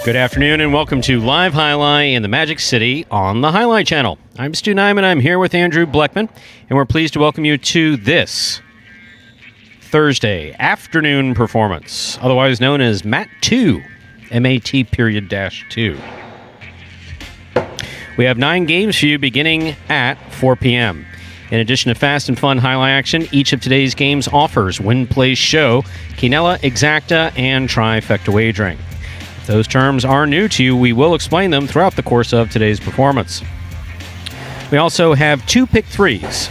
Good afternoon and welcome to Live Jai-Alai in the Magic City on the Jai-Alai Channel. I'm Stu Nyman. I'm here with Andrew Bleckman, and we're pleased to welcome you to this Thursday afternoon performance, otherwise known as MAT 2, MAT:2. We have 9 games for you beginning at 4 p.m. In addition to fast and fun Jai-Alai action, each of today's games offers Win, Play, Show, Quinella, Exacta, and Trifecta wagering. If those terms are new to you, we will explain them throughout the course of today's performance. We also have 2 pick 3s.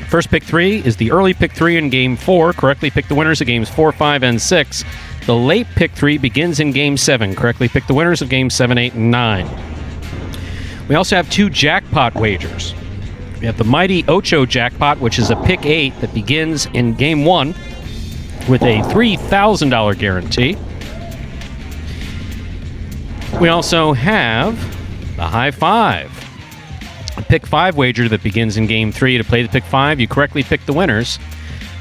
First pick 3 is the early pick 3 in Game 4. Correctly pick the winners of Games 4, 5, and 6. The late pick 3 begins in Game 7. Correctly pick the winners of Games 7, 8, and 9. We also have 2 jackpot wagers. We have the Mighty Ocho jackpot, which is a pick 8 that begins in Game 1 with a $3,000 guarantee. We also have the High 5, a pick 5 wager that begins in Game 3. To play the pick 5, you correctly pick the winners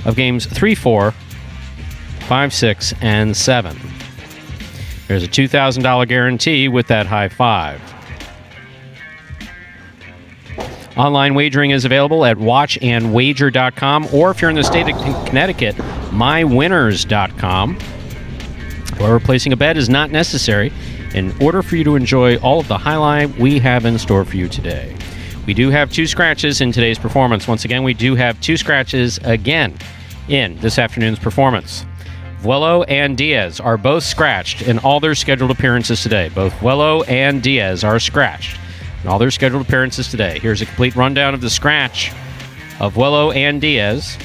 of Games 3, 4, 5, 6, and 7. There's a $2,000 guarantee with that High 5. Online wagering is available at watchandwager.com, or if you're in the state of Connecticut, mywinners.com. However, placing a bet is not necessary in order for you to enjoy all of the highlight we have in store for you today. We do have 2 scratches in today's performance. Once again, we do have 2 scratches again in this afternoon's performance. Vuelo and Diaz are both scratched in all their scheduled appearances today. Both Vuelo and Diaz are scratched in all their scheduled appearances today. Here's a complete rundown of the scratch of Vuelo and Diaz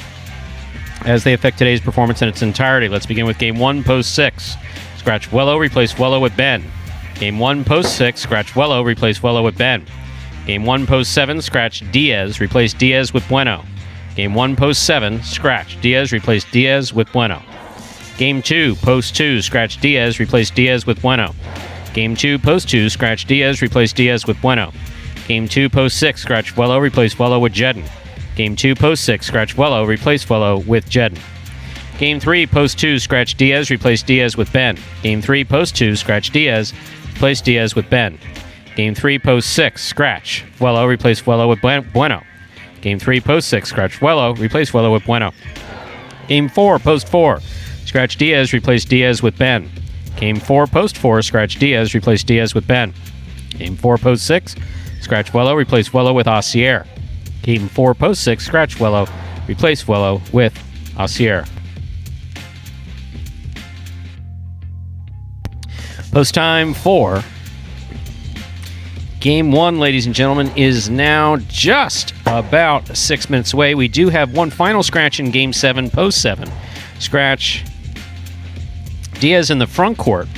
as they affect today's performance in its entirety. Let's begin with Game 1, Post 6. Scratch Vuelo, replace Vuelo with Ben. Game 1, Post 6, scratch Vuelo, replace Vuelo with Ben. Game 1, Post 7, scratch Diaz, replace Diaz with Bueno. Game 1, Post 7, scratch Diaz, replace Diaz with Bueno. Game 2, Post 2, scratch Diaz, replace Diaz with Bueno. Game 2, Post 2, scratch Diaz, replace Diaz with Bueno. Game 2, Post 6, scratch Vuelo, replace Vuelo with Jedden. Game 2, Post 6, scratch Vuelo, replace Vuelo with Jedden. Game 3, Post 2, scratch Diaz, replace Diaz with Ben. Game 3, Post 2, scratch Diaz, replace Diaz with Ben. Game 3, Post 6, scratch Vuelo, replace Vuelo with Bueno. Game 3, Post 6, scratch Vuelo, replace Vuelo with Bueno. Game 4, Post 4, scratch Diaz, replace Diaz with Ben. Game 4, Post 4, scratch Diaz, replace Diaz with Ben. Game 4, Post 6, scratch Vuelo, replace Vuelo with Aussier. Game 4, Post 6, scratch Vuelo, replace Vuelo with Aussier. Post time for Game 1, ladies and gentlemen, is now just about 6 minutes away. We do have one final scratch in Game 7, Post 7. Scratch Diaz in the front court.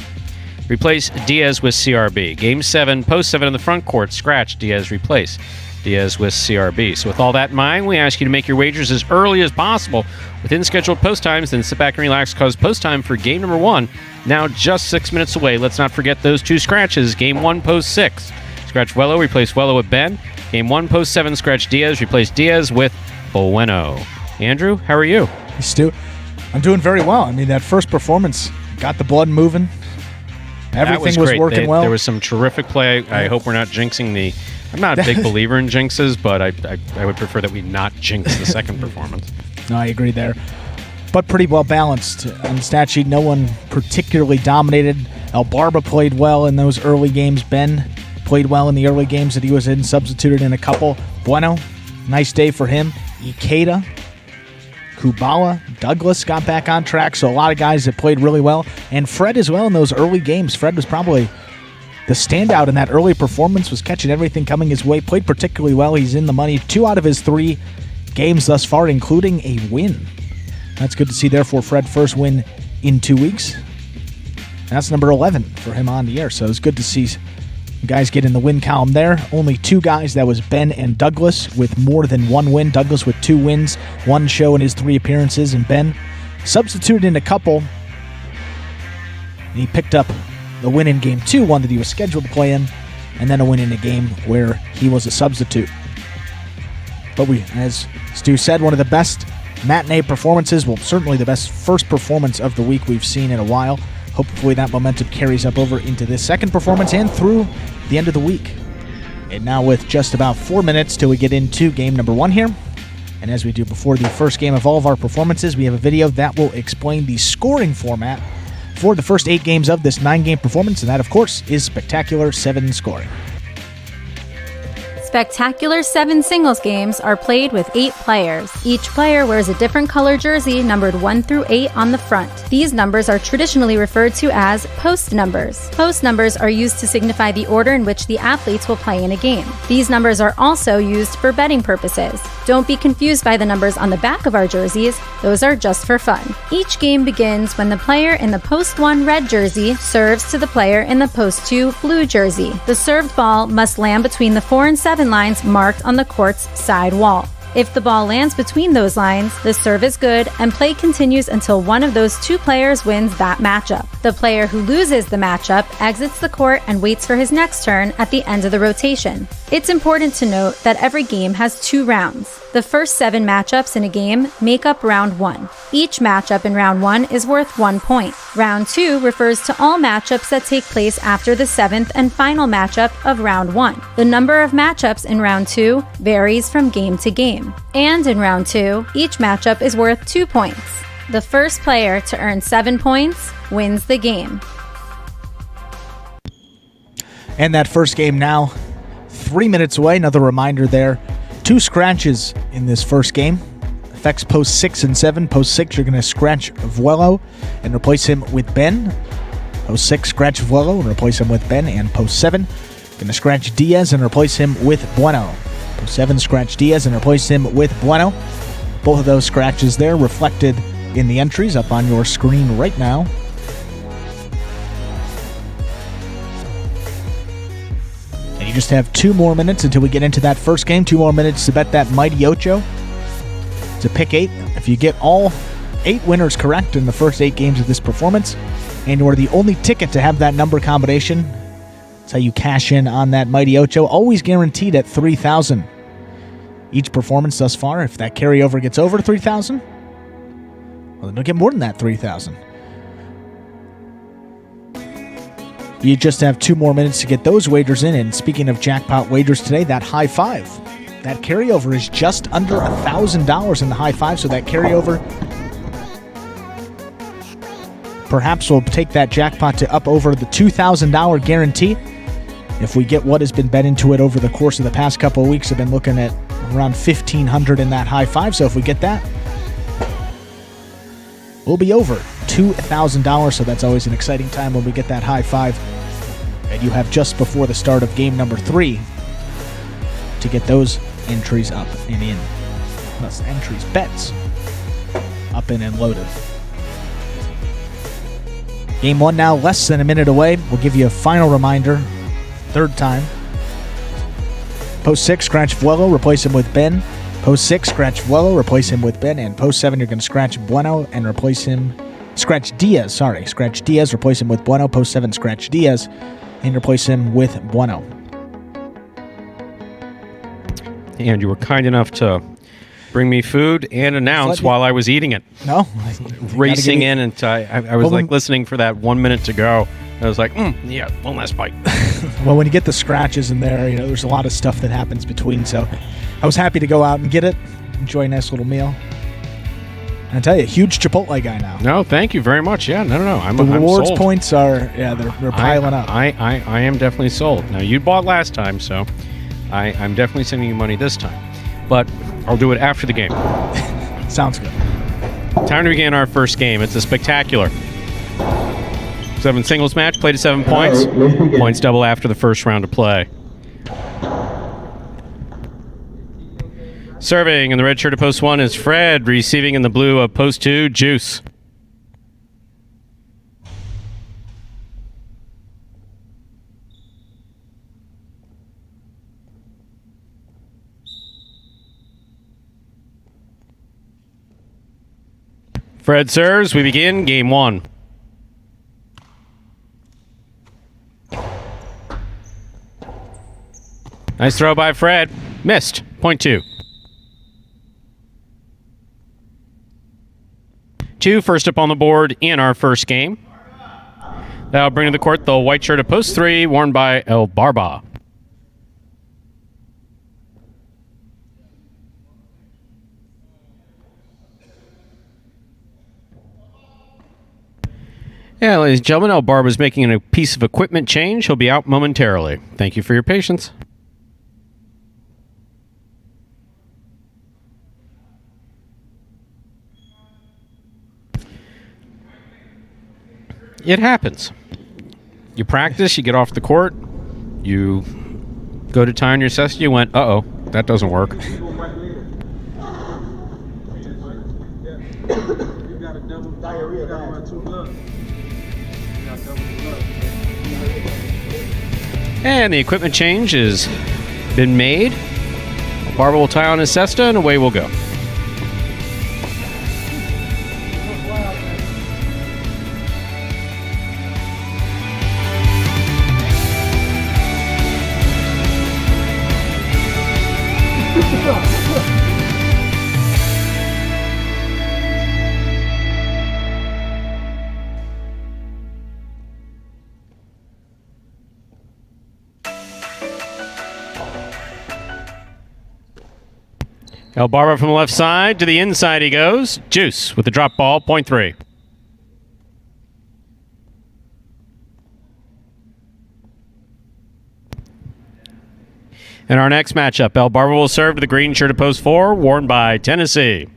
Replace Diaz with CRB. Game 7, Post 7 in the front court. Scratch Diaz, replace Diaz with CRB. So with all that in mind, we ask you to make your wagers as early as possible within scheduled post times. Then sit back and relax, because post time for game number 1 now just 6 minutes away. Let's not forget those 2 scratches. Game 1, Post 6. Scratch Vuelo, replace Vuelo with Ben. Game 1, Post 7, scratch Diaz, replace Diaz with Bueno. Andrew, how are you? Hey, Stu. I'm doing very well. I mean, that first performance got the blood moving. Everything was working well. There was some terrific play. I hope we're not jinxing the... I'm not a big believer in jinxes, but I would prefer that we not jinx the second performance. No, I agree there. But pretty well balanced. On the stat sheet, no one particularly dominated. El Barba played well in those early games. Ben played well in the early games that he was in, substituted in a couple. Bueno, nice day for him. Ikeda, Kubala, Douglas got back on track, so a lot of guys that played really well. And Fred as well in those early games. Fred was probably the standout in that early performance, was catching everything coming his way, played particularly well. He's in the money 2 out of his 3 games thus far, including a win. That's good to see there for Fred. First win in 2 weeks. That's number 11 for him on the air, so it's good to see guys get in the win column there. Only 2 guys, that was Ben and Douglas, with more than 1 win. Douglas with 2 wins, 1 show in his 3 appearances, and Ben substituted in a couple. And he picked up the win in Game 2, one that he was scheduled to play in, and then a win in a game where he was a substitute. But we, as Stu said, one of the best matinee performances, well, certainly the best first performance of the week we've seen in a while. Hopefully that momentum carries up over into this second performance and through the end of the week. And now with just about 4 minutes till we get into game number 1 here. And as we do before the first game of all of our performances, we have a video that will explain the scoring format for the first 8 games of this 9-game performance, and that, of course, is Spectacular 7 scoring. Spectacular 7 singles games are played with 8 players. Each player wears a different color jersey numbered 1 through 8 on the front. These numbers are traditionally referred to as post numbers. Post numbers are used to signify the order in which the athletes will play in a game. These numbers are also used for betting purposes. Don't be confused by the numbers on the back of our jerseys. Those are just for fun. Each game begins when the player in the post 1 red jersey serves to the player in the post 2 blue jersey. The served ball must land between the 4 and 7 lines marked on the court's side wall. If the ball lands between those lines, the serve is good and play continues until one of those 2 players wins that matchup. The player who loses the matchup exits the court and waits for his next turn at the end of the rotation. It's important to note that every game has 2 rounds. The first 7 matchups in a game make up round 1. Each matchup in round 1 is worth 1 point. Round 2 refers to all matchups that take place after the 7th and final matchup of round 1. The number of matchups in round 2 varies from game to game. And in round 2, each matchup is worth 2 points. The first player to earn 7 points wins the game. And that first game now 3 minutes away. Another reminder there. 2 scratches in this first game. Affects post 6 and 7. Post 6, you're going to scratch Vuelo and replace him with Ben. Post 6, scratch Vuelo and replace him with Ben. And post 7, going to scratch Diaz and replace him with Bueno. Post 7, scratch Diaz and replace him with Bueno. Both of those scratches there reflected in the entries up on your screen right now. And you just have 2 more minutes until we get into that first game. 2 more minutes to bet that Mighty Ocho. It's a pick 8. If you get all 8 winners correct in the first 8 games of this performance, and you are the only ticket to have that number combination, that's how you cash in on that Mighty Ocho. Always guaranteed at 3,000 each performance thus far. If that carryover gets over 3,000, well, then you'll get more than that 3,000. You just have 2 more minutes to get those wagers in. And speaking of jackpot wagers today, that high 5, that carryover is just under $1,000 in the high 5. So that carryover perhaps will take that jackpot to up over the $2,000 guarantee. If we get what has been bet into it over the course of the past couple of weeks, I've been looking at around $1,500 in that high 5. So if we get that, we'll be over $2,000. So that's always an exciting time when we get that high 5. And you have just before the start of game number 3 to get those entries up and in. That's entries, bets up in and loaded. Game 1 now less than a minute away. We'll give you a final reminder. 3rd time. Post 6, scratch Vuelo, replace him with Ben. Post 6, scratch Vuelo, replace him with Ben. And post 7, you're going to scratch Bueno and replace him... Scratch Diaz, Scratch Diaz, replace him with Bueno. Post 7, scratch Diaz and replace him with Bueno. And you were kind enough to bring me food and announce while I was eating it. No. Racing in, and I was like listening for that 1 minute to go. I was like, yeah, one last bite. Well, when you get the scratches in there, you know, there's a lot of stuff that happens between. So I was happy to go out and get it, enjoy a nice little meal. And I tell you, huge Chipotle guy now. No, thank you very much. Yeah, no. The rewards sold. points are, they're piling up. I am definitely sold. Now, you bought last time, so I'm definitely sending you money this time. But I'll do it after the game. Sounds good. Time to begin our first game. It's a spectacular 7 singles match, played to 7 points. Points double after the first round of play. Serving in the red shirt of post 1 is Fred. Receiving in the blue of post 2, Juice. Fred serves. We begin game 1. Nice throw by Fred. Missed. Point 2. 2 first up on the board in our first game. That'll bring to the court the white shirt of post 3, worn by El Barba. Yeah, ladies and gentlemen, El Barba is making a piece of equipment change. He'll be out momentarily. Thank you for your patience. It happens. You practice, you get off the court, you go to tie on your cesta, you went, uh-oh, that doesn't work. And the equipment change has been made. Barber will tie on his cesta, and away we'll go. El Barba from the left side to the inside he goes. Juice with the drop ball, point 3. In our next matchup, El Barba will serve to the green shirt of post 4, worn by Tennessee.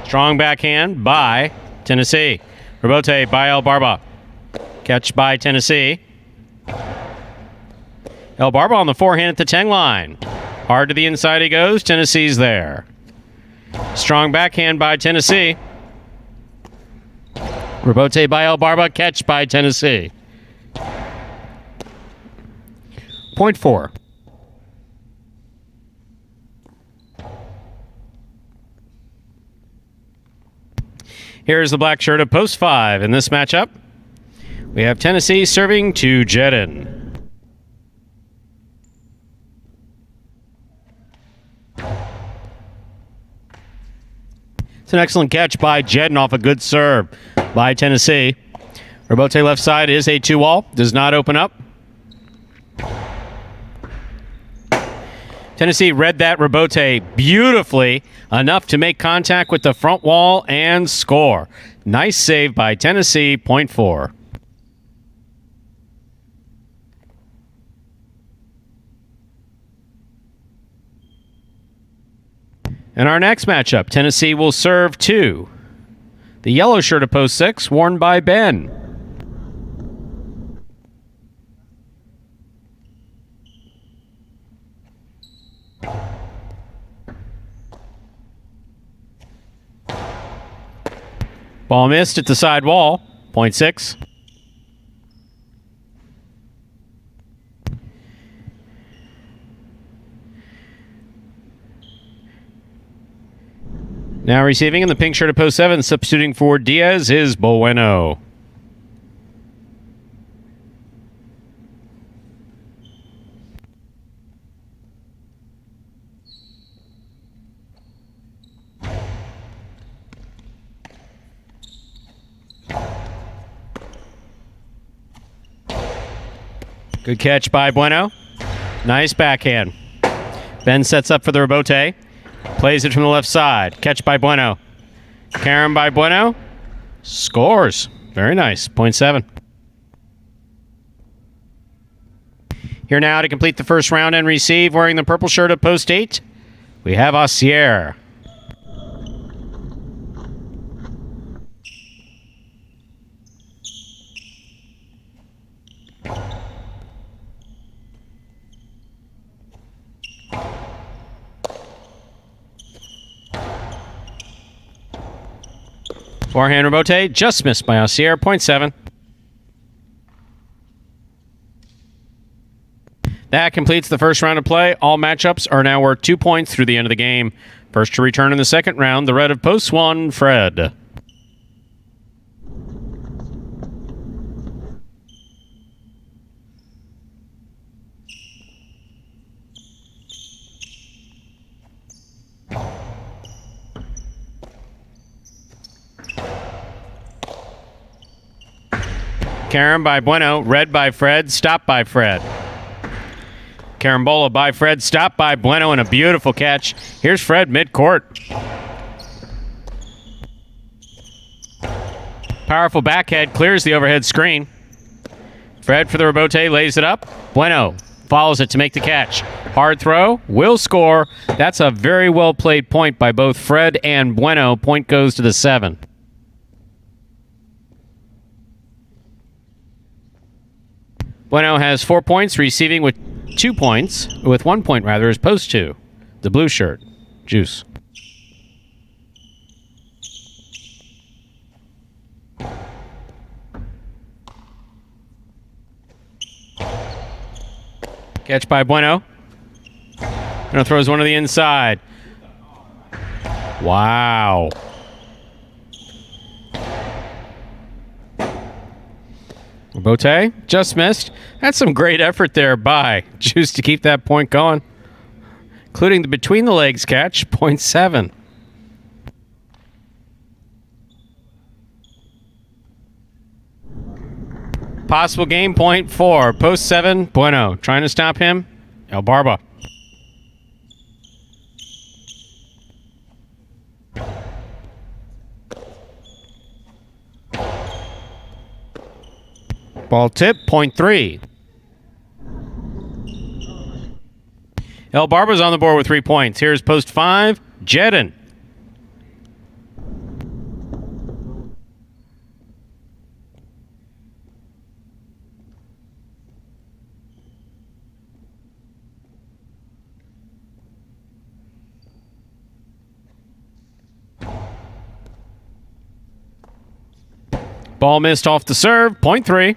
Strong backhand by Tennessee. Robote by El Barba. Catch by Tennessee. El Barba on the forehand at the 10 line. Hard to the inside he goes. Tennessee's there. Strong backhand by Tennessee. Robote by El Barba. Catch by Tennessee. Point 4. Here's the black shirt of post 5 in this matchup. We have Tennessee serving to Jedin. It's an excellent catch by Jedin off a good serve by Tennessee. Robote left side is a 2-wall. Does not open up. Tennessee read that Robote beautifully, enough to make contact with the front wall and score. Nice save by Tennessee, point 4. In our next matchup, Tennessee will serve to the yellow shirt of post 6, worn by Ben. Ball missed at the side wall, point 6. Now receiving in the pink shirt of post 7, substituting for Diaz is Bueno. Good catch by Bueno. Nice backhand. Ben sets up for the Robote. Plays it from the left side. Catch by Bueno. Karen by Bueno. Scores. Very nice. Point 7. Here now to complete the first round and receive, wearing the purple shirt of post 8, we have Asier. Forehand Robote, just missed by Asier, point 7. That completes the first round of play. All matchups are now worth 2 points through the end of the game. First to return in the second round, the red of post 1, Fred. Carom by Bueno. Red by Fred. Stop by Fred. Carambola by Fred. Stop by Bueno, and a beautiful catch. Here's Fred mid-court. Powerful backhead. Clears the overhead screen. Fred for the Robote. Lays it up. Bueno follows it to make the catch. Hard throw. Will score. That's a very well-played point by both Fred and Bueno. Point goes to the 7. Bueno has 4 points, receiving with 2 points, with 1 point rather, is post 2. The blue shirt. Juice. Catch by Bueno. Bueno throws one to the inside. Wow. Robote just missed. That's some great effort there by Juice to keep that point going, including the between the legs catch, point 7. Possible game, point 4. Post 7, Bueno. Trying to stop him, El Barba. Ball tip, point 3. El Barba's on the board with 3 points. Here's post 5, Jedin. Ball missed off the serve, point 3.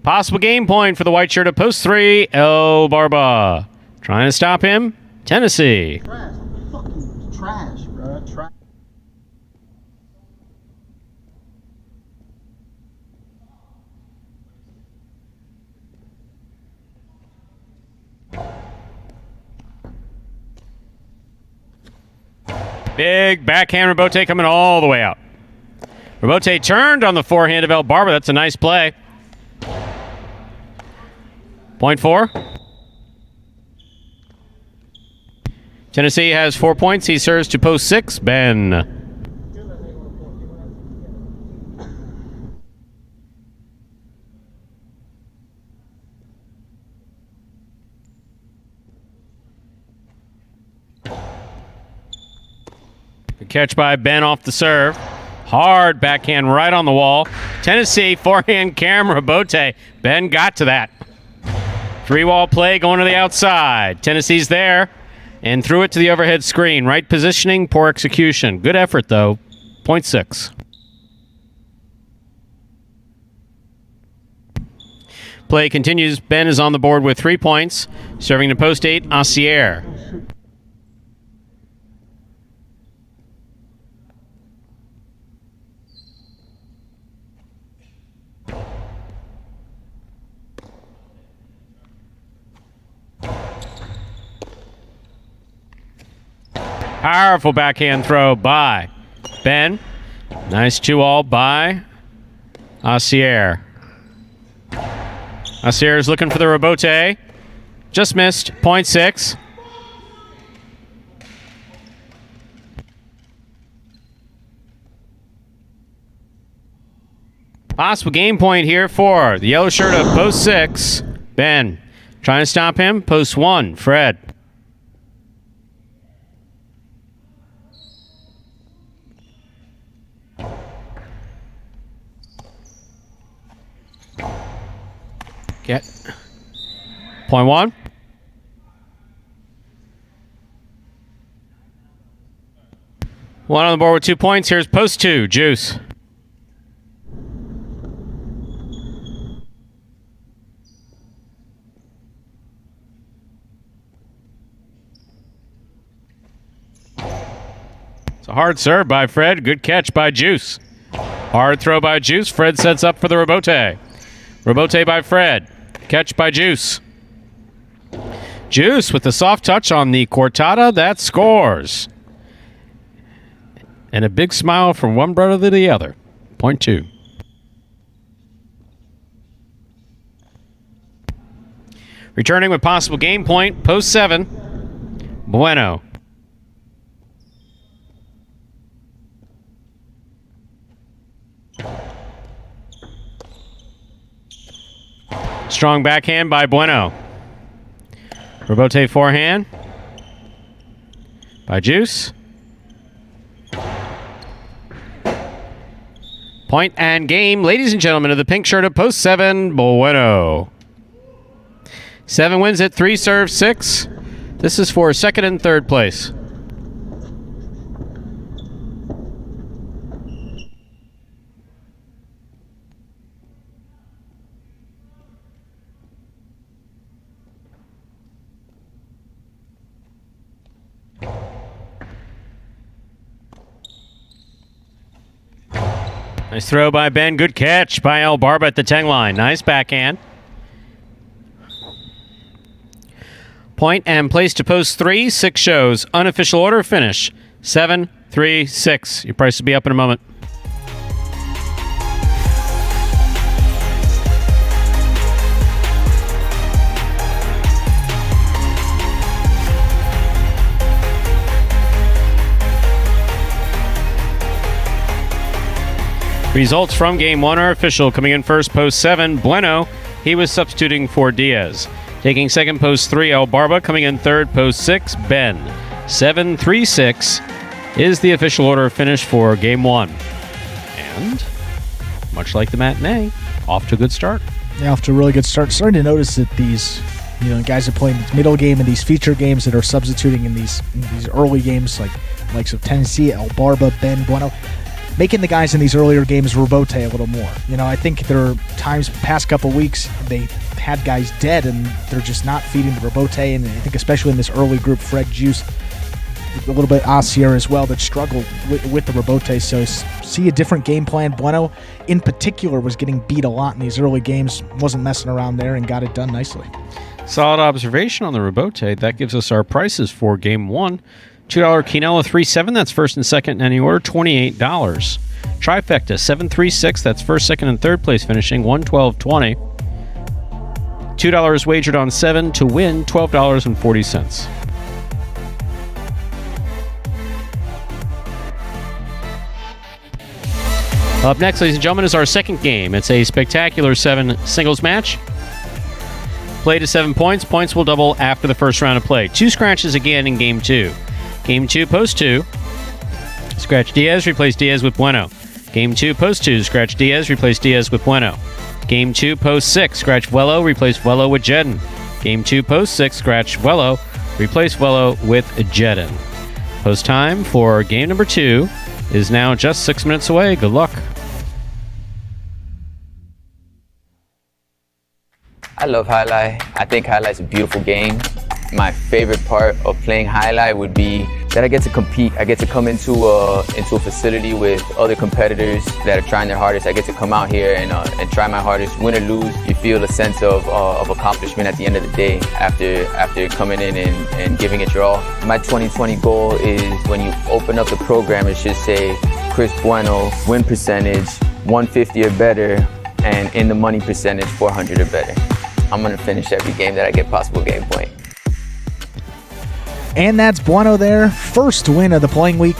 Possible game point for the white shirt at post 3, El Barba. Trying to stop him, Tennessee. Trash. Fucking trash, bro. Trash. Big backhand Robote coming all the way out. Robote turned on the forehand of El Barba. That's a nice play. Point 4. Tennessee has 4 points. He serves to post 6, Ben. Good catch by Ben off the serve. Hard backhand right on the wall. Tennessee forehand camera Robote. Ben got to that. 3-wall play going to the outside. Tennessee's there and threw it to the overhead screen. Right positioning, poor execution. Good effort, though. Point 6. Play continues. Ben is on the board with 3 points. Serving to post 8, Assier. Powerful backhand throw by Ben. Nice 2-all by Assier. Assier is looking for the Robote. Just missed. Point 6. Possible game point here for the yellow shirt of post 6. Ben trying to stop him. Post 1. Fred. Get. Point 1. One on the board with 2 points. Here's post 2, Juice. It's a hard serve by Fred. Good catch by Juice. Hard throw by Juice. Fred sets up for the Robote. Robote by Fred. Catch by Juice. Juice with the soft touch on the cortada. That scores. And a big smile from one brother to the other. Point 2. Returning with possible game point, post 7. Bueno. Strong backhand by Bueno. Robote forehand by Juice. Point and game, ladies and gentlemen, of the pink shirt of post 7, Bueno. 7 wins at 3 serves 6. This is for second and third place. Nice throw by Ben. Good catch by El Barba at the 10 line. Nice backhand. Point and place to post 3. 6 shows. Unofficial order finish. 7, 3, 6. Your price will be up in a moment. Results from Game 1 are official. Coming in first, post 7, Bueno. He was substituting for Diaz. Taking second, post 3, El Barba. Coming in third, post 6, Ben. 7, 3, 6 is the official order of finish for Game 1. And, much like the matinee, off to a good start. Yeah, off to a really good start. Starting to notice that these guys are playing this middle game and these feature games that are substituting in these early games, like likes of Tennessee, El Barba, Ben, Bueno, making the guys in these earlier games Robote a little more. I think there are times past couple weeks they had guys dead and they're just not feeding the Robote, and I think especially in this early group, Fred Juice, a little bit Asier as well, that struggled with the Robote. So see a different game plan. Bueno in particular was getting beat a lot in these early games, wasn't messing around there and got it done nicely. Solid observation on the Robote. That gives us our prices for Game 1. $2 Quinella 3-7, that's first and second in any order, $28. Trifecta 7-3-6, that's first, second, and third place finishing, $112.20. $2 wagered on 7 to win, $12.40. Up next, ladies and gentlemen, is our second game. It's a spectacular 7 singles match. Play to 7 points. Points will double after the first round of play. 2 scratches again in Game 2. Game 2, post 2. Scratch Diaz, replace Diaz with Bueno. Game 2, post 2. Scratch Diaz, replace Diaz with Bueno. Game 2, post 6. Scratch Vuelo, replace Vuelo with Jedin. Game 2, post 6. Scratch Vuelo, replace Vuelo with Jedin. Post time for game number 2 is now just 6 minutes away. Good luck. I love Jai-Alai. I think Jai-Alai's a beautiful game. My favorite part of playing Jai-Alai would be that I get to compete. I get to come into a facility with other competitors that are trying their hardest. I get to come out here and try my hardest. Win or lose, you feel a sense of accomplishment at the end of the day after coming in and giving it your all. My 2020 goal is when you open up the program, it should say Chris Bueno, win percentage, 150 or better, and in the money percentage, 400 or better. I'm going to finish every game that I get possible game point. And that's Bueno there. First win of the playing week.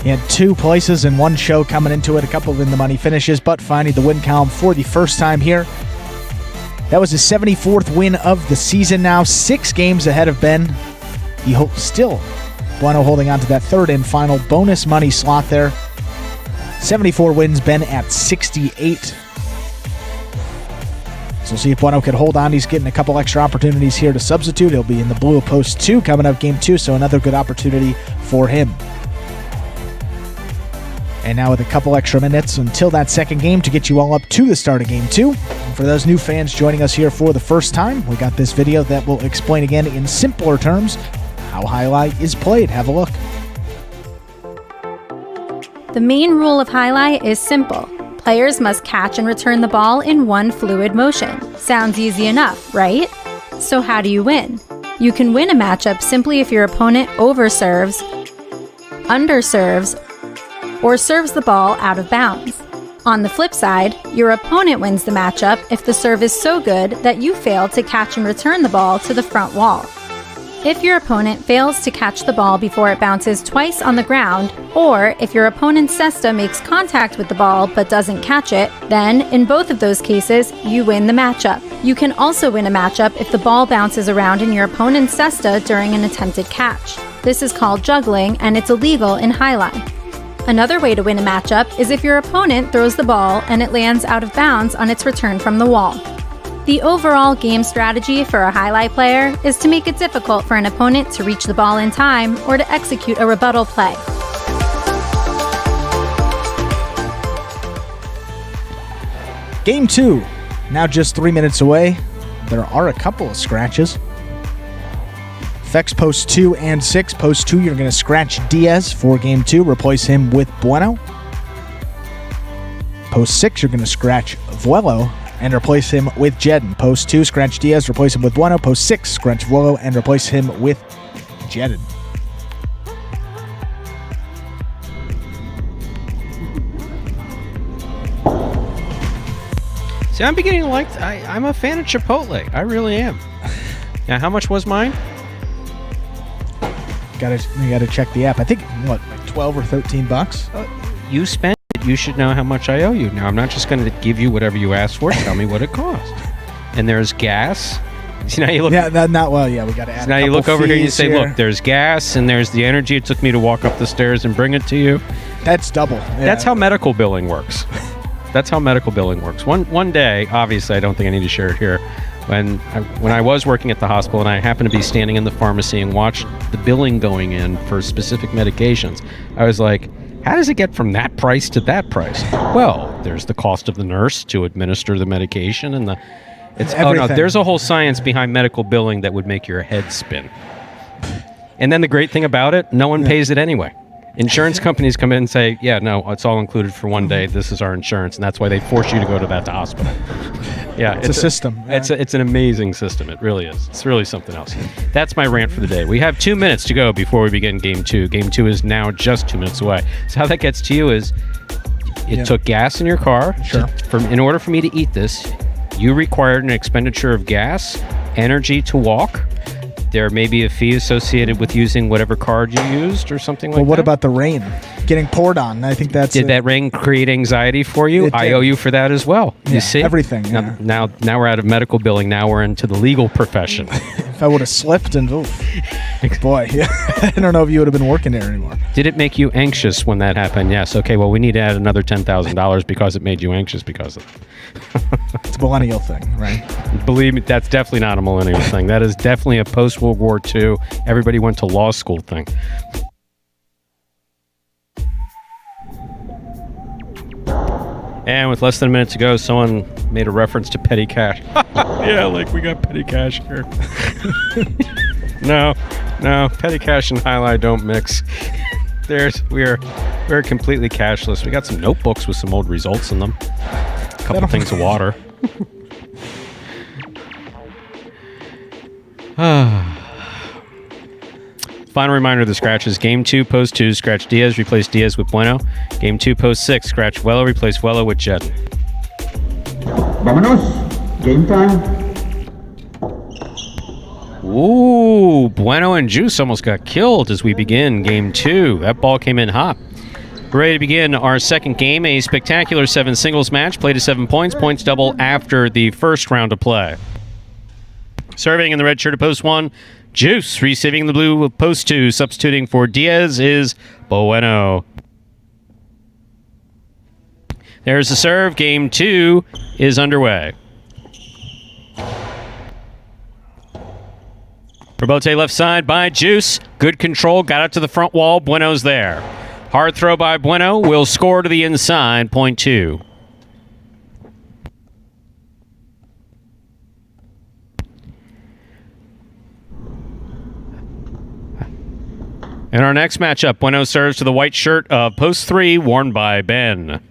He had 2 places in 1 show coming into it, a couple in the money finishes, but finding the win column for the first time here. That was his 74th win of the season now, 6 games ahead of Ben. Still, Bueno holding on to that third and final bonus money slot there. 74 wins, Ben at 68. So we'll see if Bueno can hold on. He's getting a couple extra opportunities here to substitute. He'll be in the blue of post 2 coming up game 2, so another good opportunity for him. And now with a couple extra minutes until that second game to get you all up to the start of game 2. And for those new fans joining us here for the first time, we got this video that will explain again in simpler terms how Jai-Alai is played. Have a look. The main rule of Jai-Alai is simple. Players must catch and return the ball in one fluid motion. Sounds easy enough, right? So how do you win? You can win a matchup simply if your opponent overserves, underserves, or serves the ball out of bounds. On the flip side, your opponent wins the matchup if the serve is so good that you fail to catch and return the ball to the front wall. If your opponent fails to catch the ball before it bounces twice on the ground, or if your opponent's cesta makes contact with the ball but doesn't catch it, then, in both of those cases, you win the matchup. You can also win a matchup if the ball bounces around in your opponent's cesta during an attempted catch. This is called juggling, and it's illegal in Jai-Alai. Another way to win a matchup is if your opponent throws the ball and it lands out of bounds on its return from the wall. The overall game strategy for a Jai-Alai player is to make it difficult for an opponent to reach the ball in time or to execute a rebuttal play. Game 2, now just 3 minutes away. There are a couple of scratches. Effects post 2 and 6. Post 2, you're going to scratch Diaz for game 2. Replace him with Bueno. Post 6, you're going to scratch Vuelo and replace him with Jedin. Post 2, scratch Diaz, replace him with Bueno. Post 6, scratch Vuelo and replace him with Jedin. See, I'm beginning to like... I'm a fan of Chipotle. I really am. Now, how much was mine? You gotta check the app. I think, what, like 12 or 13 bucks? You spent it. You should know how much I owe you. Now, I'm not just going to give you whatever you asked for. Tell me what it cost. And there's gas. See, now you look... Yeah, not well. Yeah, we got to add so now you look over here and you say, look, there's gas and there's the energy it took me to walk up the stairs and bring it to you. That's double. Yeah. That's how medical billing works. That's how medical billing works. One day, obviously, I don't think I need to share it here, when I was working at the hospital and I happened to be standing in the pharmacy and watched the billing going in for specific medications, I was like, how does it get from that price to that price? Well, there's the cost of the nurse to administer the medication and there's a whole science behind medical billing that would make your head spin. And then the great thing about it, no one pays it anyway. Insurance companies come in and say, yeah, no, it's all included for one day. This is our insurance. And that's why they force you to go to that hospital. Yeah, it's a system. Yeah. It's an amazing system. It really is. It's really something else. That's my rant for the day. We have 2 minutes to go before we begin game 2. Game 2 is now just 2 minutes away. So how that gets to you is it took gas in your car. Sure. In order for me to eat this, you required an expenditure of gas, energy to walk. There may be a fee associated with using whatever card you used or something like that. Well, what about the rain? Getting poured on. I think that's... Did that rain create anxiety for you? I owe you for that as well. Yeah, you see? Everything. Yeah. Now we're out of medical billing. Now we're into the legal profession. If I would have slipped and... boy, I don't know if you would have been working there anymore. Did it make you anxious when that happened? Yes. Okay, well, we need to add another $10,000 because it made you anxious because of it. It's a millennial thing, right? Believe me, that's definitely not a millennial thing. That is definitely a post-World War II, everybody went to law school thing. And with less than a minute to go, someone made a reference to petty cash. Yeah, like we got petty cash here. No, petty cash and Jai-Alai don't mix. We're completely cashless. We got some notebooks with some old results in them. A couple things of water. Final reminder of the scratches. Game 2, post 2, scratch Diaz, replace Diaz with Bueno. Game 2, post 6, scratch Vuelo, replace Vuelo with Jet. Vámonos. Game time. Ooh, Bueno and Juice almost got killed as we begin Game 2. That ball came in hot. We're ready to begin our second game, a spectacular 7 singles match. Play to 7 points. Points double after the first round of play. Serving in the red shirt of post 1, Juice. Receiving the blue of post 2. Substituting for Diaz is Bueno. There's the serve. Game 2 is underway. Robote left side by Juice. Good control. Got out to the front wall. Bueno's there. Hard throw by Bueno. Will score to the inside. Point 2. In our next matchup, Bueno serves to the white shirt of post 3, worn by Ben.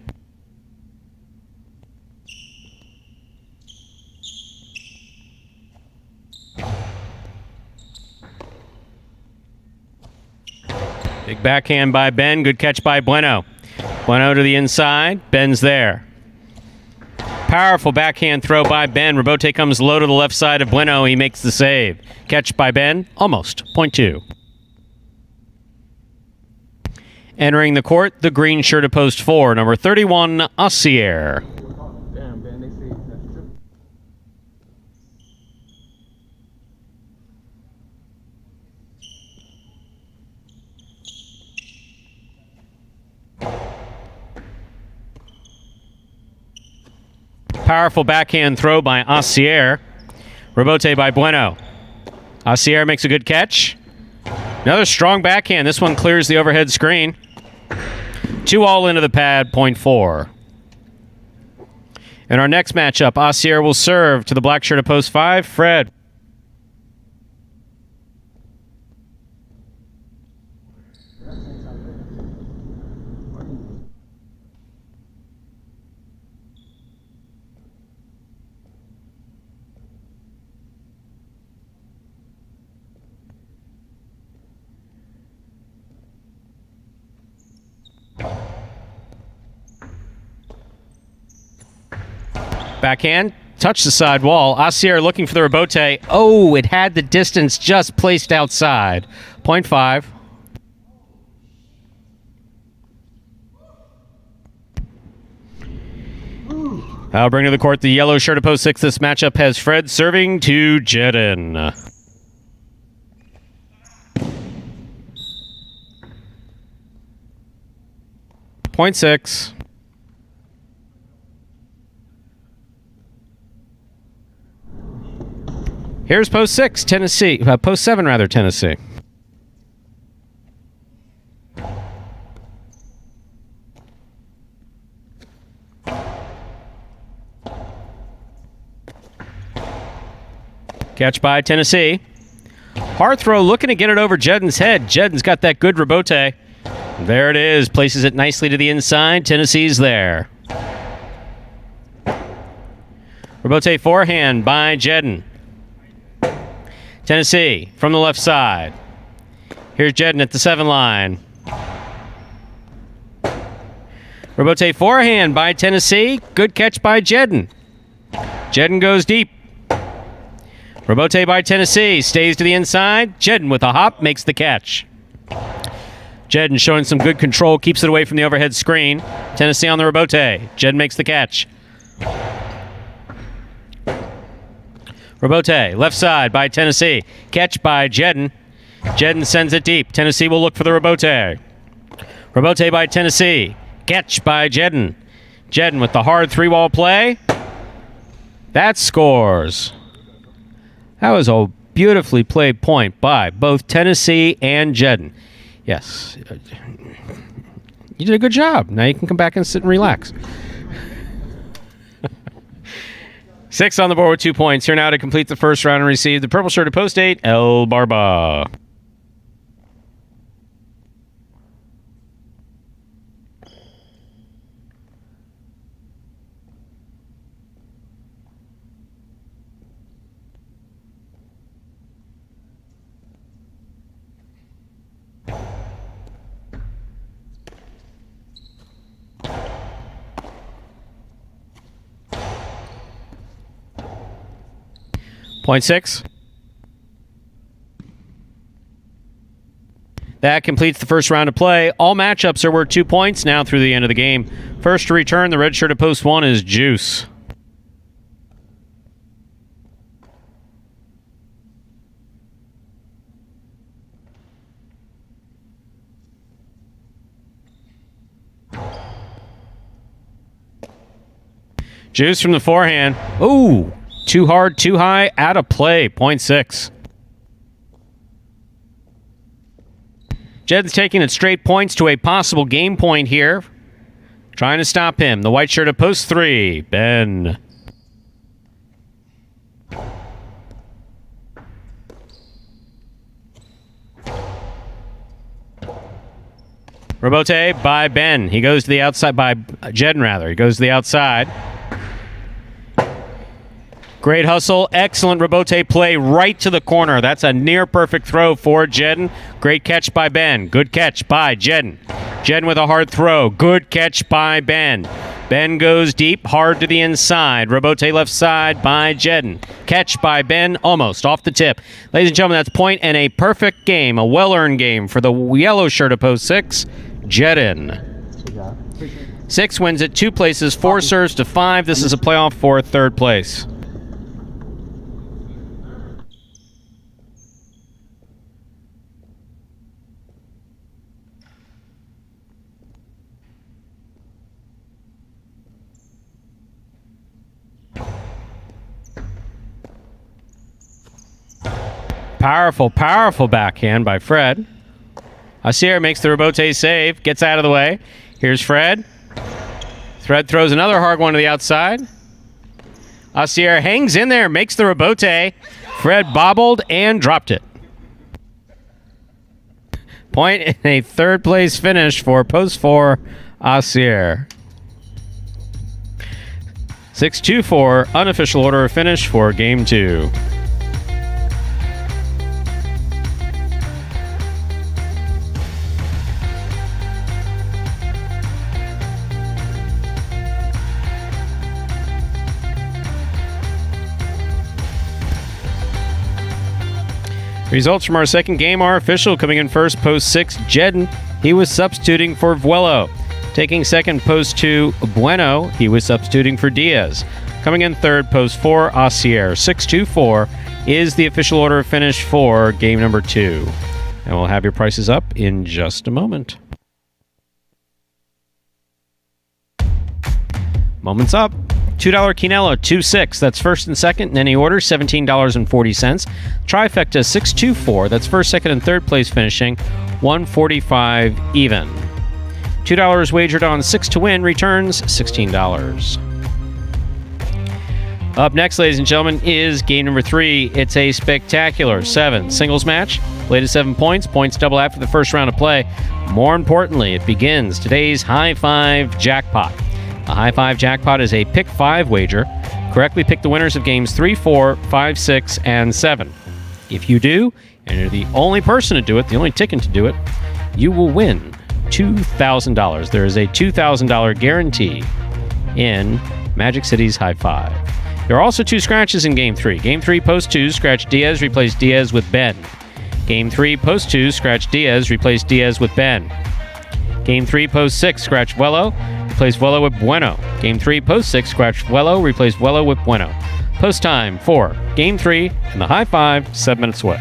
Big backhand by Ben. Good catch by Bueno. Bueno to the inside. Ben's there. Powerful backhand throw by Ben. Robote comes low to the left side of Bueno. He makes the save. Catch by Ben. Almost. Point 2. Entering the court, the green shirt of post 4, number 31, Assier. Damn, man, they say that's true. Powerful backhand throw by Assier. Robote by Bueno. Assier makes a good catch. Another strong backhand. This one clears the overhead screen. 2 all into the pad, point 4. In our next matchup, Assier will serve to the black shirt of post 5, Fred. Backhand, touch the side wall. Assier looking for the Robote. Oh, it had the distance just placed outside. Point 5. I'll bring to the court the yellow shirt of post 6. This matchup has Fred serving to Jedin. Point 6. Here's post 6, Tennessee. Post 7, rather, Tennessee. Catch by Tennessee. Hard throw, looking to get it over Jedin's head. Jedin's got that good Robote. There it is. Places it nicely to the inside. Tennessee's there. Robote forehand by Jedin. Tennessee from the left side. Here's Jedin at the 7 line. Robote forehand by Tennessee. Good catch by Jedin. Jedin goes deep. Robote by Tennessee. Stays to the inside. Jedin with a hop makes the catch. Jedin showing some good control. Keeps it away from the overhead screen. Tennessee on the Robote. Jedin makes the catch. Robote, left side by Tennessee. Catch by Jedin. Jedin sends it deep. Tennessee will look for the Robote. Robote by Tennessee. Catch by Jedin. Jedin with the hard 3-wall play. That scores. That was a beautifully played point by both Tennessee and Jedin. Yes. You did a good job. Now you can come back and sit and relax. 6 on the board with 2 points. Here now to complete the first round and receive the purple shirt of post 8, El Barba. Point 6. That completes the first round of play. All matchups are worth 2 points now through the end of the game. First to return the red shirt of post 1 is Juice. Juice from the forehand. Ooh! Too hard, too high, out of play. Point 6. Jed's taking it straight points to a possible game point here. Trying to stop him. The white shirt of post 3, Ben. Robote by Ben. He goes to the outside, by Jedin rather. He goes to the outside. Great hustle. Excellent Robote play right to the corner. That's a near perfect throw for Jedin. Great catch by Ben. Good catch by Jedin. Jedden with a hard throw. Good catch by Ben. Ben goes deep, hard to the inside. Robote left side by Jedden. Catch by Ben, almost off the tip. Ladies and gentlemen, that's point and a perfect game, a well-earned game for the yellow shirt of post 6, Jedden. 6 wins it 2 places, 4 serves to 5. This is a playoff for 3rd place. Powerful, powerful backhand by Fred. Asier makes the Robote save, gets out of the way. Here's Fred. Fred throws another hard one to the outside. Asier hangs in there, makes the Robote. Fred bobbled and dropped it. Point in a 3rd place finish for post 4, Asier. 6-2-4, unofficial order of finish for game 2. Results from our second game are official. Coming in first, post 6, Jedden. He was substituting for Vuelo. Taking second, post 2, Bueno. He was substituting for Diaz. Coming in third, post 4, Asier. 6-2-4 is the official order of finish for game number 2. And we'll have your prices up in just a moment. Moments up. $2 Quinello, 2-6. That's first and second in any order, $17.40. Trifecta, 6-2-4. That's first, second, and third place finishing, $145 even. $2 wagered on 6 to win returns $16. Up next, ladies and gentlemen, is game number 3. It's a spectacular 7 singles match. Played at 7 points. Points double after the first round of play. More importantly, it begins today's High 5 Jackpot. A High 5 Jackpot is a pick 5 wager. Correctly pick the winners of games 3, 4, 5, 6, and 7. If you do, and you're the only person to do it, the only ticket to do it, you will win $2,000. There is a $2,000 guarantee in Magic City's High 5. There are also 2 scratches in Game 3. Game 3, post 2, scratch Diaz, replace Diaz with Ben. Game 3, post 2, scratch Diaz, replace Diaz with Ben. Game 3, post 6, scratch Vuelo, replace Vuelo with Bueno. Game 3, post 6, scratch Vuelo, replace Vuelo with Bueno. Post time for Game 3 and the High 5 7 minutes away.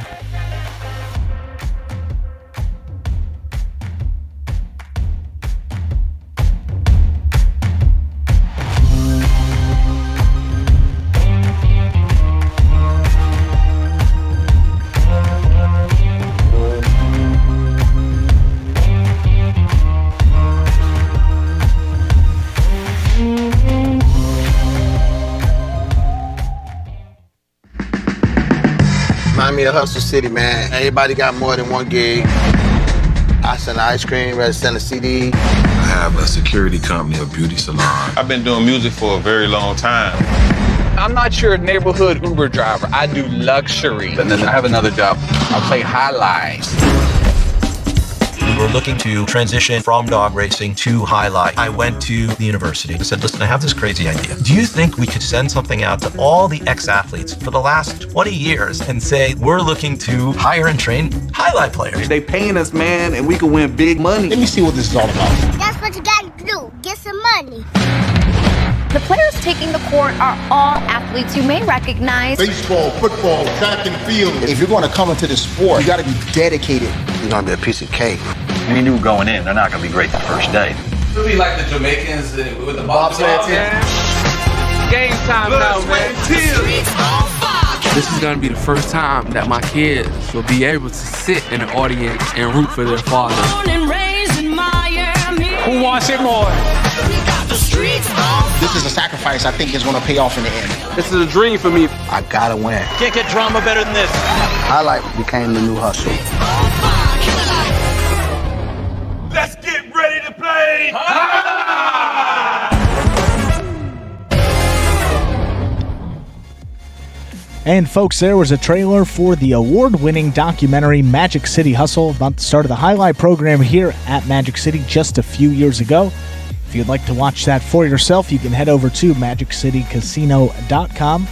Remind me of Hustle City, man. Everybody got more than one gig. I sell ice cream, rather sell a CD. I have a security company, a beauty salon. I've been doing music for a very long time. I'm not your neighborhood Uber driver. I do luxury. And then I have another job. I play highlights. We were looking to transition from dog racing to highlight. I went to the university and said, listen, I have this crazy idea. Do you think we could send something out to all the ex-athletes for the last 20 years and say, we're looking to hire and train highlight players? They paying us, man, and we can win big money. Let me see what this is all about. That's what you gotta do. Get some money. The players taking the court are all athletes you may recognize. Baseball, football, track and field. If you're going to come into this sport, you got to be dedicated. You're going to be a piece of cake. We knew going in, they're not going to be great the first day. It'll be like the Jamaicans with the bobsled team. Game time now, man. This is going to be the first time that my kids will be able to sit in the audience and root for their father. Who wants it more? This is a sacrifice I think is going to pay off in the end. This is a dream for me. I got to win. Can't get drama better than this. Highlight became the new hustle. Let's get ready to play. And folks, there was a trailer for the award-winning documentary Magic City Hustle about the start of the highlight program here at Magic City just a few years ago. If you'd like to watch that for yourself, you can head over to MagicCityCasino.com.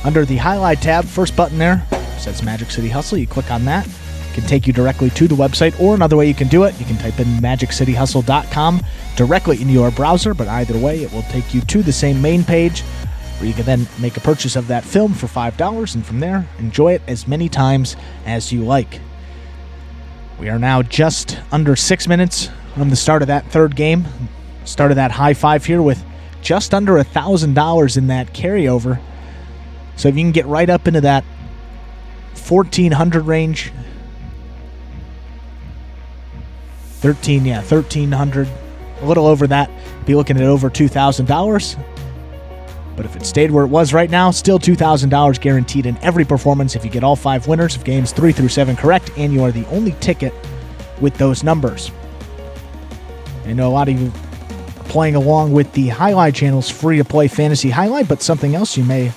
Under the highlight tab, first button there says Magic City Hustle. You click on that. It can take you directly to the website, or another way you can do it, you can type in MagicCityHustle.com directly in your browser, but either way, it will take you to the same main page where you can then make a purchase of that film for $5, and from there, enjoy it as many times as you like. We are now just under 6 minutes from the start of that third game. Start of that high five here with just under $1,000 in that carryover. So if you can get right up into that 1,400 range, 1,300, a little over that, be looking at over $2,000. But if it stayed where it was right now, still $2,000 guaranteed in every performance if you get all 5 winners of games 3 through 7 correct, and you are the only ticket with those numbers. I know a lot of you are playing along with the Highlight Channel's free-to-play Fantasy Highlight, but something else you may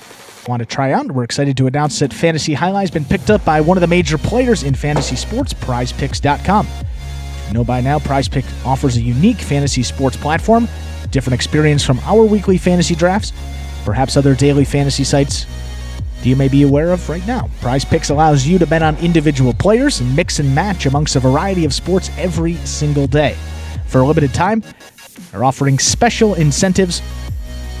want to try out. We're excited to announce that Fantasy Highlight has been picked up by one of the major players in fantasy sports, PrizePicks.com. You know by now, PrizePicks offers a unique fantasy sports platform, different experience from our weekly fantasy drafts, perhaps other daily fantasy sites that you may be aware of right now. PrizePicks allows you to bet on individual players and mix and match amongst a variety of sports every single day. For a limited time, they're offering special incentives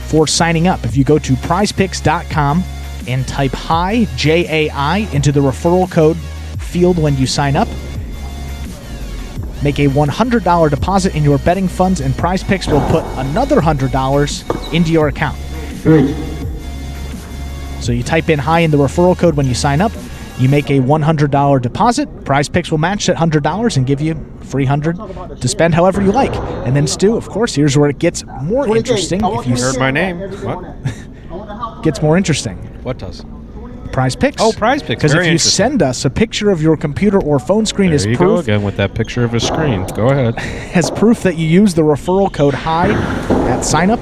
for signing up. If you go to prizepicks.com and type HI, J-A-I, into the referral code field when you sign up, make a $100 deposit in your betting funds, and PrizePicks will put another $100 into your account. So you type in HI in the referral code when you sign up, you make a $100 deposit, PrizePicks will match that $100 and give you free $100 to spend however you like. And then, Stu, of course, here's where it gets more interesting. If you heard my name. What? Gets more interesting. What does? PrizePicks. Oh, PrizePicks. Because if you send us a picture of your computer or phone screen there as you proof, go again with that picture of a screen. Go ahead. As proof that you use the referral code HI at sign up,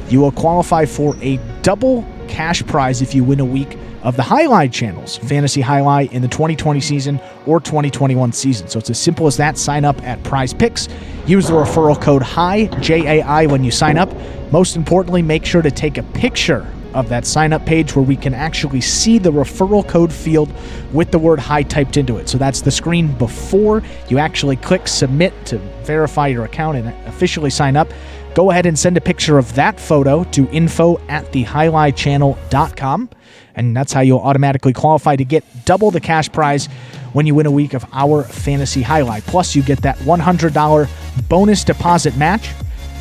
you will qualify for a double cash prize if you win a week of the Highlight Channel's Fantasy Highlight in the 2020 season or 2021 season. So it's as simple as that. Sign up at PrizePicks. Use the referral code HI, J-A-I, when you sign up. Most importantly, make sure to take a picture of that sign-up page where we can actually see the referral code field with the word HI typed into it. So that's the screen before you actually click submit to verify your account and officially sign up. Go ahead and send a picture of that photo to info@thehighlightchannel.com, and that's how you'll automatically qualify to get double the cash prize when you win a week of our Fantasy Highlight. Plus, you get that $100 bonus deposit match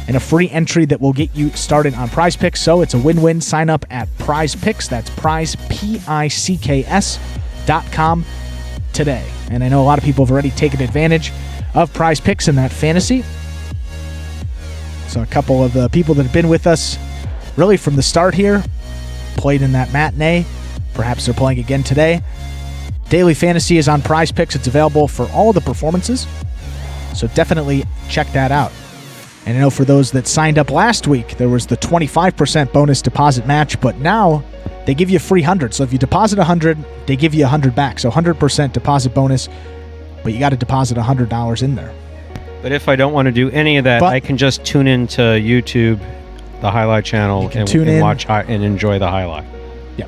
and a free entry that will get you started on PrizePicks. So it's a win-win. Sign up at PrizePicks. That's PrizePicks.com today. And I know a lot of people have already taken advantage of PrizePicks in that fantasy. So a couple of the people that have been with us really from the start here played in that matinee. Perhaps they're playing again today. Daily Fantasy is on PrizePicks. It's available for all the performances. So definitely check that out. And I know for those that signed up last week, there was the 25% bonus deposit match, but now they give you a free $100. So if you deposit $100, they give you $100 back. So 100% deposit bonus, but you got to deposit $100 in there. But if I don't want to do any of that, I can just tune into YouTube, the Highlight Channel, and watch and enjoy the highlight. Yeah,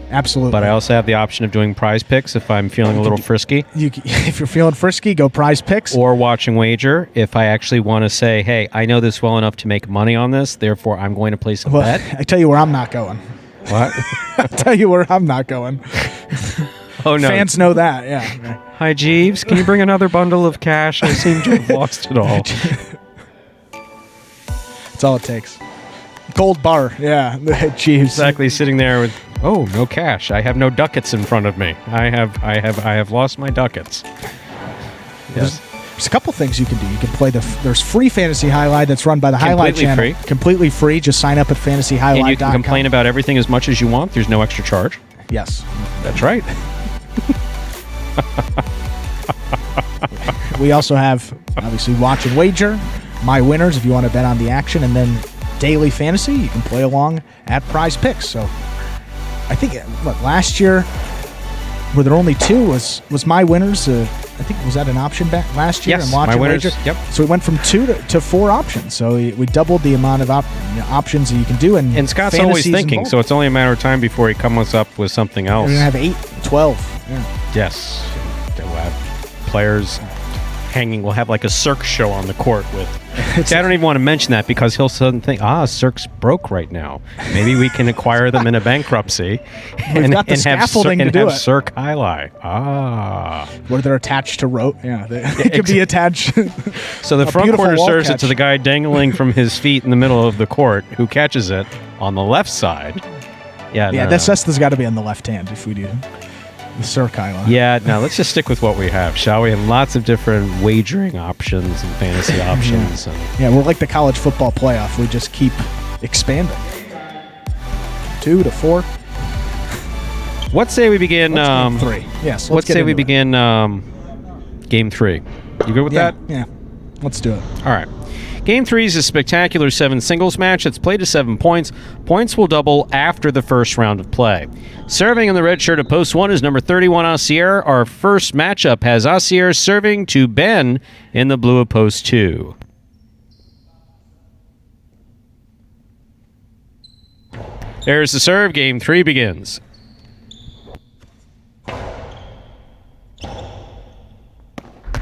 absolutely. But I also have the option of doing PrizePicks if I'm feeling a little frisky. If you're feeling frisky, go PrizePicks. Or watching Wager if I actually want to say, hey, I know this well enough to make money on this, therefore I'm going to place a bet. I tell you where I'm not going. What? I'll tell you where I'm not going. Oh, no. Fans know that, yeah. Hi, Jeeves. Can you bring another bundle of cash? I seem to have lost it all. That's all it takes. Gold bar, yeah. Jeeves. Exactly, sitting there with, oh, no cash. I have no ducats in front of me. I have lost my ducats. Yes. There's a couple things you can do. You can play there's free Fantasy Highlight that's run by the Highlight Channel. Completely free. Just sign up at fantasyhighlight.com. And you can complain about everything as much as you want. There's no extra charge. Yes. That's right. We also have, obviously, Watch and Wager, My Winners if you want to bet on the action, and then Daily Fantasy. You can play along at PrizePicks. So I think last year, were there only 2? Was my winners? I think was that an option bet last year? Yes, and watch my and winners. wager? Yep. So we went from 2 to 4 options. So we doubled the amount of options that you can do. And Scott's always thinking, so it's only a matter of time before he comes up with something else. We're gonna have 8, 12. Yeah. Yes, we'll have players hanging. We'll have like a Cirque show on the court with. See, I don't even want to mention that because he'll suddenly think, Cirque's broke right now. Maybe we can acquire them in a bankruptcy and got the scaffolding to do it. Cirque Jai-Alai. Where they're attached to rope. Yeah, they could be attached. So the front corner serves it to the guy dangling from his feet in the middle of the court, who catches it on the left side. Yeah, this has got to be on the left hand if we do. The Cirque Jai-Alai. Yeah, no, let's just stick with what we have, shall we? And lots of different wagering options and fantasy options. Yeah, we're like the college football playoff. We just keep expanding. 2 to 4. What say we begin? Game 3. Yes. Let's say we begin game 3. You good with that? Yeah. Let's do it. All right. Game 3 is a spectacular 7 singles match. It's played to 7 points. Points will double after the first round of play. Serving in the red shirt of post 1 is number 31, Asier. Our first matchup has Asier serving to Ben in the blue of post 2. There's the serve. Game 3 begins.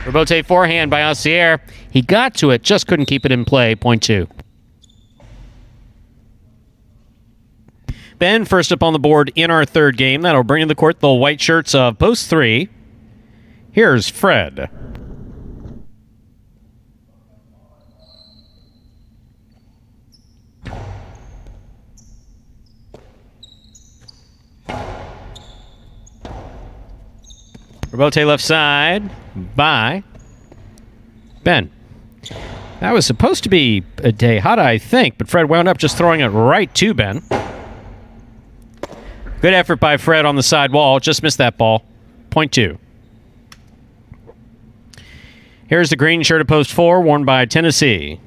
Robote forehand by Asier. He got to it, just couldn't keep it in play. Point 2. Ben first up on the board in our third game. That'll bring to the court the white shirts of post 3. Here's Fred. Robote left side by Ben. That was supposed to be a Dehada, I think, but Fred wound up just throwing it right to Ben. Good effort by Fred on the side wall. Just missed that ball. Point 2. Here's the green shirt of post 4, worn by Tennessee.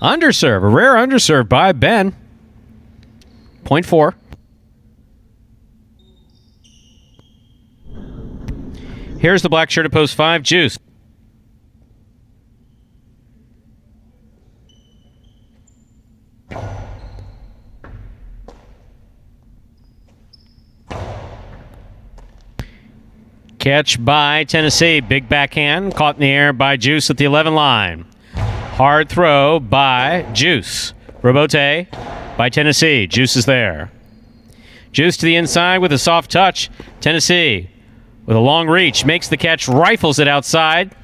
Underserve, a rare underserve by Ben. Point 4. Here's the black shirt at post 5, Juice. Catch by Tennessee. Big backhand. Caught in the air by Juice at the 11 line. Hard throw by Juice. Robote by Tennessee. Juice is there. Juice to the inside with a soft touch. Tennessee with a long reach. Makes the catch. Rifles it outside.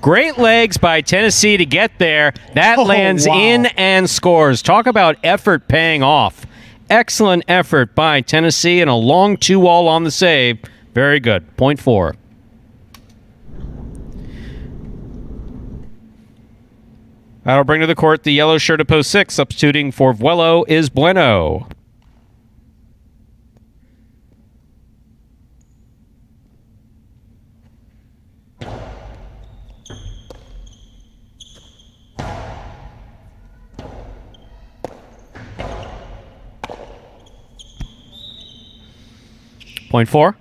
Great legs by Tennessee to get there. That lands in and scores. Talk about effort paying off. Excellent effort by Tennessee and a long 2-all on the save. Very good. Point 4. That'll bring to the court the yellow shirt of post 6. Substituting for Vuelo is Bueno. Point 4.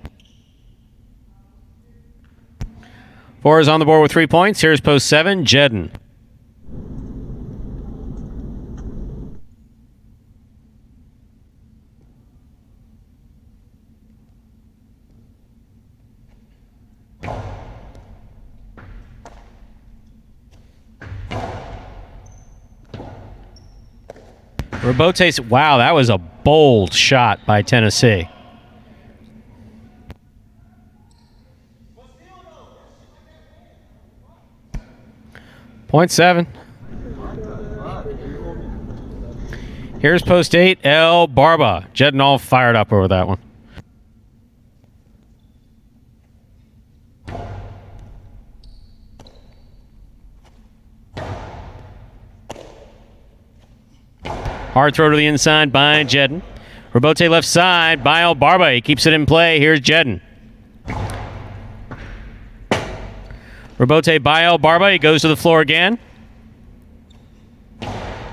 4 is on the board with 3 points. Here's post 7, Jedden. Robote's, wow, that was a bold shot by Tennessee. Point 7. Here's post 8, El Barba. Jedden all fired up over that one. Hard throw to the inside by Jedden. Robote left side by El Barba. He keeps it in play. Here's Jedden. Robote by El Barba. He goes to the floor again.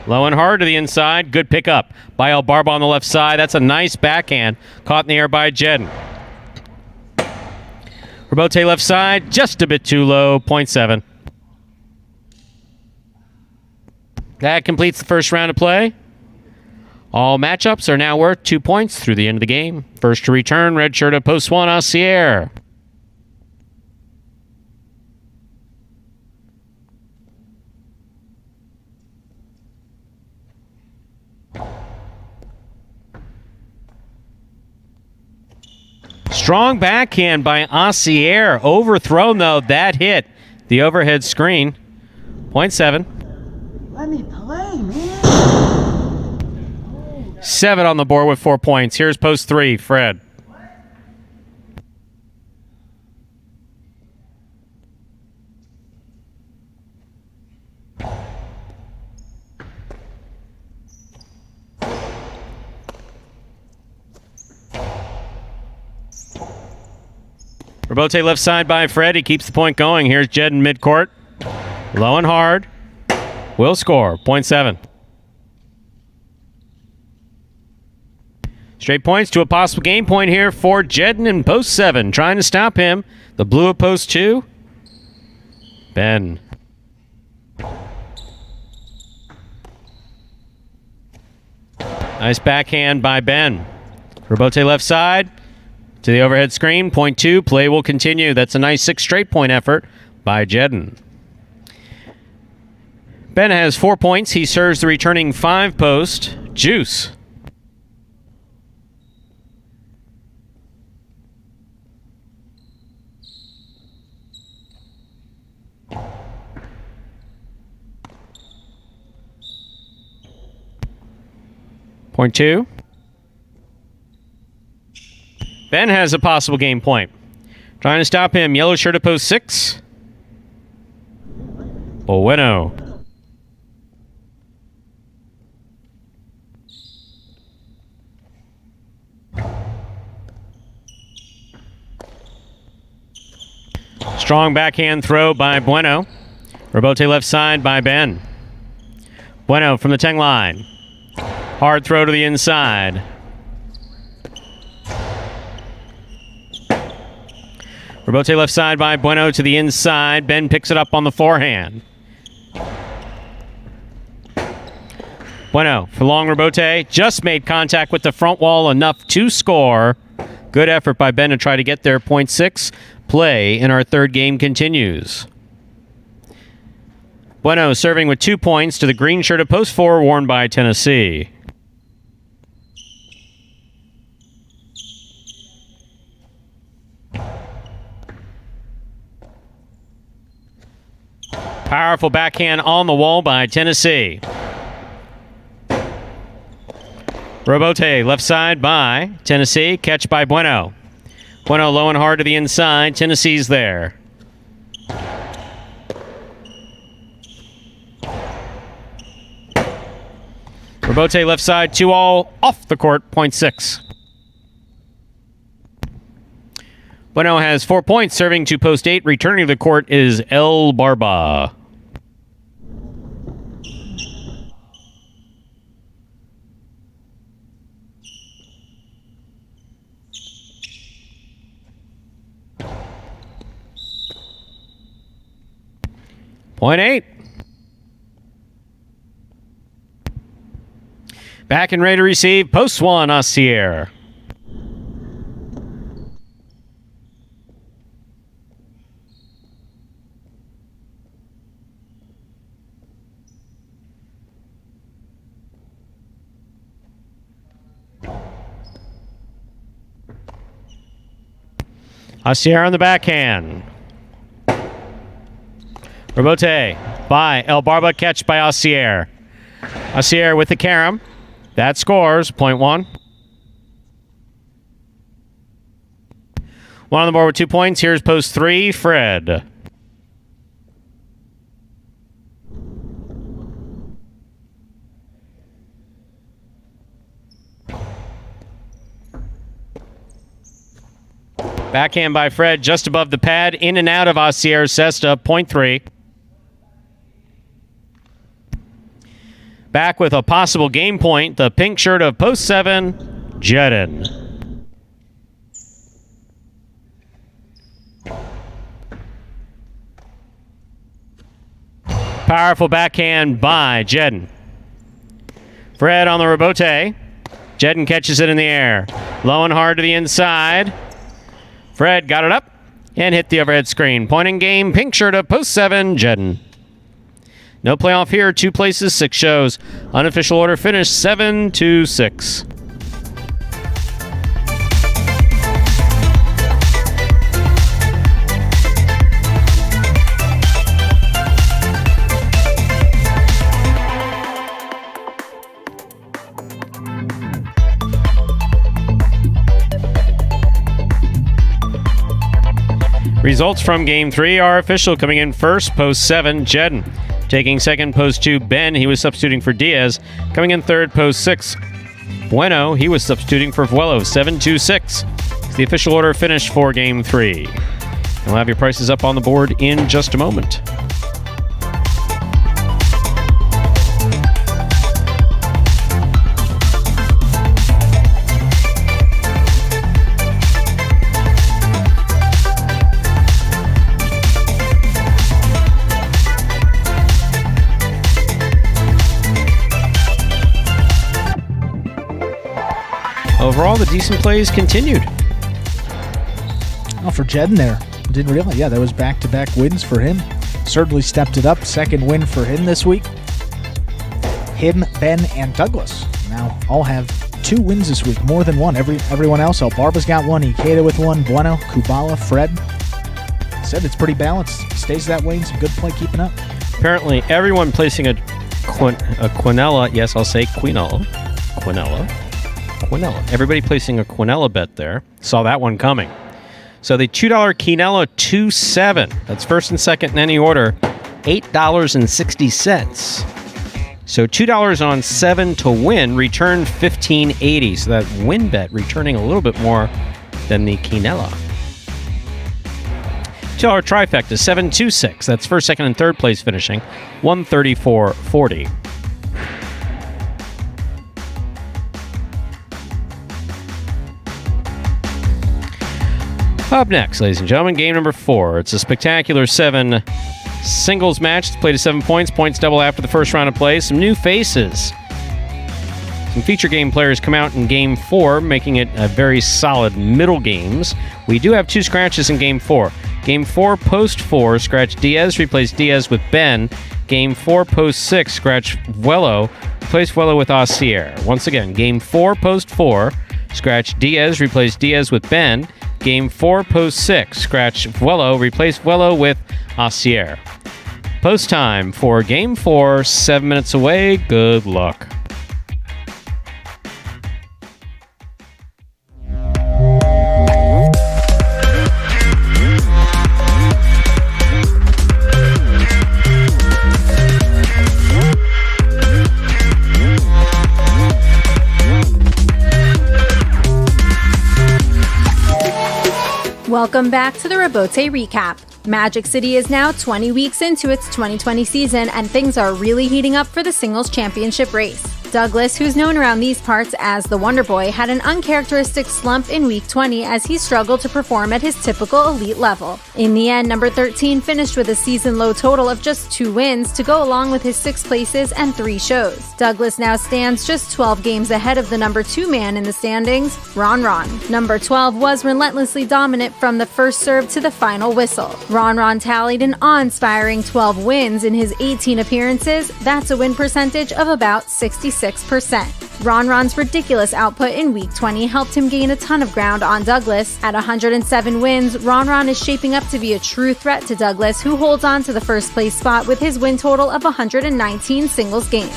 Low and hard to the inside. Good pickup by El Barba on the left side. That's a nice backhand. Caught in the air by Jedden. Robote left side. Just a bit too low. 0.7. That completes the first round of play. All matchups are now worth 2 points through the end of the game. First to return, red shirt of post 1, Assier. Strong backhand by Assier. Overthrown, though. That hit the overhead screen. 0.7. Let me play, man. 7 on the board with 4 points. Here's post 3, Fred. Robote left side by Fred. He keeps the point going. Here's Jed in midcourt. Low and hard. Will score. 0.7. Straight points to a possible game point here for Jedden in post 7. Trying to stop him. The blue at post 2. Ben. Nice backhand by Ben. Robote left side to the overhead screen. 0.2. Play will continue. That's a nice 6 straight point effort by Jedden. Ben has 4 points. He serves the returning 5 post. Juice. Point 2. Ben has a possible game point. Trying to stop him. Yellow shirt at post 6. Bueno. Strong backhand throw by Bueno. Robote left side by Ben. Bueno from the 10 line. Hard throw to the inside. Robote left side by Bueno to the inside. Ben picks it up on the forehand. Bueno for long Robote. Just made contact with the front wall enough to score. Good effort by Ben to try to get there. 0.6. Play in our third game continues. Bueno serving with 2 points to the green shirt of post 4 worn by Tennessee. Powerful backhand on the wall by Tennessee. Robote left side by Tennessee. Catch by Bueno. Bueno low and hard to the inside. Tennessee's there. Robote left side 2-all off the court. 0.6. Bueno has 4 points, serving to post 8. Returning to the court is El Barba. Point 8. Back and ready to receive. Post 1, Assier. Assier on the backhand. Robote by El Barba. Catch by Assier. Assier with the carom. That scores. 0.1. 1 on the board with 2 points. Here's post 3, Fred. Backhand by Fred, just above the pad, in and out of Asier Sesta, point 3. Back with a possible game point, the pink shirt of post 7, Jedin. Powerful backhand by Jedin. Fred on the Robote. Jedin catches it in the air. Low and hard to the inside. Fred got it up and hit the overhead screen. Point in game, pink shirt of post 7, Jedin. No playoff here, 2 places, 6 shows. Unofficial order finish 7-6. Results from Game 3 are official. Coming in first, post 7, Jedin. Taking second, post 2, Ben. He was substituting for Diaz. Coming in third, post 6, Bueno. He was substituting for Vuelo. 7-6. It's the official order finish for Game 3. We'll have your prices up on the board in just a moment. Overall, the decent plays continued. Oh, for Jedin there. Didn't realize. Yeah, that was back-to-back wins for him. Certainly stepped it up. Second win for him this week. Him, Ben, and Douglas now all have 2 wins this week. More than one. Everyone else. Barba's got 1. Ikeda with 1. Bueno, Kubala, Fred. Said it's pretty balanced. Stays that way and some good play keeping up. Apparently, everyone placing a Quinella. Yes, I'll say Quinella. Everybody placing a Quinella bet there. Saw that one coming. So the $2 Quinella 2-7. That's first and second in any order. $8.60. So $2 on 7 to win. Returned $15.80. So that win bet returning a little bit more than the Quinella. $2 trifecta 7-2-6. That's first, second, and third place finishing. $134.40. Up next, ladies and gentlemen, game number 4. It's a spectacular 7 singles match. It's played to 7 points. Points double after the first round of play. Some new faces. Some feature game players come out in game 4, making it a very solid middle games. We do have 2 scratches in game 4. Game 4, post 4, scratch Diaz, replace Diaz with Ben. Game 4, post 6, scratch Vuelo, replace Vuelo with Asier. Once again, game 4, post 4, scratch Diaz, replace Diaz with Ben. Game 4, post 6, scratch Vuelo, replace Vuelo with Asier. Post time for Game 4, 7 minutes away. Good luck. Welcome back to the Robote Recap. Magic City is now 20 weeks into its 2020 season, and things are really heating up for the singles championship race. Douglas, who's known around these parts as the Wonder Boy, had an uncharacteristic slump in week 20 as he struggled to perform at his typical elite level. In the end, number 13 finished with a season-low total of just 2 wins to go along with his 6 places and 3 shows. Douglas now stands just 12 games ahead of the number 2 man in the standings, Ron. Number 12 was relentlessly dominant from the first serve to the final whistle. Ron tallied an awe-inspiring 12 wins in his 18 appearances. That's a win percentage of about 66%. Ron's ridiculous output in week 20 helped him gain a ton of ground on Douglas. At 107 wins, Ron is shaping up to be a true threat to Douglas, who holds on to the first place spot with his win total of 119 singles games.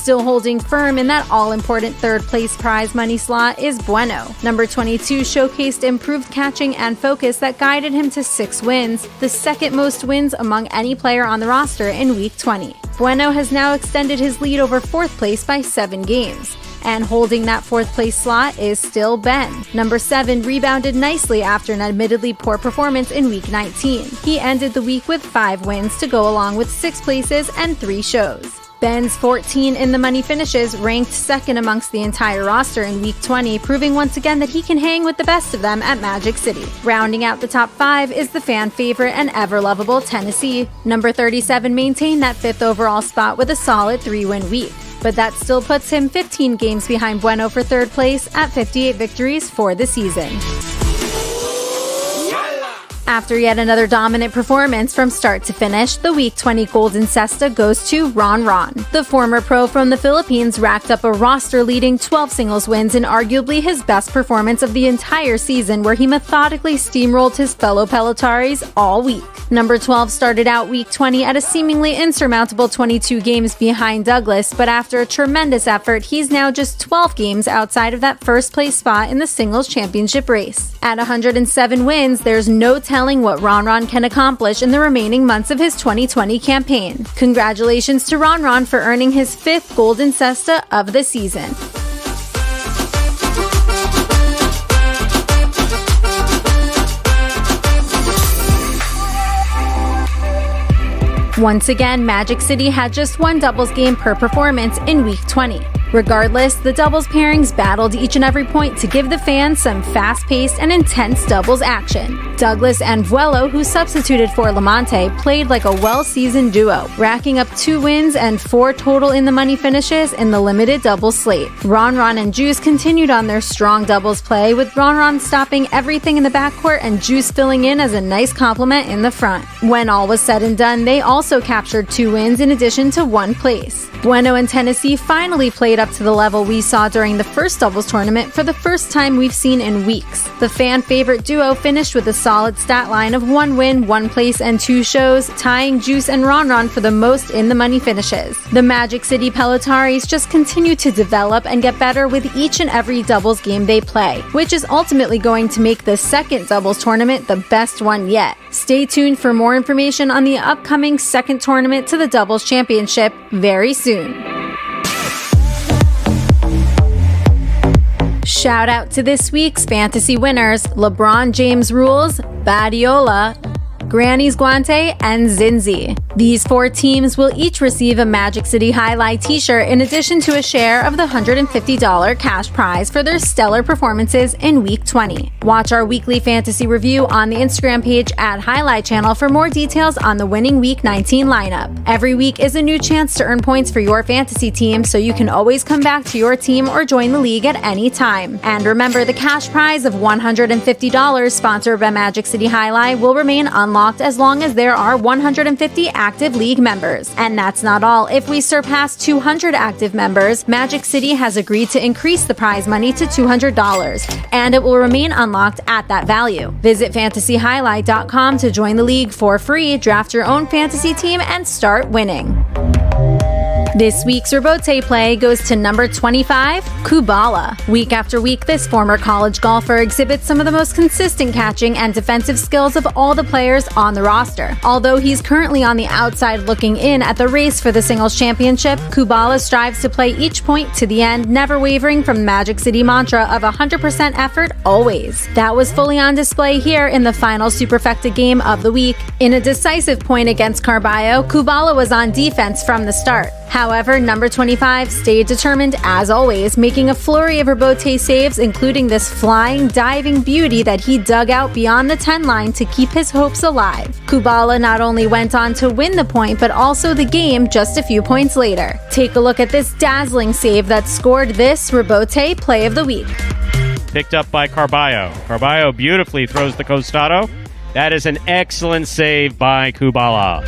Still holding firm in that all-important third-place prize money slot is Bueno. Number 22 showcased improved catching and focus that guided him to 6 wins, the second most wins among any player on the roster in Week 20. Bueno has now extended his lead over 4th place by 7 games. And holding that 4th place slot is still Ben. Number 7 rebounded nicely after an admittedly poor performance in Week 19. He ended the week with 5 wins to go along with 6 places and 3 shows. Ben's 14 in the money finishes ranked second amongst the entire roster in Week 20, proving once again that he can hang with the best of them at Magic City. Rounding out the top 5 is the fan favorite and ever-lovable Tennessee. Number 37 maintained that 5th overall spot with a solid 3-win week, but that still puts him 15 games behind Bueno for 3rd place at 58 victories for the season. After yet another dominant performance from start to finish, the Week 20 Golden Cesta goes to Ron Ron. The former pro from the Philippines racked up a roster-leading 12 singles wins in arguably his best performance of the entire season, where he methodically steamrolled his fellow Pelotaris all week. Number 12 started out Week 20 at a seemingly insurmountable 22 games behind Douglas, but after a tremendous effort, he's now just 12 games outside of that 1st place spot in the singles championship race. At 107 wins, there's no telling what Ron Ron can accomplish in the remaining months of his 2020 campaign. Congratulations to Ron Ron for earning his 5th Golden Cesta of the season. Once again, Magic City had just 1 doubles game per performance in Week 20. Regardless, the doubles pairings battled each and every point to give the fans some fast-paced and intense doubles action. Douglas and Vuelo, who substituted for Lamonte, played like a well-seasoned duo, racking up 2 wins and 4 total in the money finishes in the limited doubles slate. Ron Ron and Juice continued on their strong doubles play, with Ron Ron stopping everything in the backcourt and Juice filling in as a nice complement in the front. When all was said and done, they also captured 2 wins in addition to 1 place. Bueno and Tennessee finally played up to the level we saw during the first doubles tournament for the first time we've seen in weeks. The fan favorite duo finished with a solid stat line of 1 win, 1 place, and 2 shows, tying Juice and Ron Ron for the most in the money finishes. The Magic City Pelotaris just continue to develop and get better with each and every doubles game they play, which is ultimately going to make the second doubles tournament the best one yet. Stay tuned for more information on the upcoming second tournament to the doubles championship very soon. Shout out to this week's fantasy winners: LeBron James Rules, Badiola, Granny's Guante, and Zinzi. These 4 teams will each receive a Magic City Jai-Alai t-shirt in addition to a share of the $150 cash prize for their stellar performances in Week 20. Watch our weekly fantasy review on the Instagram page at Jai-Alai Channel for more details on the winning Week 19 lineup. Every week is a new chance to earn points for your fantasy team, so you can always come back to your team or join the league at any time. And remember, the cash prize of $150 sponsored by Magic City Jai-Alai will remain unlocked as long as there are 150 active league members. And that's not all. If we surpass 200 active members, Magic City has agreed to increase the prize money to $200, and it will remain unlocked at that value. Visit fantasyhighlight.com to join the league for free, draft your own fantasy team, and start winning. This week's Robote play goes to number 25, Kubala. Week after week, this former college golfer exhibits some of the most consistent catching and defensive skills of all the players on the roster. Although he's currently on the outside looking in at the race for the singles championship, Kubala strives to play each point to the end, never wavering from the Magic City mantra of 100% effort always. That was fully on display here in the final Superfecta game of the week. In a decisive point against Carballo, Kubala was on defense from the start. However, number 25 stayed determined as always, making a flurry of Robote saves, including this flying, diving beauty that he dug out beyond the 10 line to keep his hopes alive. Kubala not only went on to win the point, but also the game just a few points later. Take a look at this dazzling save that scored this Robote play of the week. Picked up by Carballo. Carballo beautifully throws the costado. That is an excellent save by Kubala.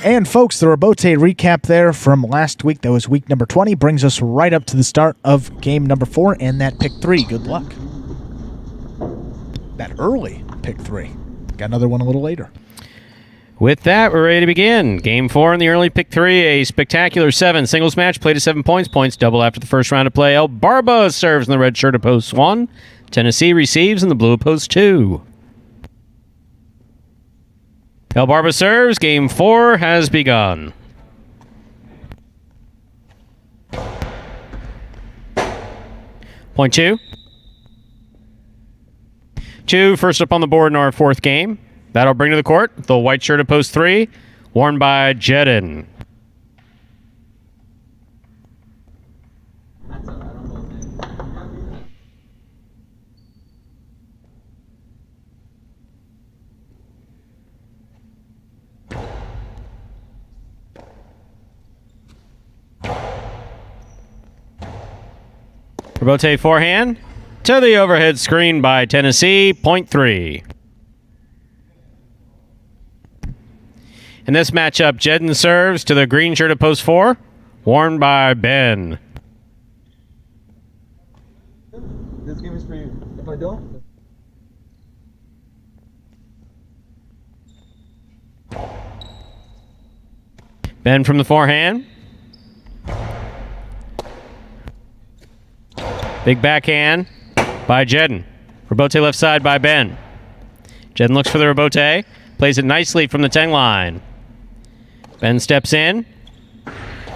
And folks, the Robote recap there from last week, that was week number 20, brings us right up to the start of game number 4 and that pick 3. Good luck. that early pick 3. Got another one a little later. With that, we're ready to begin. Game 4 in the early pick 3, a spectacular 7 singles match. Played to 7 points. Points double after the first round of play. El Barba serves in the red shirt of post 1. Tennessee receives in the blue of post 2. El Barba serves. Game 4 has begun. Point 2. 2, first up on the board in our 4th game. That'll bring to the court the white shirt of post 3, worn by Jedin. Robote forehand to the overhead screen by Tennessee, point 3. In this matchup, Jedin serves to the green shirt of post 4, worn by Ben. This game is for you. If I don't, Ben from the forehand. Big backhand by Jedin. Robote left side by Ben. Jedin looks for the Robote. Plays it nicely from the 10 line. Ben steps in.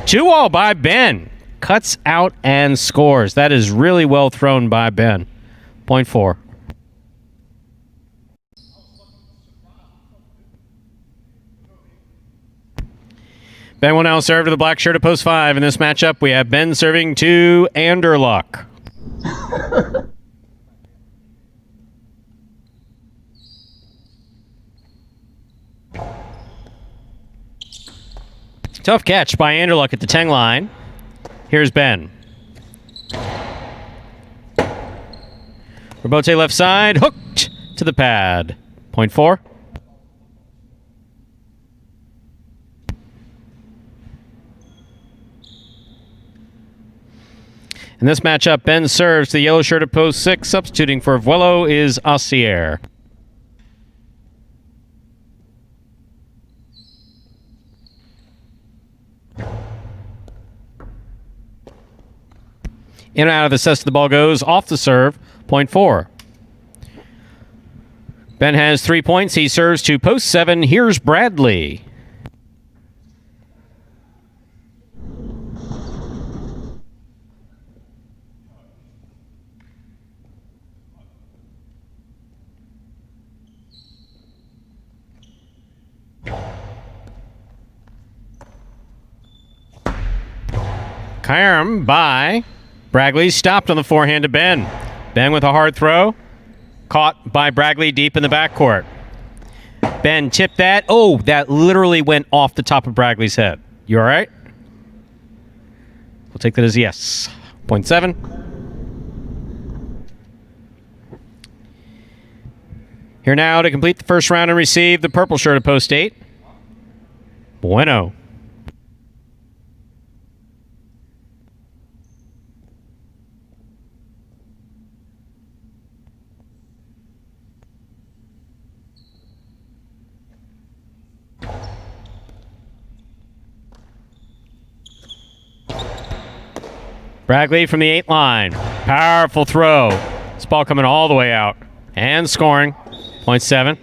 2-all by Ben. Cuts out and scores. That is really well thrown by Ben. Point 4. Ben will now serve to the black shirt of post 5. In this matchup, we have Ben serving to Anderluck. Tough catch by Anderluck at the 10 line. Here's Ben. Robote left side, hooked to the pad. Point 4. In this matchup, Ben serves the yellow shirt of post 6. Substituting for Vuelo is Assier. In and out of the cess, the ball goes off the serve. Point 4. Ben has 3 points. He serves to post 7. Here's Bradley. Karam by Bradley, stopped on the forehand to Ben. Ben with a hard throw. Caught by Bradley deep in the backcourt. Ben tipped that. Oh, that literally went off the top of Bradley's head. You all right? We'll take that as a yes. Point 7. Here now to complete the first round and receive the purple shirt of post 8. Bueno. Bradley from the 8 line. Powerful throw. This ball coming all the way out. And scoring. Point 7.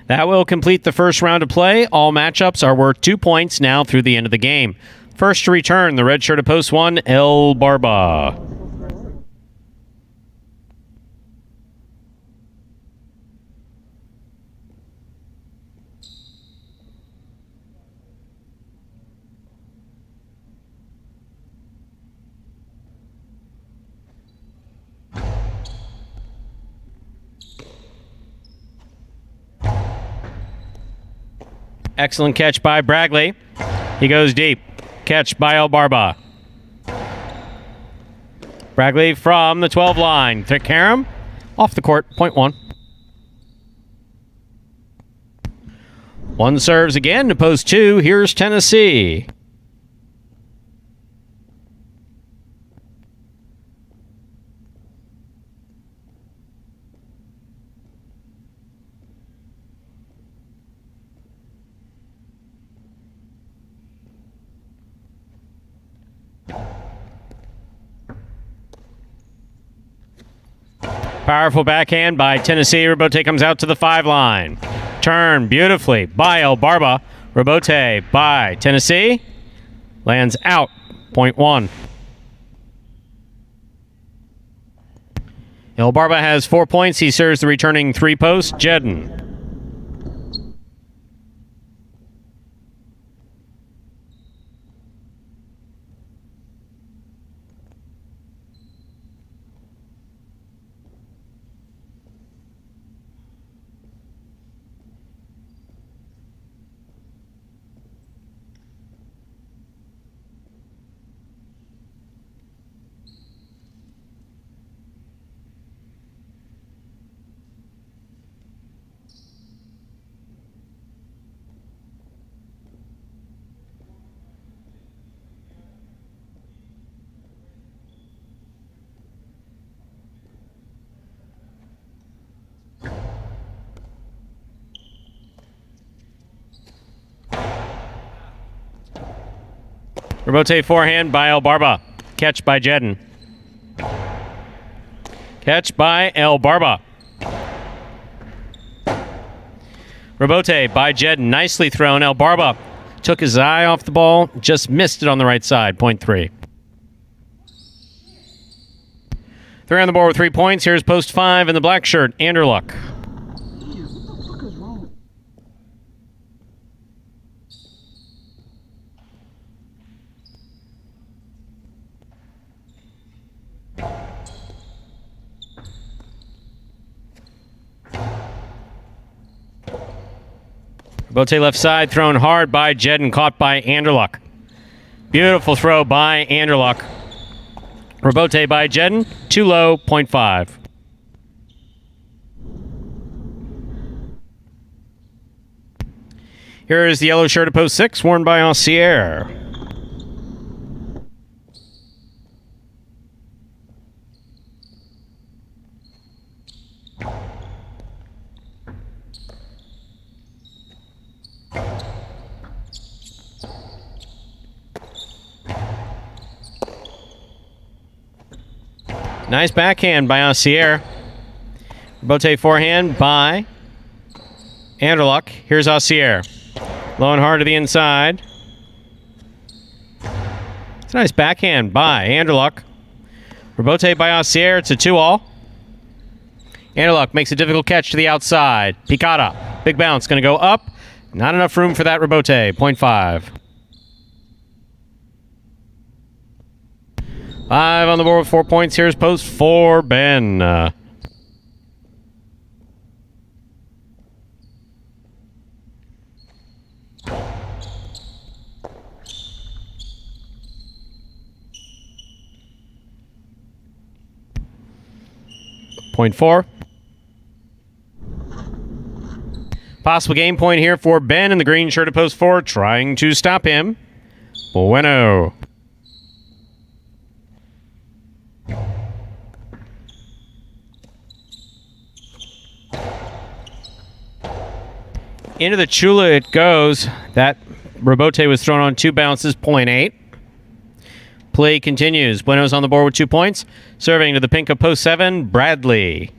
That will complete the first round of play. All matchups are worth 2 points now through the end of the game. First to return, the red shirt of post 1, El Barba. Excellent catch by Bradley. He goes deep. Catch by El Barba. Bradley from the 12 line. To Karam. Off the court. Point 1. One serves again to post 2. Here's Tennessee. Powerful backhand by Tennessee. Robote comes out to the 5 line. Turn beautifully by El Barba. Robote by Tennessee. Lands out. Point 1. El Barba has 4 points. He serves the returning 3 post, Jedden. Robote forehand by El Barba. Catch by Jedden. Catch by El Barba. Robote by Jedden. Nicely thrown. El Barba took his eye off the ball. Just missed it on the right side. Point 3. 3 on the board with 3 points. Here's post 5 in the black shirt. Anderluck. Robote left side, thrown hard by Jedden, caught by Anderluck. Beautiful throw by Anderluck. Robote by Jedden, too low, point 5. Here is the yellow shirt at post 6, worn by Ancier. Nice backhand by Ancier. Robote forehand by Anderluck. Here's Ancier. Low and hard to the inside. It's a nice backhand by Anderluck. Robote by Ancier. It's a 2-all. Anderluck makes a difficult catch to the outside. Picata. Big bounce. Going to go up. Not enough room for that Robote. Point 5. 5 on the board with 4 points. Here's post 4, Ben. Point 4. Possible game point here for Ben in the green shirt at post 4, trying to stop him. Bueno. Into the Chula it goes. That Robote was thrown on 2 bounces, point 8. Play continues. Bueno's on the board with 2 points. Serving to the pink of post 7, Bradley.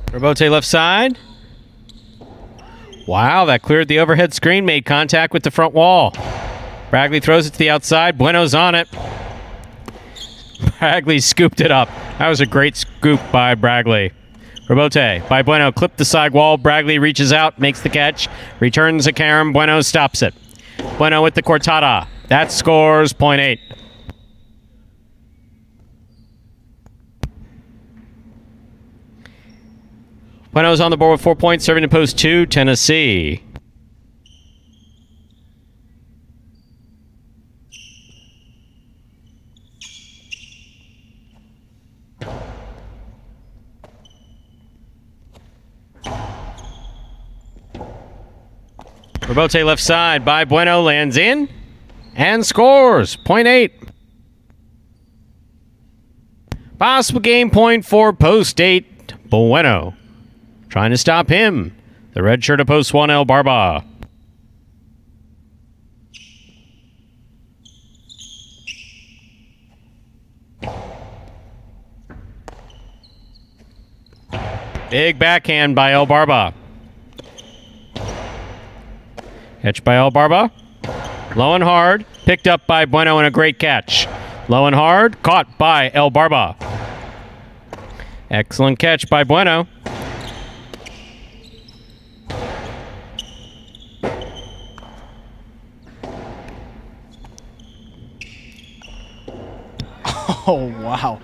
Robote left side. Wow, that cleared the overhead screen, made contact with the front wall. Bradley throws it to the outside. Bueno's on it. Bradley scooped it up. That was a great scoop by Bradley. Robote by Bueno clipped the side wall. Bradley reaches out, makes the catch, returns a carom. Bueno stops it. Bueno with the cortada. That scores point 8. Bueno's on the board with 4 points, serving to post 2, Tennessee. Robote left side by Bueno, lands in. and scores. Point 8. Possible game point for post 8. Bueno. Trying to stop him. The red shirt of post 1, El Barba. Big backhand by El Barba. Catch by El Barba. Low and hard. Picked up by Bueno and a great catch. Low and hard. Caught by El Barba. Excellent catch by Bueno. Oh, wow.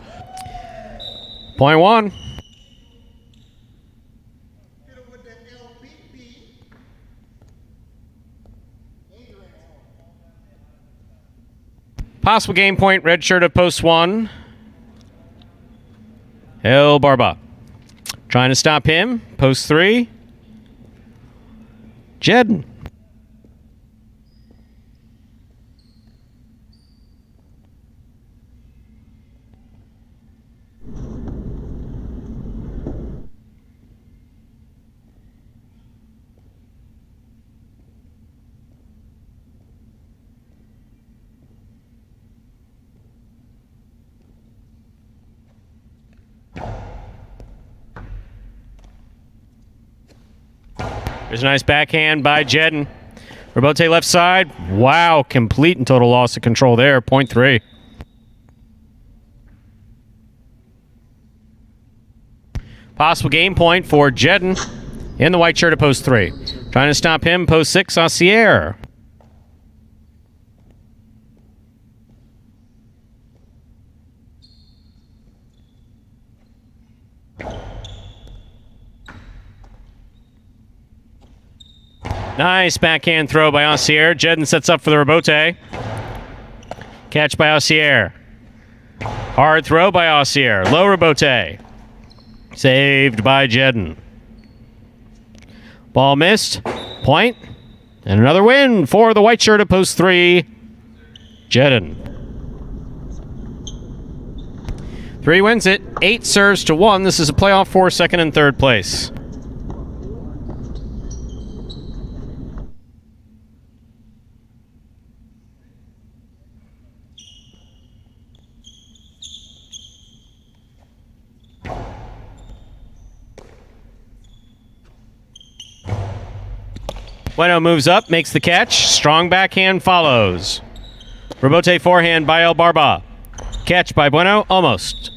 Point 1. Possible game point, red shirt of post 1. El Barba. Trying to stop him. Post 3. Jedden. There's a nice backhand by Jedden. Robote left side. Wow, complete and total loss of control there. Point 3. Possible game point for Jedden in the white shirt at post 3. Trying to stop him, post 6, Aussier. Nice backhand throw by Aussier. Jedden sets up for the Robote. Catch by Aussier. Hard throw by Aussier. Low Robote. Saved by Jedden. Ball missed. Point. And another win for the white shirt at post 3. Jedden. 3 wins it. 8 serves to 1. This is a playoff for second and third place. Bueno moves up, makes the catch. Strong backhand follows. Robote forehand by El Barba. Catch by Bueno, almost.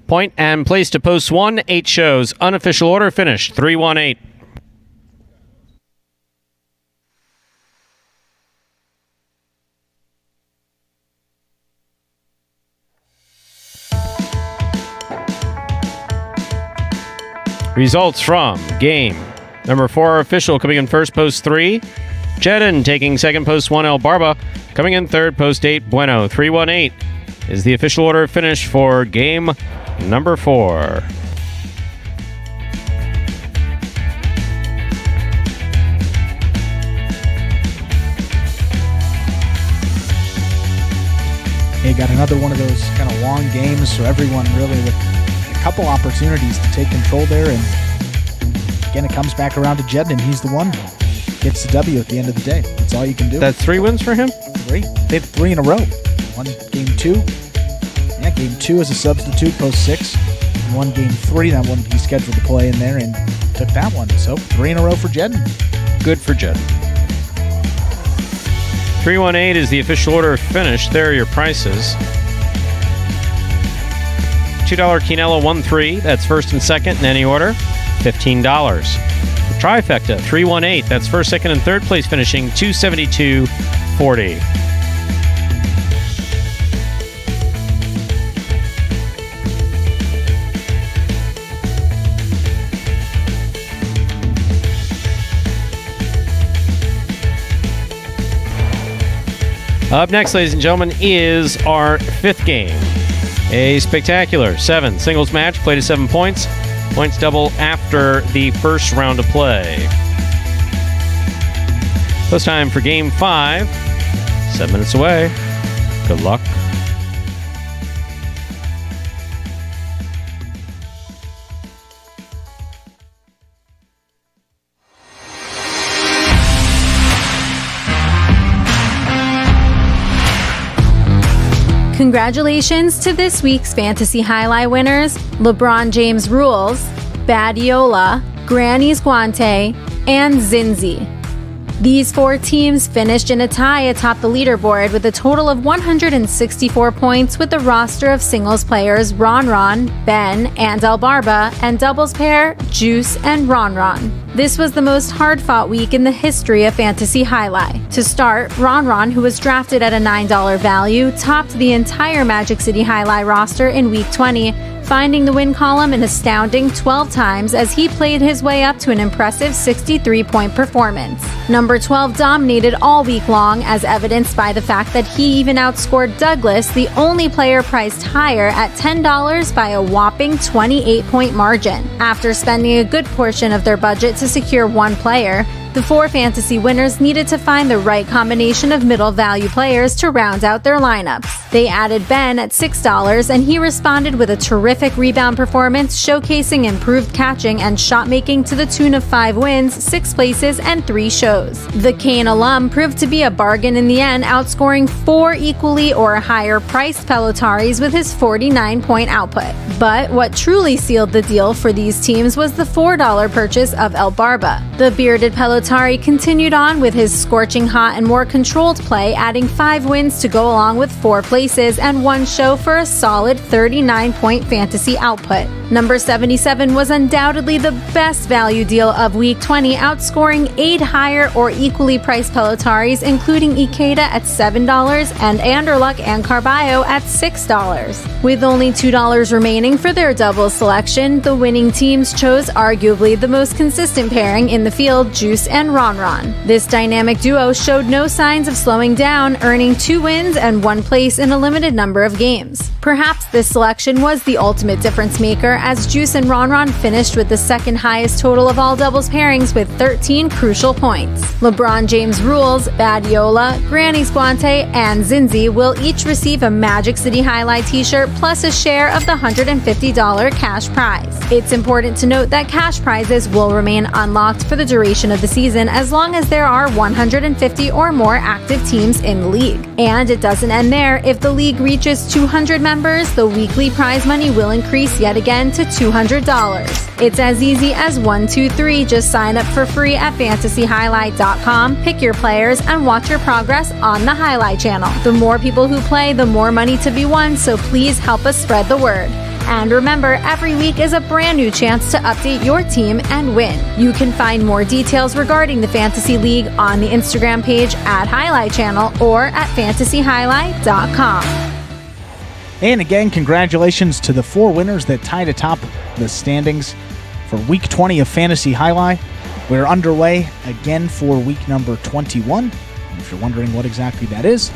Point and place to post 1. 8 shows. Unofficial order finished. 3-1-8. Results from game number 4 official coming in first, post 3. Jedden taking second, post 1, El Barba. Coming in third, post 8, Bueno. 3-1-8 is the official order finish for game number 4. Hey, got another one of those kind of long games, so everyone really with a couple opportunities to take control there, and again, it comes back around to Jedden, and he's the one who gets the W at the end of the day. That's all you can do. That's 3 wins for him? 3. They had 3 in a row. One game 2. Yeah, game 2 as a substitute, post 6. And one game 3, that one he scheduled to play in there and took that one. So 3 in a row for Jedden. Good for Jedden. 3-1-8 is the official order finish. There are your prices. $2 Quinella 1-3. That's first and second in any order. $15. The trifecta 3-1-8. That's first, second, and third place finishing $272.40. Up next, ladies and gentlemen, is our 5th game. A spectacular 7 singles match, played at 7 points. Points double after the first round of play. Post time for Game 5. 7 minutes away. Good luck. Congratulations to this week's Fantasy Highlight winners, LeBron James Rules, Badiola, Granny's Guante, and Zinzi. These 4 teams finished in a tie atop the leaderboard with a total of 164 points, with the roster of singles players Ron, Ben, and Albarba, and doubles pair Juice and Ron. This was the most hard-fought week in the history of Fantasy Highlight. To start, Ron, who was drafted at a $9 value, topped the entire Magic City Highlight roster in Week 20, finding the win column an astounding 12 times as he played his way up to an impressive 63-point performance. Number 12 dominated all week long, as evidenced by the fact that he even outscored Douglas, the only player priced higher at $10 by a whopping 28-point margin. After spending a good portion of their budget to secure one player, the 4 fantasy winners needed to find the right combination of middle value players to round out their lineups. They added Ben at $6, and he responded with a terrific rebound performance, showcasing improved catching and shot making to the tune of 5 wins, 6 places, and 3 shows. The Kane alum proved to be a bargain in the end, outscoring 4 equally or higher priced Pelotaris with his 49-point output. But what truly sealed the deal for these teams was the $4 purchase of El Barba. The bearded Pelotari continued on with his scorching hot and more controlled play, adding 5 wins to go along with 4 places and 1 show for a solid 39-point fantasy output. Number 77 was undoubtedly the best value deal of Week 20, outscoring 8 higher or equally priced Pelotaris, including Ikeda at $7 and Anderluck and Carballo at $6. With only $2 remaining for their doubles selection, the winning teams chose arguably the most consistent pairing in the field, Juice and Ron. This dynamic duo showed no signs of slowing down, earning 2 wins and 1 place in a limited number of games. Perhaps this selection was the ultimate difference maker, as Juice and Ron finished with the second highest total of all doubles pairings with 13 crucial points. LeBron James Rules, Badiola, Granny's Guante, and Zinzi will each receive a Magic City Highlight t-shirt plus a share of the $150 cash prize. It's important to note that cash prizes will remain unlocked for the duration of the season as long as there are 150 or more active teams in the league. And it doesn't end there. If the league reaches 200 members, the weekly prize money will increase yet again to $200. It's as easy as 1, 2, 3. Just sign up for free at fantasyhighlight.com, pick your players, and watch your progress on the Highlight Channel. The more people who play, the more money to be won, so please help us spread the word. And remember, every week is a brand new chance to update your team and win. You can find more details regarding the Fantasy League on the Instagram page at Highlight Channel or at fantasyhighlight.com. And again, congratulations to the 4 winners that tied atop the standings for Week 20 of Fantasy Highlight. We're underway again for week number 21. If you're wondering what exactly that is,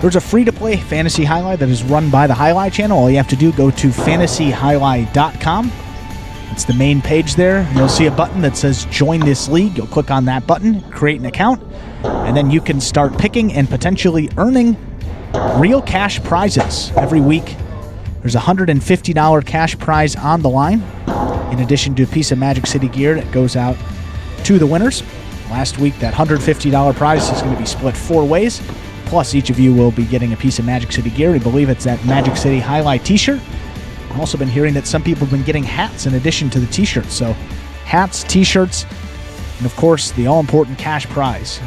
there's a free-to-play Fantasy Highlight that is run by the Highlight Channel. All you have to do, go to fantasyhighlight.com. It's the main page there. You'll see a button that says Join This League. You'll click on that button, create an account, and then you can start picking and potentially earning real cash prizes. Every week, there's a $150 cash prize on the line, in addition to a piece of Magic City gear that goes out to the winners. Last week, that $150 prize is going to be split 4 ways. Plus, each of you will be getting a piece of Magic City gear. We believe it's that Magic City Highlight t-shirt. I've also been hearing that some people have been getting hats in addition to the t-shirts. So, hats, t-shirts, and of course, the all-important cash prize.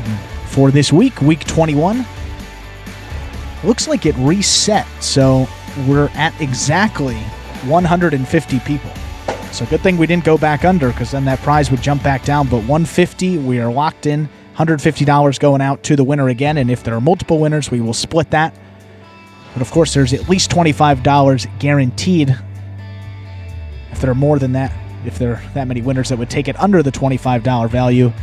For this week, week 21, looks like it reset. So, we're at exactly 150 people. So good thing we didn't go back under, because then that prize would jump back down. But 150, we are locked in. $150 going out to the winner again. And if there are multiple winners, we will split that. But of course, there's at least $25 guaranteed. If there are more than that, if there are that many winners that would take it under the $25 value,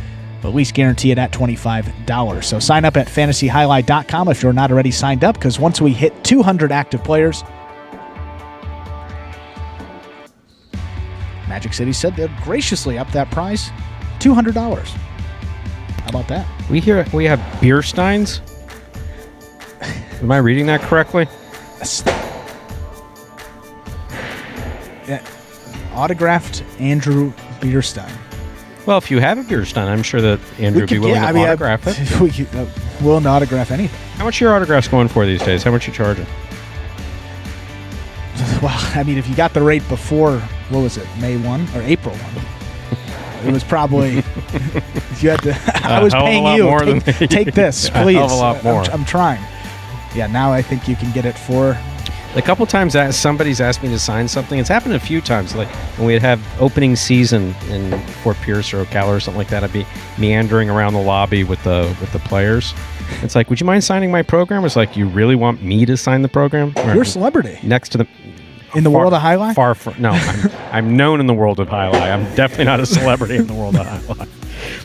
at least guarantee it at $25. So sign up at fantasyhighlight.com if you're not already signed up, because once we hit 200 active players, Magic City said they'd graciously up that prize $200. How about that? We have beer steins. Am I reading that correctly? Yeah. Autographed Andrew Bierstein. Well, if you have a beer stein, I'm sure that Andrew would be willing to autograph it. We could, willing to autograph anything. How much are your autographs going for these days? How much you charging? Well, I mean, if you got the rate before, what was it, May 1 or April 1? It was probably, you had to, I was paying you, take this, please. A hell of a lot more. I'm trying. Yeah, now I think you can get it for... A couple times somebody's asked me to sign something. It's happened a few times. Like when we'd have opening season in Fort Pierce or Ocala or something like that, I'd be meandering around the lobby with the players. It's like, would you mind signing my program? It's like, you really want me to sign the program? You're a celebrity. Next to the... In the world of Jai-Alai? Far from... No, I'm known in the world of Jai-Alai. I'm definitely not a celebrity in the world of Jai-Alai.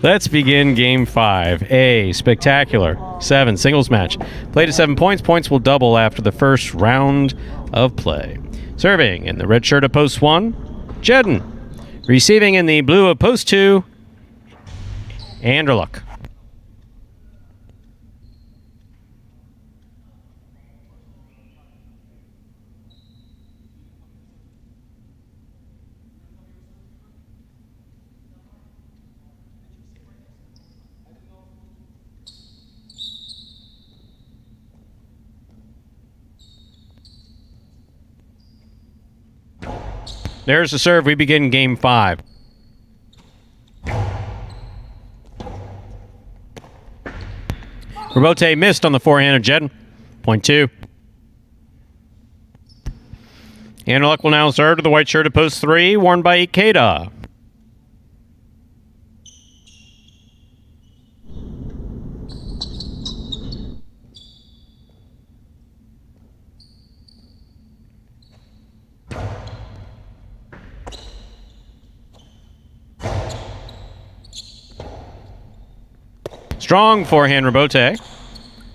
Let's begin Game 5. A spectacular 7 singles match. Played at 7 points. Points will double after the first round of play. Serving in the red shirt of post 1, Jedden. Receiving in the blue of post 2, Anderluck. There's the serve. We begin Game 5. Robote missed on the forehand of Jedden. Point 2. Anderluck will now serve to the white shirt of post 3, worn by Ikeda. Strong forehand Robote.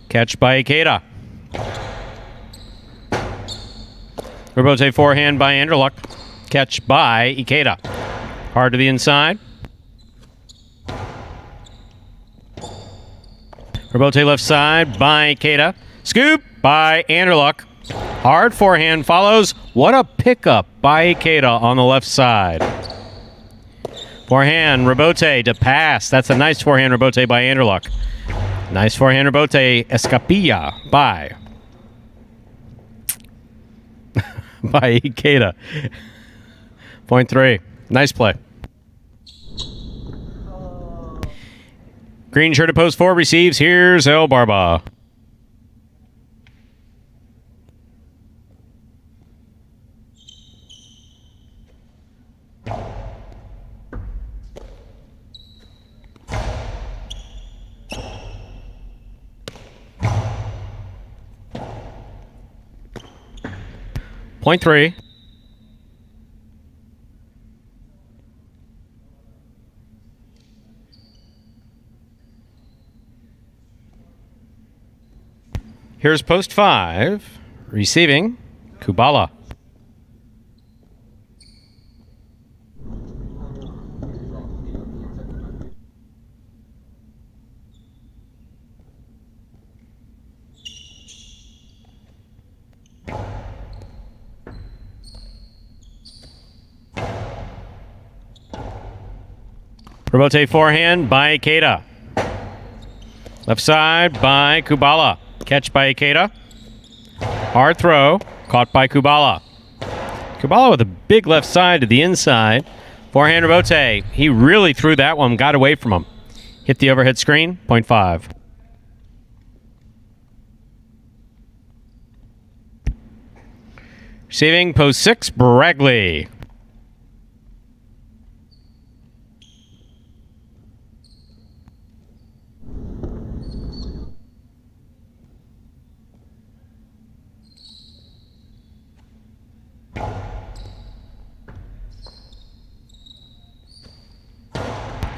Catch by Ikeda. Robote forehand by Anderluck. Catch by Ikeda. Hard to the inside. Robote left side by Ikeda. Scoop by Anderluck. Hard forehand follows. What a pickup by Ikeda on the left side. Forehand, Robote to pass. That's a nice forehand, Robote by Anderluck. Nice forehand, Robote, Escapilla by Ikeda. Point 3. Nice play. Green shirt at post 4 receives. Here's El Barba. Point 3. Here's post 5. Receiving, Kubala. Robote forehand by Ikeda. Left side by Kubala. Catch by Ikeda. Hard throw. Caught by Kubala. Kubala with a big left side to the inside. Forehand Robote. He really threw that one. Got away from him. Hit the overhead screen. Point 5. Receiving post 6, Bragley.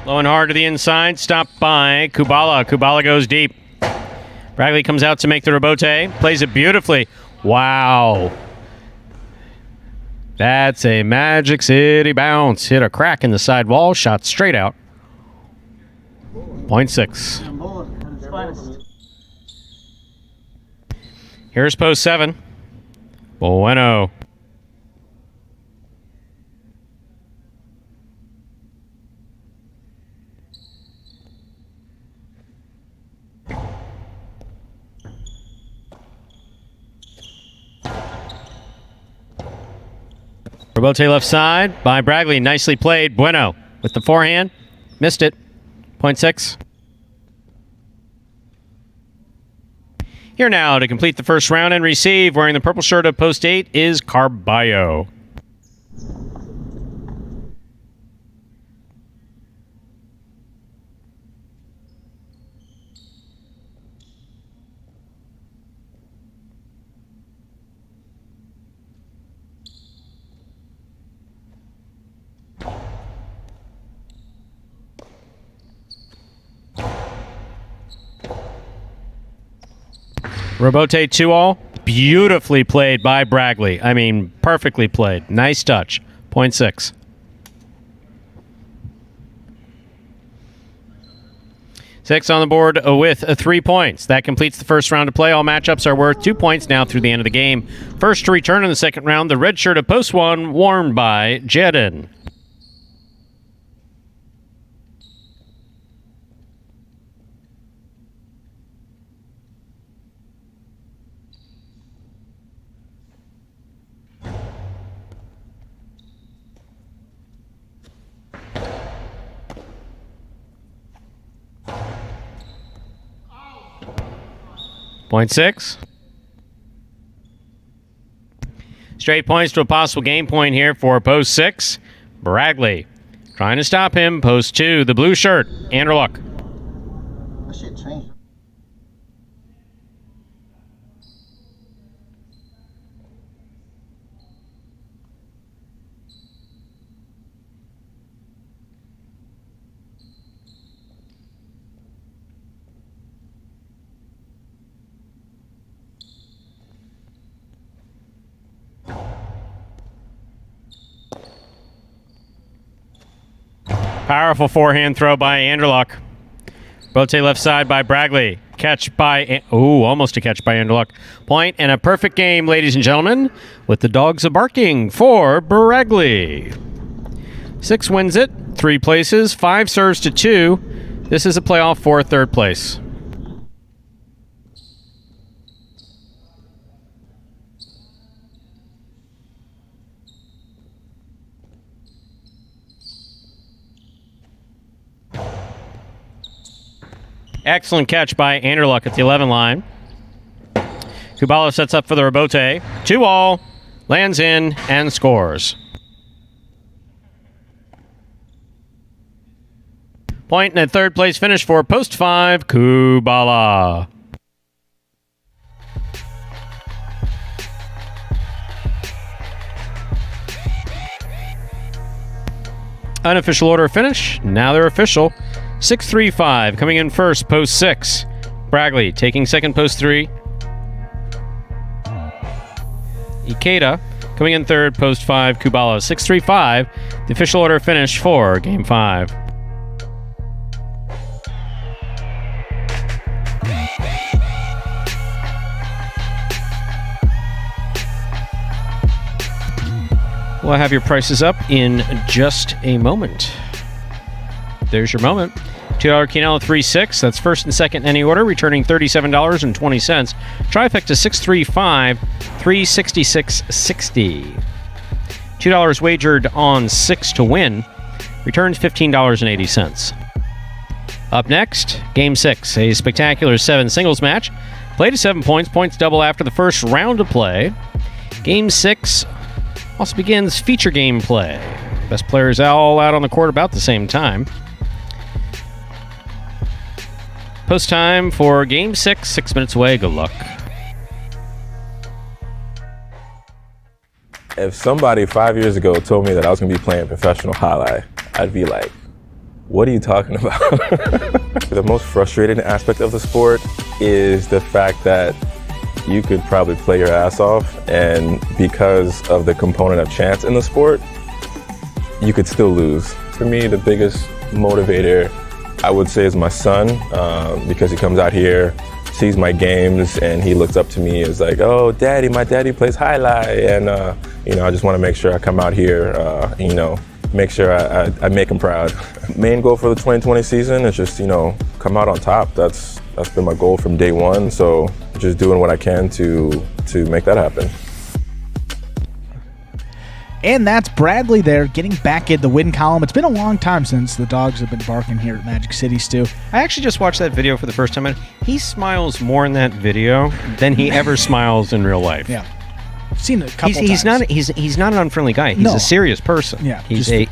Low and hard to the inside. Stopped by Kubala. Kubala goes deep. Bragley comes out to make the Robote. Plays it beautifully. Wow. That's a Magic City bounce. Hit a crack in the side wall. Shot straight out. 0.6. I'm bored at its finest. Here's post 7. Bueno. Robote left side by Bragley. Nicely played. Bueno with the forehand. Missed it. 0.6. Here now to complete the first round and receive, wearing the purple shirt of post 8, is Carballo. Robote 2-all. Beautifully played by Bragley. I mean, perfectly played. Nice touch. 0.6. Six on the board with 3 points. That completes the first round of play. All matchups are worth 2 points now through the end of the game. First to return in the second round, the red shirt of post 1, worn by Jedin. Point 6. Straight points to a possible game point here for post 6. Bragley trying to stop him. Post 2, the blue shirt, Anderluck. That shit changed. Powerful forehand throw by Anderluck. Robote left side by Bragley. Catch by... almost a catch by Anderluck. Point and a perfect game, ladies and gentlemen, with the dogs a-barking for Bragley. 6 wins it. 3 places. 5 serves to 2. This is a playoff for third place. Excellent catch by Anderluck at the 11 line. Kubala sets up for the Robote. 2-all. Lands in and scores. Point and a third place finish for post 5, Kubala. Unofficial order of finish. Now they're official. 6-3-5 coming in first, post 6. Bragley taking second, post 3. Ikeda coming in third, post 5. Kubala 6-3-5. The official order of finish for Game 5. We'll have your prices up in just a moment. There's your moment. $2 Quinella 3-6. That's first and second in any order, returning $37.20. Trifecta 635, $366.60. $2 wagered on 6 to win, returns $15.80. Up next, Game 6, a spectacular 7 singles match. Played to 7 points, points double after the first round of play. Game 6 also begins feature game play. Best players all out on the court about the same time. Post time for Game 6, 6 minutes away. Good luck. If somebody 5 years ago told me that I was going to be playing professional Jai-Alai, I'd be like, what are you talking about? The most frustrating aspect of the sport is the fact that you could probably play your ass off, and because of the component of chance in the sport, you could still lose. For me, the biggest motivator I would say is my son, because he comes out here, sees my games, and he looks up to me as like, oh, Daddy, my daddy plays Jai-Alai, and I just want to make sure I come out here, make sure I make him proud. Main goal for the 2020 season is just, come out on top. That's been my goal from day one, so just doing what I can to make that happen. And that's Bradley there, getting back in the win column. It's been a long time since the dogs have been barking here at Magic City, Stu. I actually just watched that video for the first time, and he smiles more in that video than he ever smiles in real life. Yeah, I've seen it a couple he's times. He's not an unfriendly guy. He's a serious person. Yeah, he's a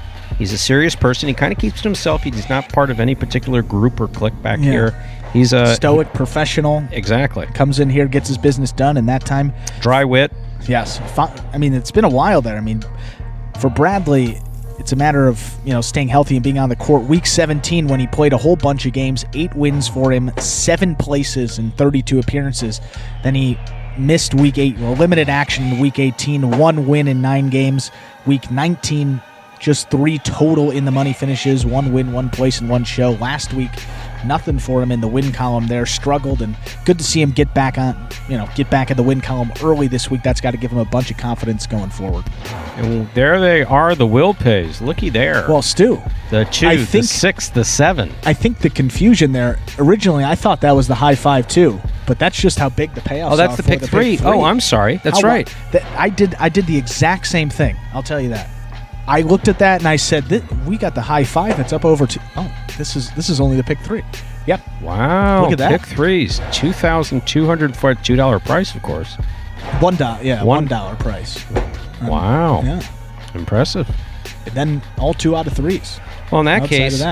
serious person. He kind of keeps to himself. He's not part of any particular group or clique back here. He's a stoic professional. Exactly. Comes in here, gets his business done, and that time, dry wit. Yes. I mean, it's been a while there. I mean, for Bradley, it's a matter of, staying healthy and being on the court. Week 17, when he played a whole bunch of games, 8 wins for him, 7 places in 32 appearances. Then he missed week 8, limited action in week 18, 1 win in 9 games. Week 19, just 3 total in the money finishes, 1 win, 1 place, and 1 show. Last week, nothing for him in the win column there. Struggled, and good to see him get back in the win column early this week. That's got to give him a bunch of confidence going forward. And there they are, the will pays. Looky there. Well, Stu, the 2, the 6, the 7. I think the confusion there, originally I thought that was the high 5 too, but that's just how big the payoffs are. Oh, that's the pick 3. Oh, I'm sorry. That's right. I did the exact same thing. I'll tell you that. I looked at that and I said, we got the high 5 that's up over 2. Oh, this is only the pick 3. Yep. Wow. Look at that. Pick 3s. $2,200 for a $2 price, of course. $1. Yeah, $1 price. Wow. Yeah. Impressive. And then all 2 out of 3s. Well, in that case,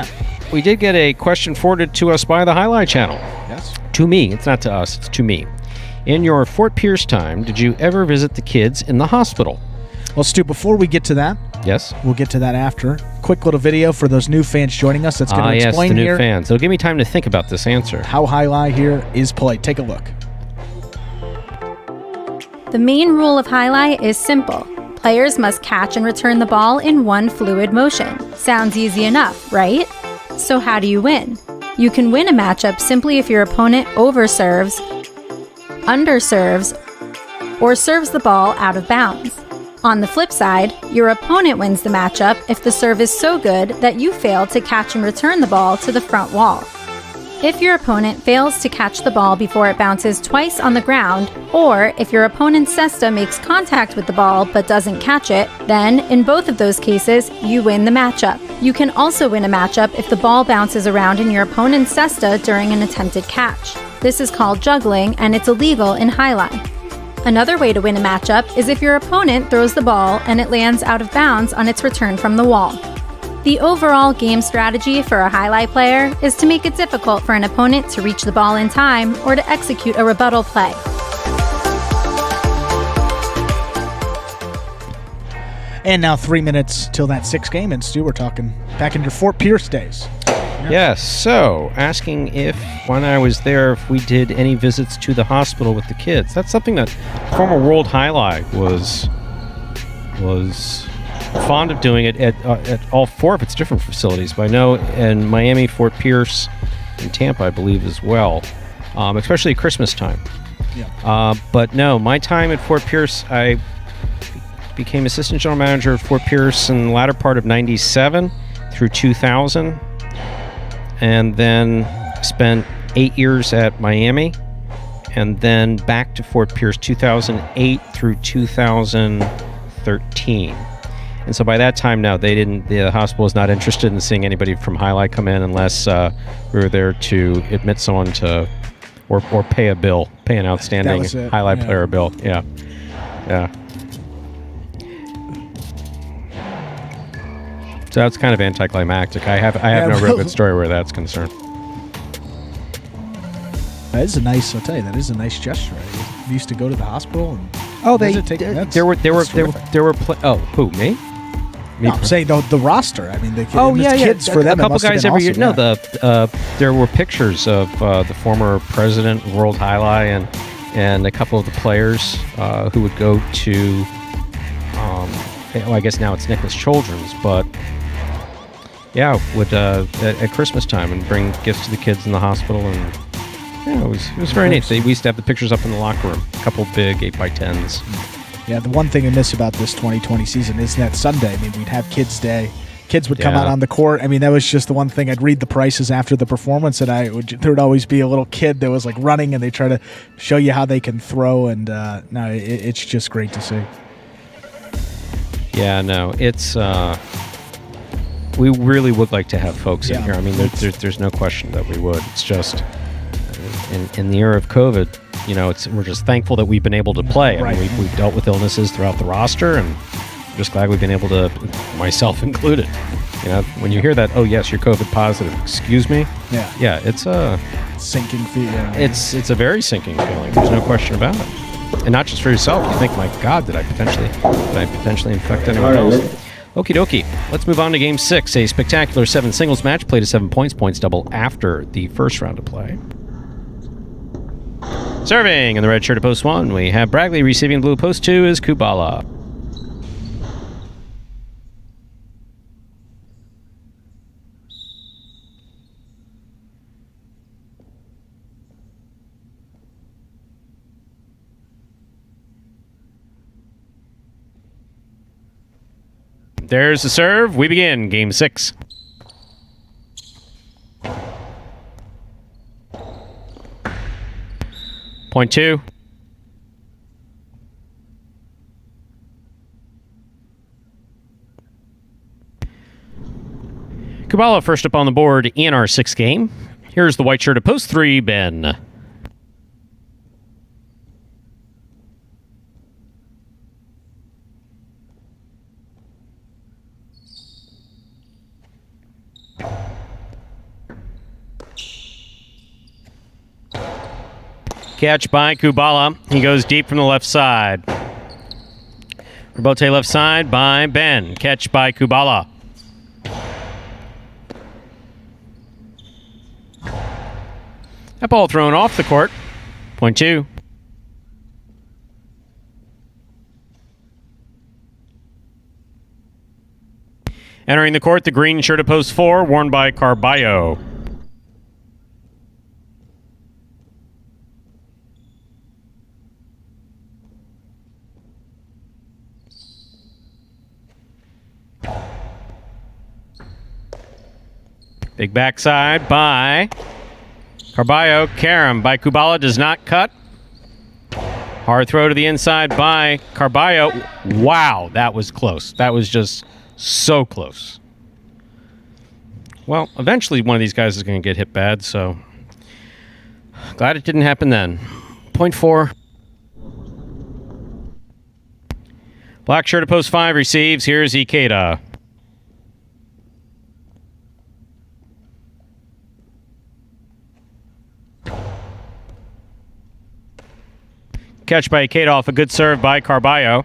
we did get a question forwarded to us by the Jai-Alai Channel. Yes. To me. It's not to us. It's to me. In your Fort Pierce time, did you ever visit the kids in the hospital? Well, Stu, before we get to that, yes, we'll get to that after. Quick little video for those new fans joining us. That's going to explain the new here fans. It'll give me time to think about this answer. How Jai-Alai here is played. Take a look. The main rule of Jai-Alai is simple. Players must catch and return the ball in one fluid motion. Sounds easy enough, right? So how do you win? You can win a matchup simply if your opponent overserves, underserves, or serves the ball out of bounds. On the flip side, your opponent wins the matchup if the serve is so good that you fail to catch and return the ball to the front wall. If your opponent fails to catch the ball before it bounces twice on the ground, or if your opponent's cesta makes contact with the ball but doesn't catch it, then, in both of those cases, you win the matchup. You can also win a matchup if the ball bounces around in your opponent's cesta during an attempted catch. This is called juggling, and it's illegal in Jai-Alai. Another way to win a matchup is if your opponent throws the ball and it lands out of bounds on its return from the wall. The overall game strategy for a Jai-Alai player is to make it difficult for an opponent to reach the ball in time or to execute a rebuttal play. And now 3 minutes till that 6th game, and Stu, we're talking back in your Fort Pierce days. Yes, so asking if, when I was there, if we did any visits to the hospital with the kids. That's something that former World Jai-Alai was fond of doing it at all 4 of its different facilities. But I know in Miami, Fort Pierce, and Tampa, I believe, as well, especially at Christmas time. Yeah. But no, my time at Fort Pierce, I became assistant general manager at Fort Pierce in the latter part of 97 through 2000. And then spent 8 years at Miami, and then back to Fort Pierce 2008 through 2013. And so by that time now, the hospital is not interested in seeing anybody from Jai-Alai come in unless we were there to admit someone to, or pay a bill, pay an outstanding Jai-Alai player bill. Yeah. So that's kind of anticlimactic. I have no real good story where that's concerned. That is a nice. I'll tell you, that is a nice gesture. We used to go to the hospital and there were who, me? No, I'm saying the roster. I mean, the kids for them. A couple guys every year. No, there were pictures of the former president of World Jai-Alai and a couple of the players who would go to. I guess now it's Nicholas Children's, but Yeah, would at Christmas time and bring gifts to the kids in the hospital, and yeah, it was very neat. We used to have the pictures up in the locker room, a couple big 8x10s. Yeah, the one thing I miss about this 2020 season is that Sunday. I mean, we'd have Kids Day. Kids would come out on the court. I mean, that was just the one thing. I'd read the prices after the performance, and there would always be a little kid that was like running, and they try to show you how they can throw. And no, it's just great to see. Yeah, no, it's we really would like to have folks in here. I mean, there's no question that we would. It's just in the era of COVID, you know, we're just thankful that we've been able to play. I mean, we've dealt with illnesses throughout the roster, and I'm just glad we've been able to, myself included. You know, when you hear that, oh yes, you're COVID positive. Excuse me. Yeah, it's a sinking feeling. It's a very sinking feeling. There's no question about it. And not just for yourself. You think, my God, did I potentially infect anyone else? Okie dokie. Let's move on to Game 6, a spectacular 7 singles match played to 7 points. Points double after the first round of play. Serving in the red shirt at post 1, we have Bradley. Receiving blue post 2 is Kubala. There's the serve. We begin Game 6. Point 2. Kubala first up on the board in our 6th game. Here's the white shirt at post 3, Ben. Catch by Kubala. He goes deep from the left side. Robote left side by Ben. Catch by Kubala. That ball thrown off the court. Point 2. Entering the court, the green shirt at post 4, worn by Carballo. Big backside by Carballo. Karam by Kubala does not cut. Hard throw to the inside by Carballo. Wow, that was close. That was just so close. Well, eventually one of these guys is going to get hit bad, so glad it didn't happen then. Point 4. Black shirt at post 5 receives. Here's Ikeda. Catch by Ikeda off a good serve by Carballo.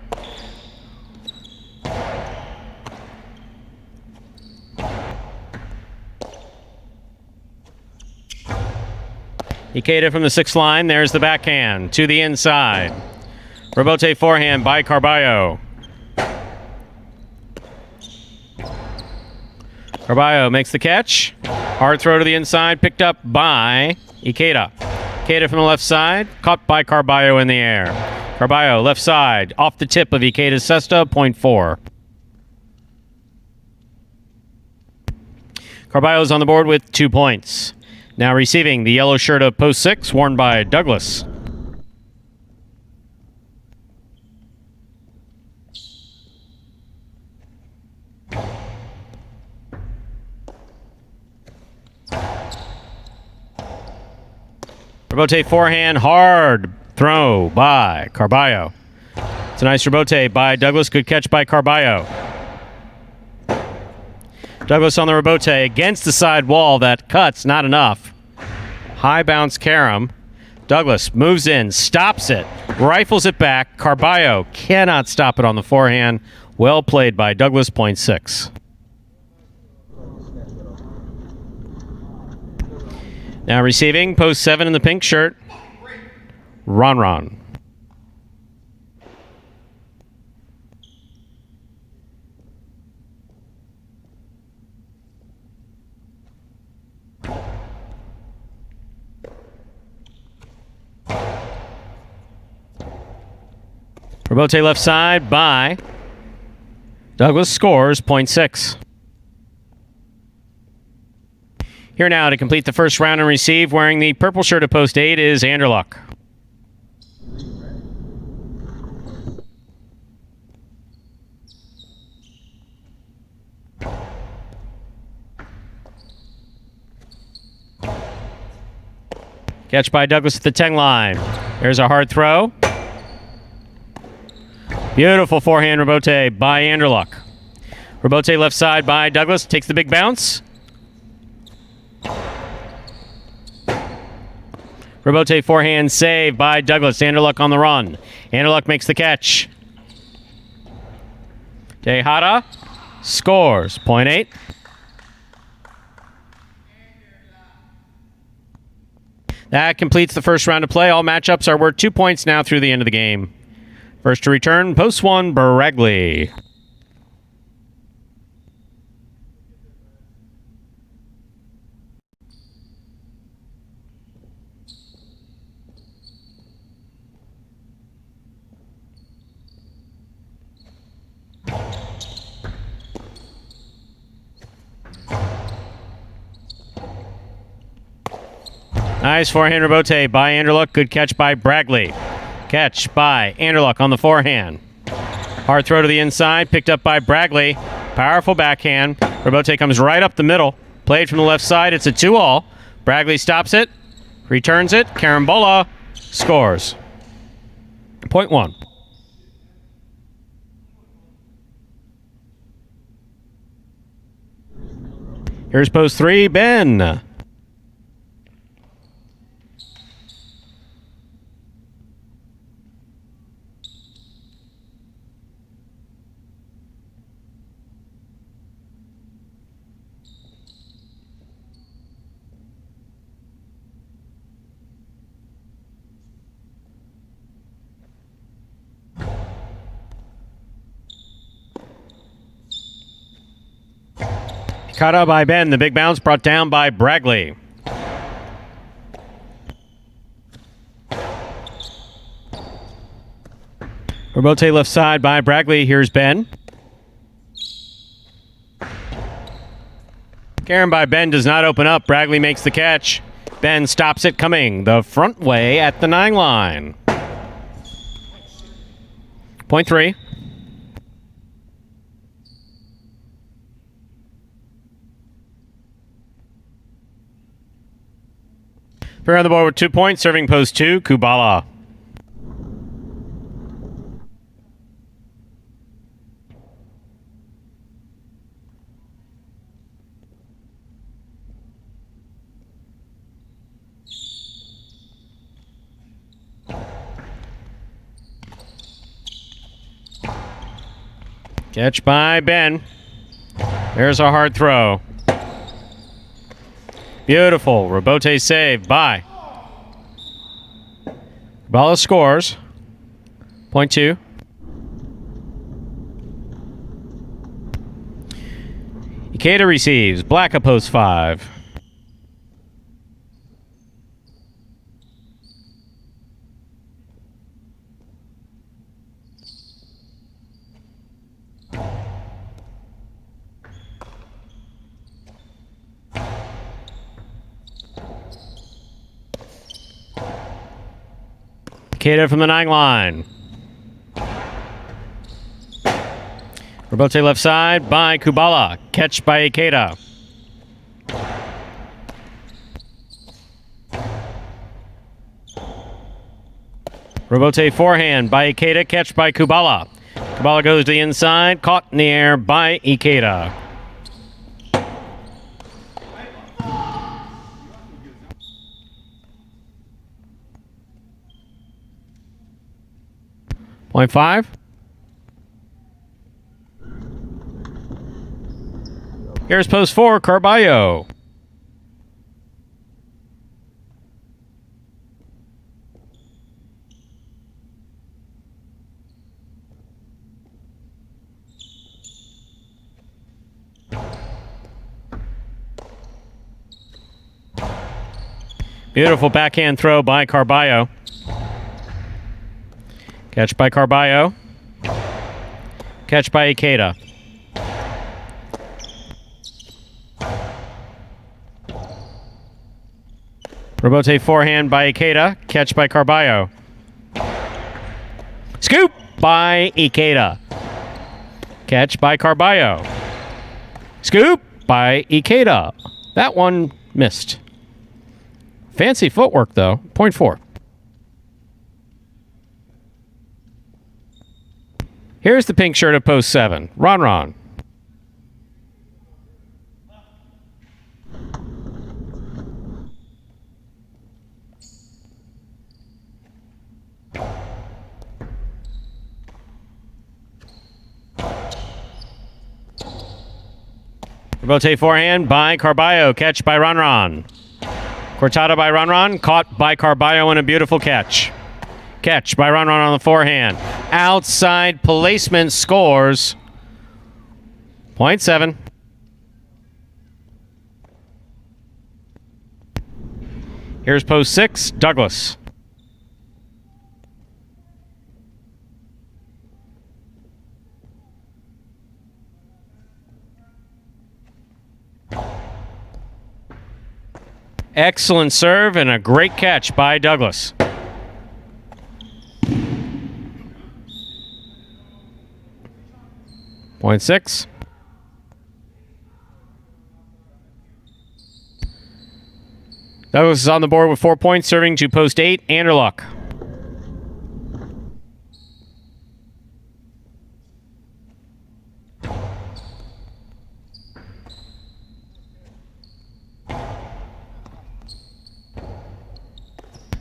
Ikeda from the 6th line. There's the backhand to the inside. Robote forehand by Carballo. Carballo makes the catch. Hard throw to the inside, picked up by Ikeda. Ikeda from the left side, caught by Carballo in the air. Carballo left side, off the tip of Ikeda's cesta, point 4. Carballo's on the board with 2 points. Now receiving the yellow shirt of post 6, worn by Douglas. Robote forehand, hard throw by Carballo. It's a nice Robote by Douglas. Good catch by Carballo. Douglas on the Robote against the side wall. That cuts, not enough. High bounce Karam. Douglas moves in, stops it, rifles it back. Carballo cannot stop it on the forehand. Well played by Douglas, point 6. Now receiving, post 7 in the pink shirt, Ron. Robote left side by Douglas, scores .6. Here now to complete the first round and receive, wearing the purple shirt at post 8, is Anderluck. Catch by Douglas at the 10 line. There's a hard throw. Beautiful forehand Robote by Anderluck. Robote left side by Douglas, takes the big bounce. Robote forehand save by Douglas. Anderluck on the run. Anderluck makes the catch. Tejada scores .8. That completes the first round of play. All matchups are worth 2 points now through the end of the game. First to return, post 1, Baregley. Nice forehand Robote by Anderluck. Good catch by Baregley. Catch by Anderluck on the forehand. Hard throw to the inside, picked up by Baregley. Powerful backhand. Robote comes right up the middle. Played from the left side. It's a 2-all. Baregley stops it, returns it. Carambola scores. .1. Here's post 3, Ben. Caught up by Ben. The big bounce brought down by Baregley. Robote left side by Baregley. Here's Ben. Karen by Ben does not open up. Baregley makes the catch. Ben stops it coming the front way at the 9 line. .3. Fair on the board with 2 points, serving post 2, Kubala. Catch by Ben. There's a hard throw. Beautiful. Robote save by Kubala scores. .2. Ikeda receives. Black at post 5. Ikeda from the 9 line. Robote left side by Kubala. Catch by Ikeda. Robote forehand by Ikeda. Catch by Kubala. Kubala goes to the inside. Caught in the air by Ikeda. .5. Here's post 4, Carballo. Beautiful backhand throw by Carballo. Catch by Carballo. Catch by Ikeda. Robote forehand by Ikeda. Catch by Carballo. Scoop by Ikeda. Catch by Carballo. Scoop by Ikeda. That one missed. Fancy footwork, though. 0.4. Here's the pink shirt of post 7. Ron. Robote forehand by Carballo. Catch by Ron. Cortada by Ron. Caught by Carballo in a beautiful catch. Catch by Ron on the forehand. Outside placement scores. 0.7. Here's post 6. Douglas. Excellent serve and a great catch by Douglas. Point 6. Douglas is on the board with 4 points, serving to post 8. Anderluck.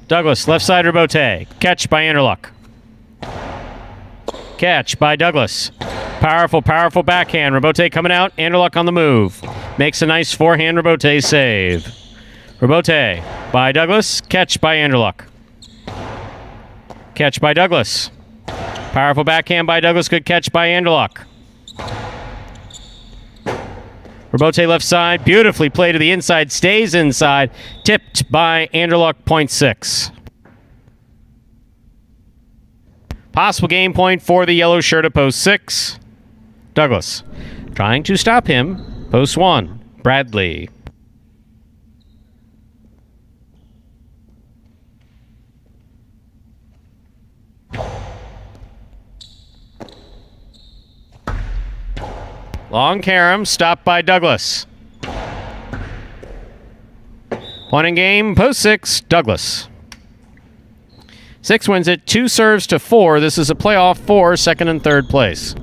Douglas, left side Robote. Catch by Anderluck. Catch by Douglas. Powerful backhand. Robote coming out. Anderluck on the move. Makes a nice forehand Robote save. Robote by Douglas. Catch by Anderluck. Catch by Douglas. Powerful backhand by Douglas. Good catch by Anderluck. Robote left side. Beautifully played to the inside. Stays inside. Tipped by Anderluck. 0.6. Possible game point for the yellow shirt of post 6. Douglas trying to stop him. Post 1. Bradley. Long carom, stopped by Douglas. Point in game, post 6, Douglas. 6 wins it, 2 serves to 4. This is a playoff for second and third place.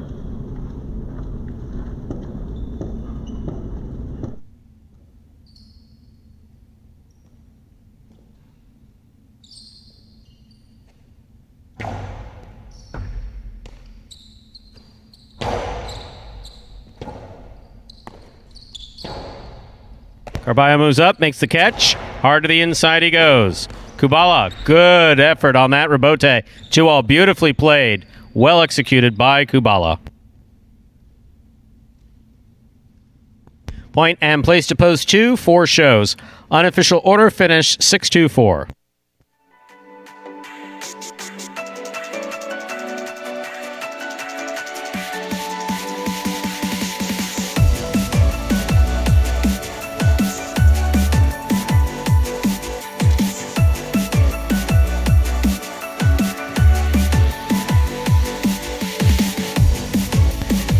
Carballo moves up, makes the catch. Hard to the inside he goes. Kubala, good effort on that. Robote, 2-all, beautifully played. Well executed by Kubala. Point and place to post 2, 4 shows. Unofficial order finish 6-2-4.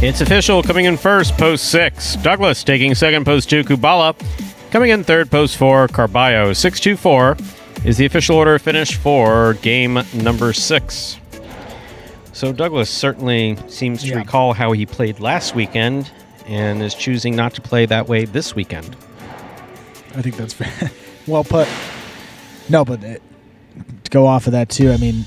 It's official, coming in first, post 6. Douglas taking second, post 2. Kubala coming in third, post 4. Carballo. 6-2-4 is the official order finish for game number 6. So Douglas certainly seems to recall how he played last weekend and is choosing not to play that way this weekend. I think that's well put. No, but to go off of that too, I mean,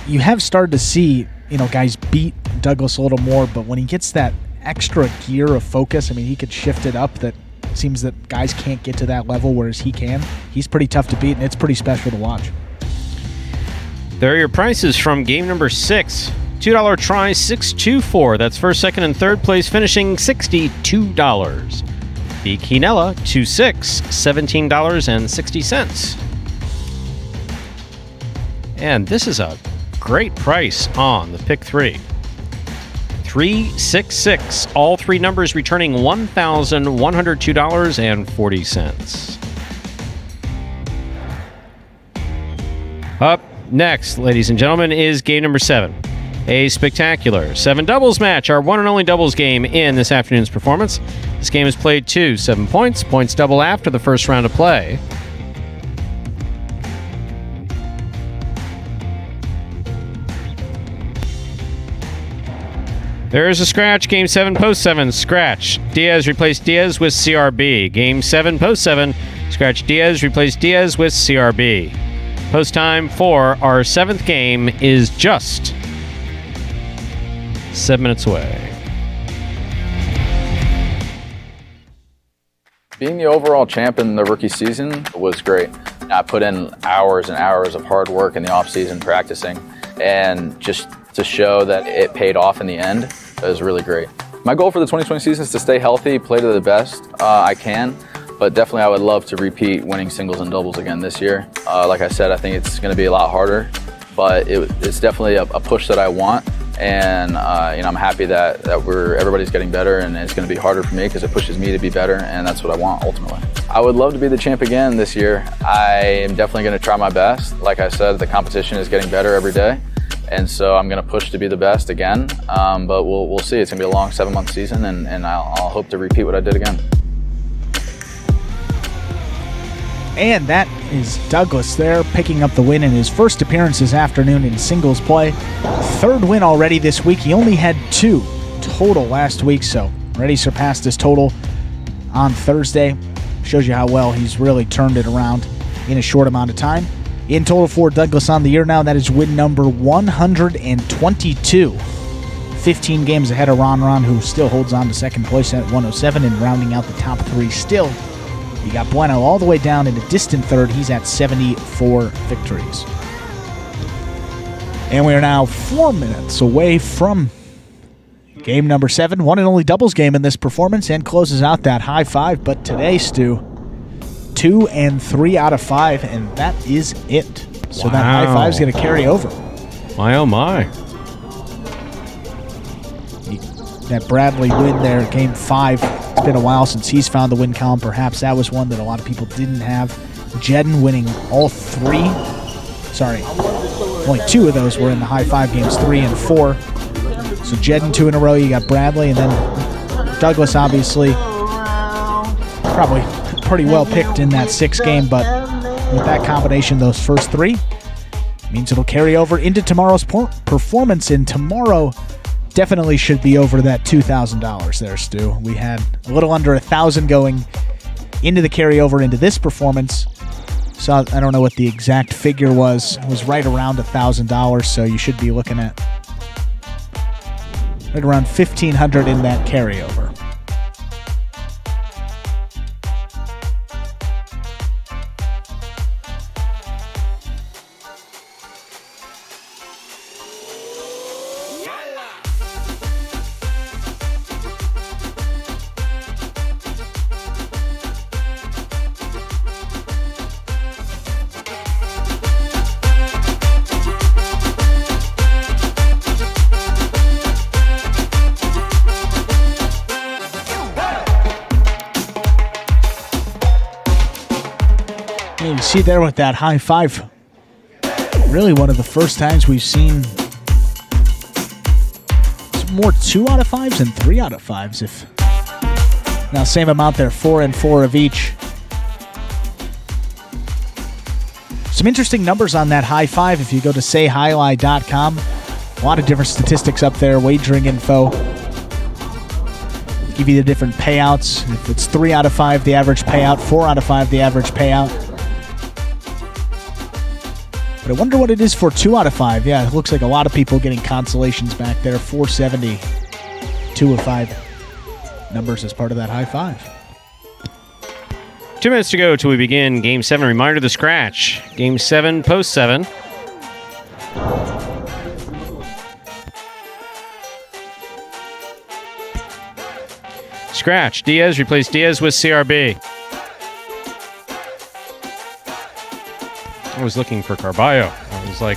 you have started to see, guys beat Douglas a little more, but when he gets that extra gear of focus, I mean, he could shift it up. That seems that guys can't get to that level, whereas he can. He's pretty tough to beat, and it's pretty special to watch. There are your prices from game number 6. $2 try, 6-2-4. That's first, second, and third place, finishing $62. The Quinella, 2-6, $17.60. And this is a great price on the pick 3. 366. All three numbers returning $1,102.40. Up next, ladies and gentlemen, is game number 7. A spectacular 7 doubles match, our one and only doubles game in this afternoon's performance. This game is played to 7 points. Points double after the first round of play. There is a scratch. Game 7, post 7. Scratch. Diaz replaced Diaz with CRB. Game 7, post 7. Scratch Diaz replaced Diaz with CRB. Post time for our 7th game is just 7 minutes away. Being the overall champ in the rookie season was great. I put in hours and hours of hard work in the off-season practicing, and just to show that it paid off in the end is really great. My goal for the 2020 season is to stay healthy, play to the best I can, but definitely I would love to repeat winning singles and doubles again this year. Like I said, I think it's going to be a lot harder, but it's definitely a push that I want. And I'm happy that everybody's getting better, and it's going to be harder for me because it pushes me to be better, and that's what I want ultimately. I would love to be the champ again this year. I am definitely going to try my best. Like I said, the competition is getting better every day, and so I'm going to push to be the best again. But we'll see. It's going to be a long 7-month season, and I'll hope to repeat what I did again. And that is Douglas there, picking up the win in his first appearance this afternoon in singles play. 3rd win already this week. He only had 2 total last week, so already surpassed his total on Thursday. Shows you how well he's really turned it around in a short amount of time. In total for Douglas on the year now, that is win number 122. 15 games ahead of Ron, who still holds on to second place at 107, and rounding out the top 3 still. You got Bueno all the way down in a distant 3rd. He's at 74 victories. And we are now 4 minutes away from game number 7. One and only doubles game in this performance, and closes out that high 5. But today, Stu, 2 and 3 out of 5, and that is it. So wow. That high 5 is going to carry over. My oh my. That Bradley win there, game 5. It's been a while since he's found the win column. Perhaps that was one that a lot of people didn't have. Jedden winning all 3. Sorry, only 2 of those were in the high 5 games, 3 and 4. So Jedden 2 in a row. You got Bradley, and then Douglas, obviously, probably pretty well picked in that 6th game. But with that combination, those first 3, means it'll carry over into tomorrow's performance. And tomorrow definitely should be over that $2,000 there, Stu. We had a little under $1,000 going into the carryover into this performance. So I don't know what the exact figure was. It was right around $1,000, so you should be looking at right around $1,500 in that carryover. You see there with that high 5, really one of the first times we've seen more 2 out of 5s and 3 out of 5s. If now same amount there, 4 and 4 of each. Some interesting numbers on that high 5 if you go to sayhighlight.com. A lot of different statistics up there, wagering info. Give you the different payouts. If it's 3 out of 5, the average payout, 4 out of 5, the average payout. But I wonder what it is for 2 out of 5. Yeah, it looks like a lot of people getting consolations back there. 470, 2 of 5 numbers as part of that high 5. 2 minutes to go till we begin Game 7. Reminder, the scratch. Game 7, post 7. Scratch. Diaz replaced Diaz with CRB. I was looking for Carballo. I was like,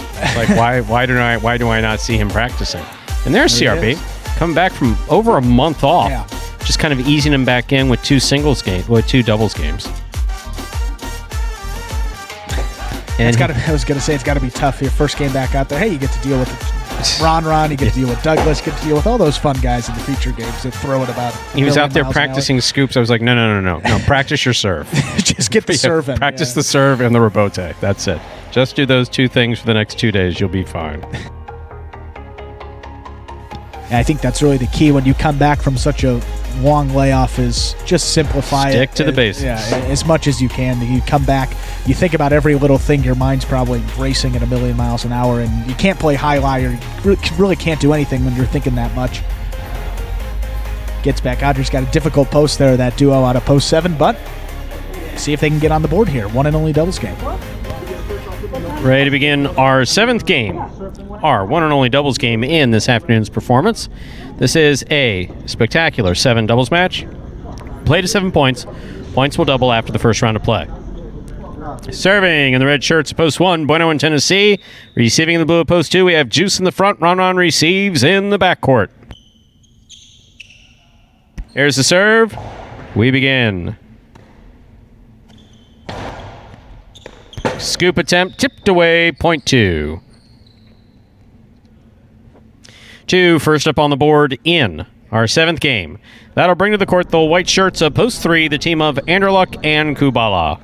why do I not see him practicing? And there's CRB. coming back from over a month off. Yeah. Just kind of easing him back in with two doubles games. And I was going to say it's got to be tough. Your first game back out there. Hey, you get to deal with Ron, you get to deal with Douglas, you get to deal with all those fun guys in the feature games that throw it about. He was out there practicing scoops. I was like, no. Practice your serve. Just get the serve in. Practice the serve and the Robote. That's it. Just do those two things for the next 2 days. You'll be fine. And I think that's really the key when you come back from such a long layoff is just simplify it. Stick to the basics. Yeah, as much as you can. You come back, you think about every little thing. Your mind's probably racing at 1,000,000 miles an hour, and you can't play highlight, or you really can't do anything when you're thinking that much. Gets back out. He's got a difficult post there, that duo out of post 7, but see if they can get on the board here. One and only doubles game. Ready to begin our 7th game. Our one and only doubles game in this afternoon's performance. This is a spectacular 7 doubles match. Play to 7 points. Points will double after the first round of play. Serving in the red shirts, post 1, Bueno in Tennessee. Receiving in the blue at post 2, we have Juice in the front. Ron receives in the backcourt. Here's the serve. We begin. Scoop attempt, tipped away, point 2. 2 first up on the board in our 7th game. That'll bring to the court the white shirts of post 3, the team of Anderluck and Kubala.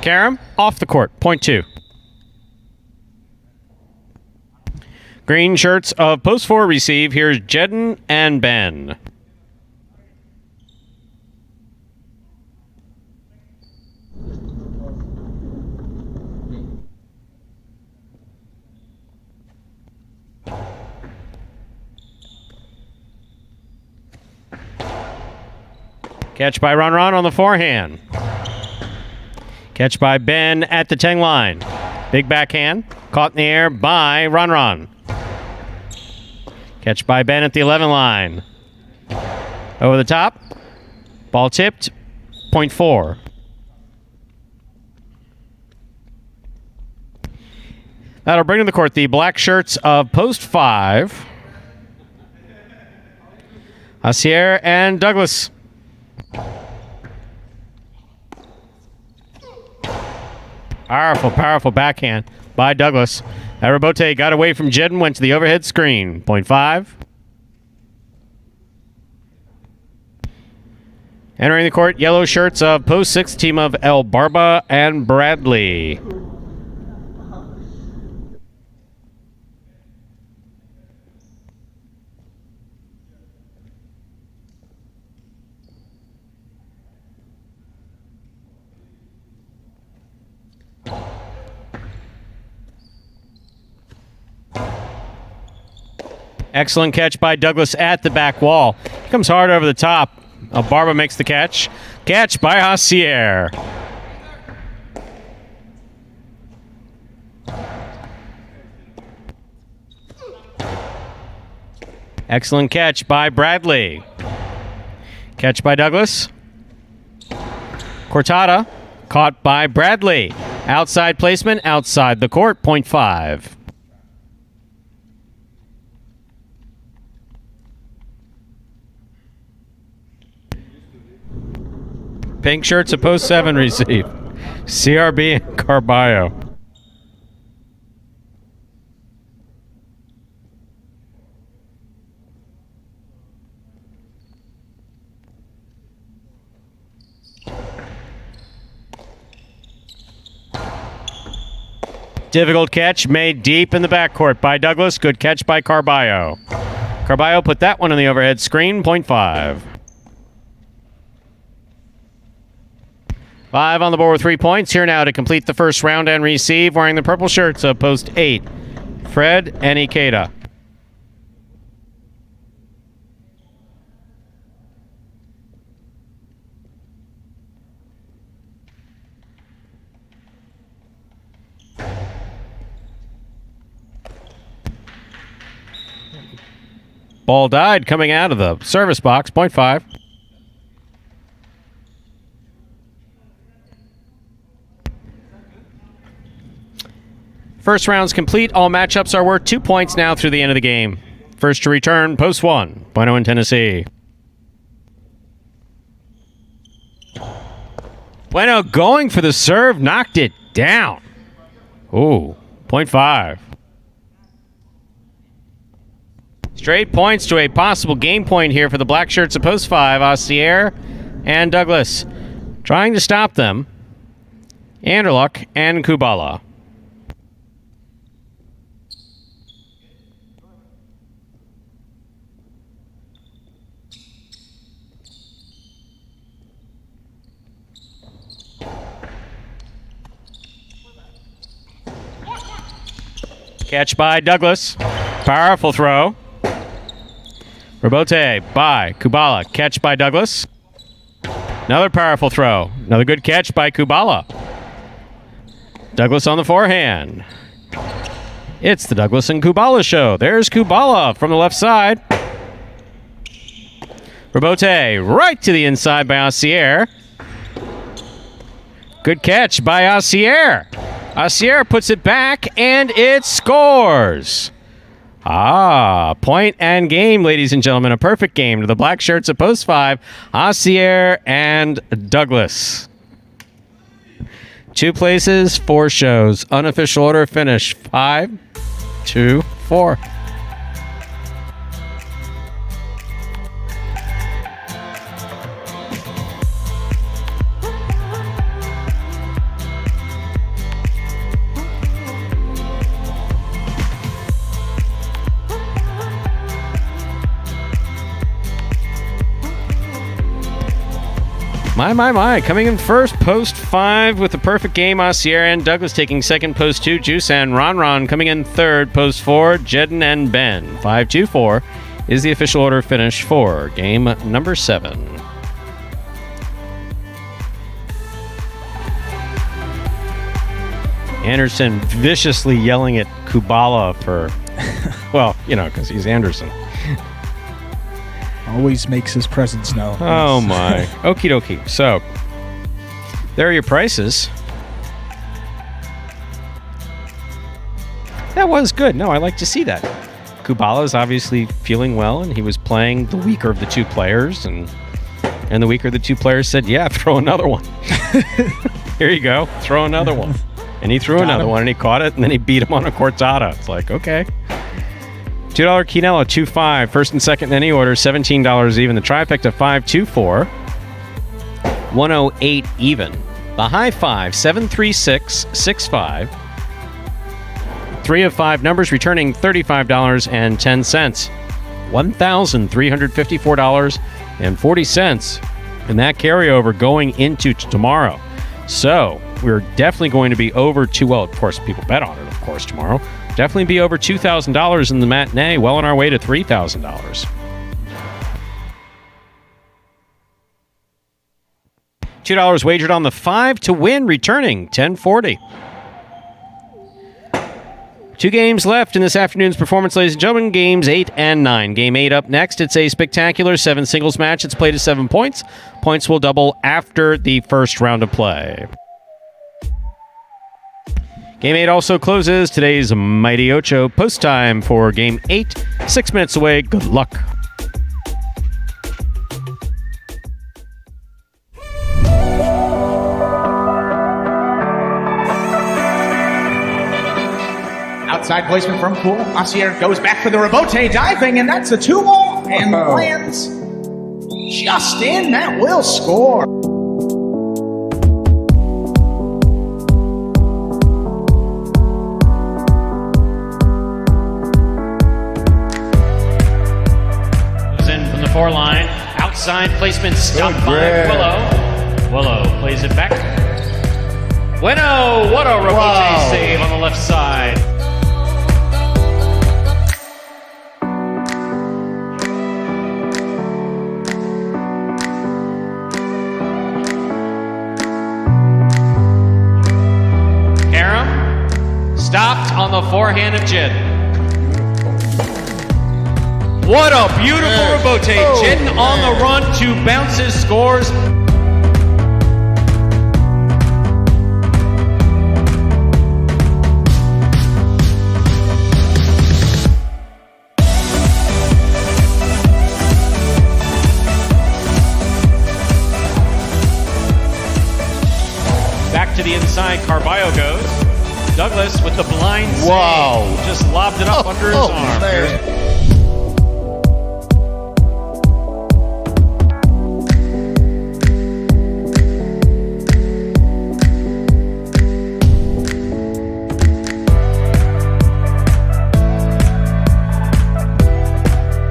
Karam, off the court, point 2. Green shirts of post 4 receive. Here's Jedden and Ben. Catch by Ron on the forehand. Catch by Ben at the 10 line. Big backhand. Caught in the air by Ron. Catch by Ben at the 11 line. Over the top. Ball tipped. Point 4. That'll bring to the court the black shirts of post 5. Asier and Douglas. Powerful backhand by Douglas. Robote got away from Jedden, went to the overhead screen. Point 5. Entering the court, yellow shirts of post 6, team of El Barba and Bradley. Excellent catch by Douglas at the back wall. He comes hard over the top. Barba makes the catch. Catch by Asier. Excellent catch by Bradley. Catch by Douglas. Cortada caught by Bradley. Outside placement, outside the court, point 5. Pink shirts at post 7 receive. CRB and Carballo. Difficult catch made deep in the backcourt by Douglas. Good catch by Carballo. Carballo put that one on the overhead screen, point 5. 5 on the board with 3 points. Here now to complete the first round and receive, wearing the purple shirts of post 8, Fred and Ikeda. Ball died coming out of the service box, point 5. First round's complete. All matchups are worth 2 points now through the end of the game. First to return, post 1, Bueno in Tennessee. Bueno going for the serve, knocked it down. Ooh, 0.5. Straight points to a possible game point here for the black shirts at post 5. Aussier and Douglas trying to stop them. Anderluck and Kubala. Catch by Douglas. Powerful throw. Robote by Kubala. Catch by Douglas. Another powerful throw. Another good catch by Kubala. Douglas on the forehand. It's the Douglas and Kubala show. There's Kubala from the left side. Robote right to the inside by Aussier. Good catch by Aussier. Aussier puts it back, and it scores. Point and game, ladies and gentlemen. A perfect game to the black shirts at post 5. Aussier and Douglas. 2 places, 4 shows. Unofficial order finish 5, 2, 4. My. Coming in first, post 5 with the perfect game. Aussier and Douglas taking second, post 2. Juice and Ron coming in third, post 4. Jedden and Ben. 5-2-4 is the official order finish for game number 7. Anderson viciously yelling at Kubala for, well, because he's Anderson. Always makes his presence known. Oh, my. Okie dokie. So, there are your prices. That was good. No, I like to see that. Kubala is obviously feeling well, and he was playing the weaker of the 2 players, and the weaker of the 2 players said, yeah, throw another one. Here you go. Throw another one. And he threw another one, and he caught it, and then he beat him on a cortada. It's like, okay. $2 Quinella, 2-5. First and second in any order, $17 even. The trifecta, 5-2-4. 108 even. The high 5, 736-65. 3 of 5 numbers returning $35.10. $1,354.40. And that carryover going into tomorrow. So we're definitely going to be over of course, people bet on it, of course, tomorrow. Definitely be over $2,000 in the matinee, well on our way to $3,000. $2 wagered on the 5 to win, returning $10.40. 2 games left in this afternoon's performance, ladies and gentlemen. Games 8 and 9. Game 8 up next. It's a spectacular 7 singles match. It's played at 7 points. Points will double after the first round of play. Game 8 also closes today's Mighty Ocho. Post time for Game 8. 6 minutes away. Good luck. Outside placement from Poole. Aussier goes back for the Robote diving, and that's a 2-ball, and lands just in. That will score. Four line, outside placement stopped by Willow. Willow plays it back. Bueno, what a Robote save on the left side. Karam stopped on the forehand of Jedden. What a beautiful Robote. Jedden on the run, 2 bounces, scores. the inside, Carballo goes. Douglas with the blind save. Wow. Just lobbed it up under his arm. Man.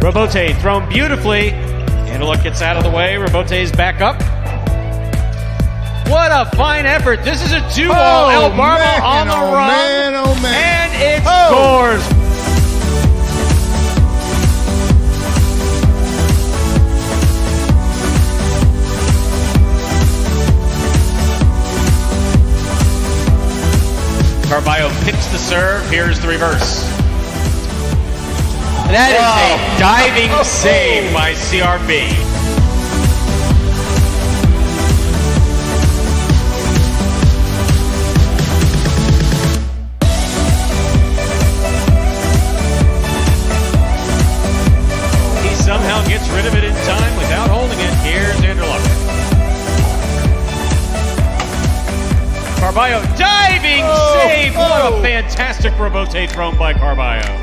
Robote thrown beautifully. Antelope gets out of the way. Robote's back up. What a fine effort. This is a 2-all. El Barba on the run. Man, oh man. And it scores. Carballo picks the serve. Here's the reverse. That is a diving save by CRB. He somehow gets rid of it in time without holding it. Here's Anderluck. Carballo diving save. What a fantastic Robote thrown by Carballo.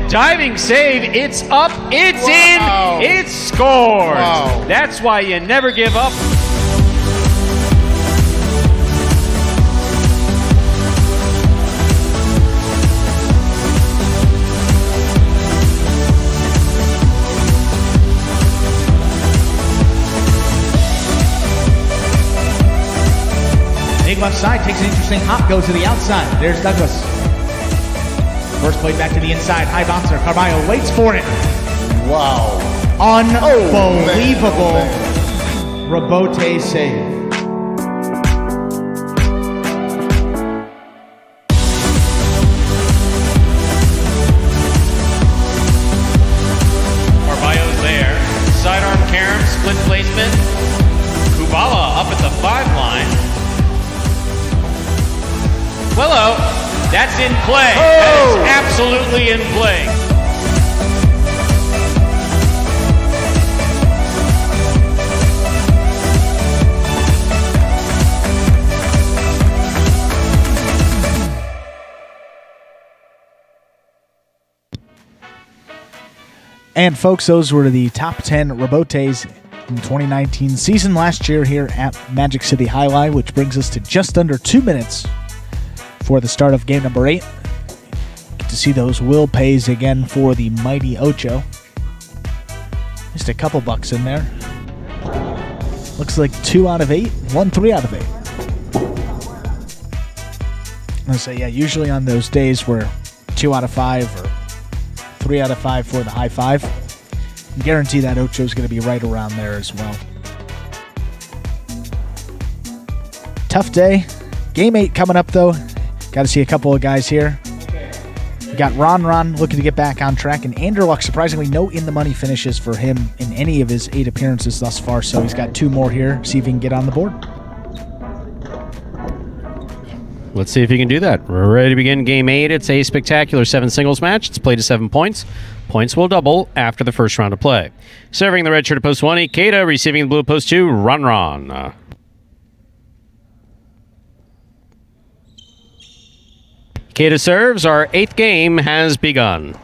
Diving save, it's up, it's in, it's scored. Wow. That's why you never give up. Big left side, takes an interesting hop, goes to the outside. There's Douglas. First play back to the inside, high bouncer. Carballo waits for it. Wow. Unbelievable Robote save. Carballo's there. Sidearm carom, split placement. Kubala up at the 5-line. Willow. That's in play. That is absolutely in play. And folks, those were the top 10 Robotes in the 2019 season last year here at Magic City Jai-Alai, which brings us to just under 2 minutes for the start of game number 8. Get to see those will pays again for the mighty Ocho. Just a couple bucks in there. Looks like 2 out of 8, 1 3 out of 8. I say, yeah, usually on those days where 2 out of 5 or 3 out of 5 for the high 5, I guarantee that Ocho is going to be right around there as well. Tough day. Game 8 coming up though. Got to see a couple of guys here. We got Ron looking to get back on track, and Anderluck, surprisingly, no in-the-money finishes for him in any of his 8 appearances thus far, so he's got 2 more here. See if he can get on the board. Let's see if he can do that. We're ready to begin game 8. It's a spectacular 7 singles match. It's played to 7 points. Points will double after the first round of play. Serving the red shirt at post 1, Ikeda. Receiving the blue at post 2, Ron. Ikeda serves. Our 8th game has begun.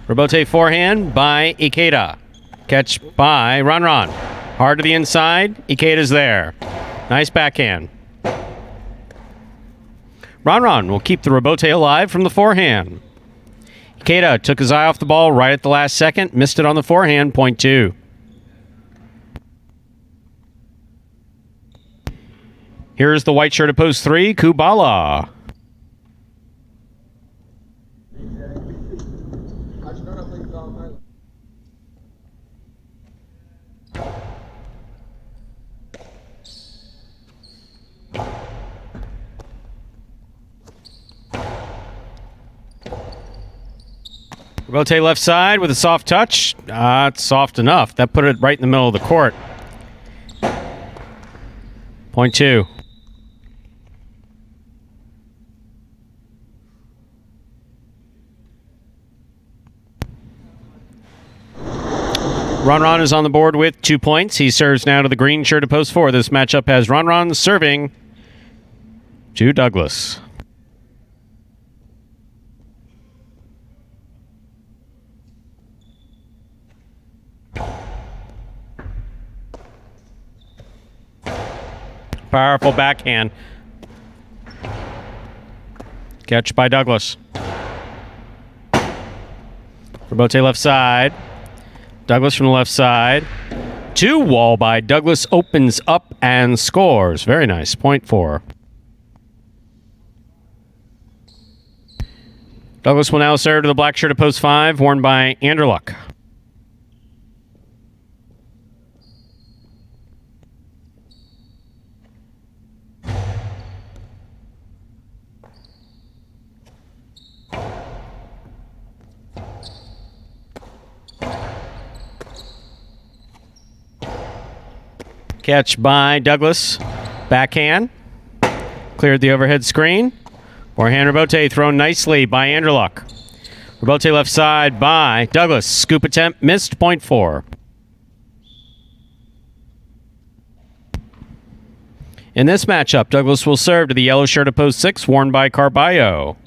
Robote forehand by Ikeda. Catch by Ron. Hard to the inside. Ikeda's there. Nice backhand. Ron will keep the Robote alive from the forehand. Ikeda took his eye off the ball right at the last second. Missed it on the forehand. Point 2. Here's the white shirt at post 3, Kubala. Robote left side with a soft touch. It's soft enough. That put it right in the middle of the court. Point 2. Ron is on the board with 2 points. He serves now to the green shirt to post 4. This matchup has Ron serving to Douglas. Powerful backhand. Catch by Douglas. Robote left side. Douglas from the left side. 2 wall by Douglas, opens up and scores. Very nice. Point 4. Douglas will now serve to the black shirt at post 5, worn by Anderluck. Catch by Douglas. Backhand. Cleared the overhead screen. Forehand Robote thrown nicely by Anderluck. Robote left side by Douglas. Scoop attempt missed. Point 4. In this matchup, Douglas will serve to the yellow shirt at post 6, worn by Carballo.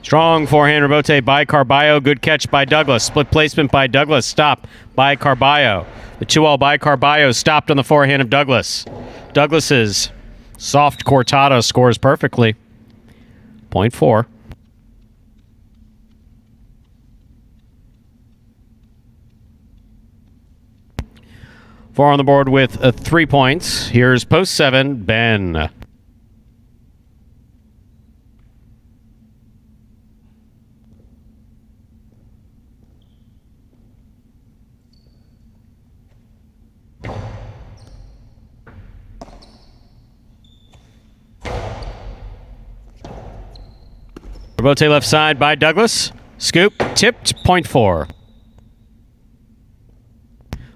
Strong forehand Robote by Carballo. Good catch by Douglas. Split placement by Douglas. Stop by Carballo. The 2-all by Carballo stopped on the forehand of Douglas. Douglas's soft cortada scores perfectly. Point 4. Four on the board with 3 points. Here's post 7, Ben. Robote left side by Douglas. Scoop, tipped, point 4.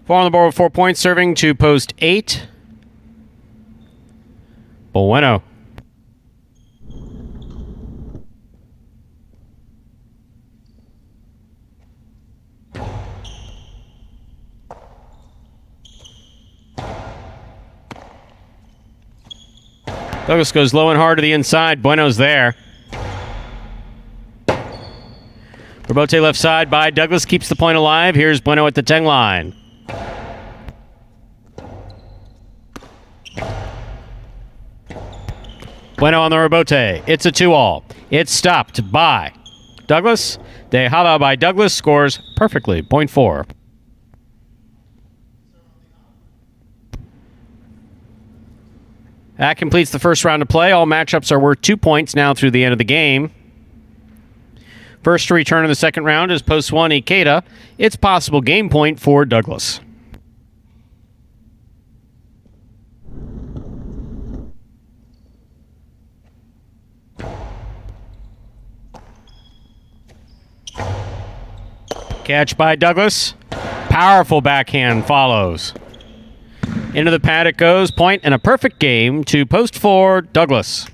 4 on the board with 4 points, serving to post 8. Bueno. Douglas goes low and hard to the inside. Bueno's there. Robote left side by Douglas, keeps the point alive. Here's Bueno at the 10 line. Bueno on the Robote. It's a 2-all. It's stopped by Douglas. Dejada by Douglas scores perfectly. Point 4. That completes the first round of play. All matchups are worth 2 points now through the end of the game. First to return in the second round is post 1, Ikeda. It's possible game point for Douglas. Catch by Douglas. Powerful backhand follows. Into the pad it goes. Point and a perfect game to post 4, Douglas.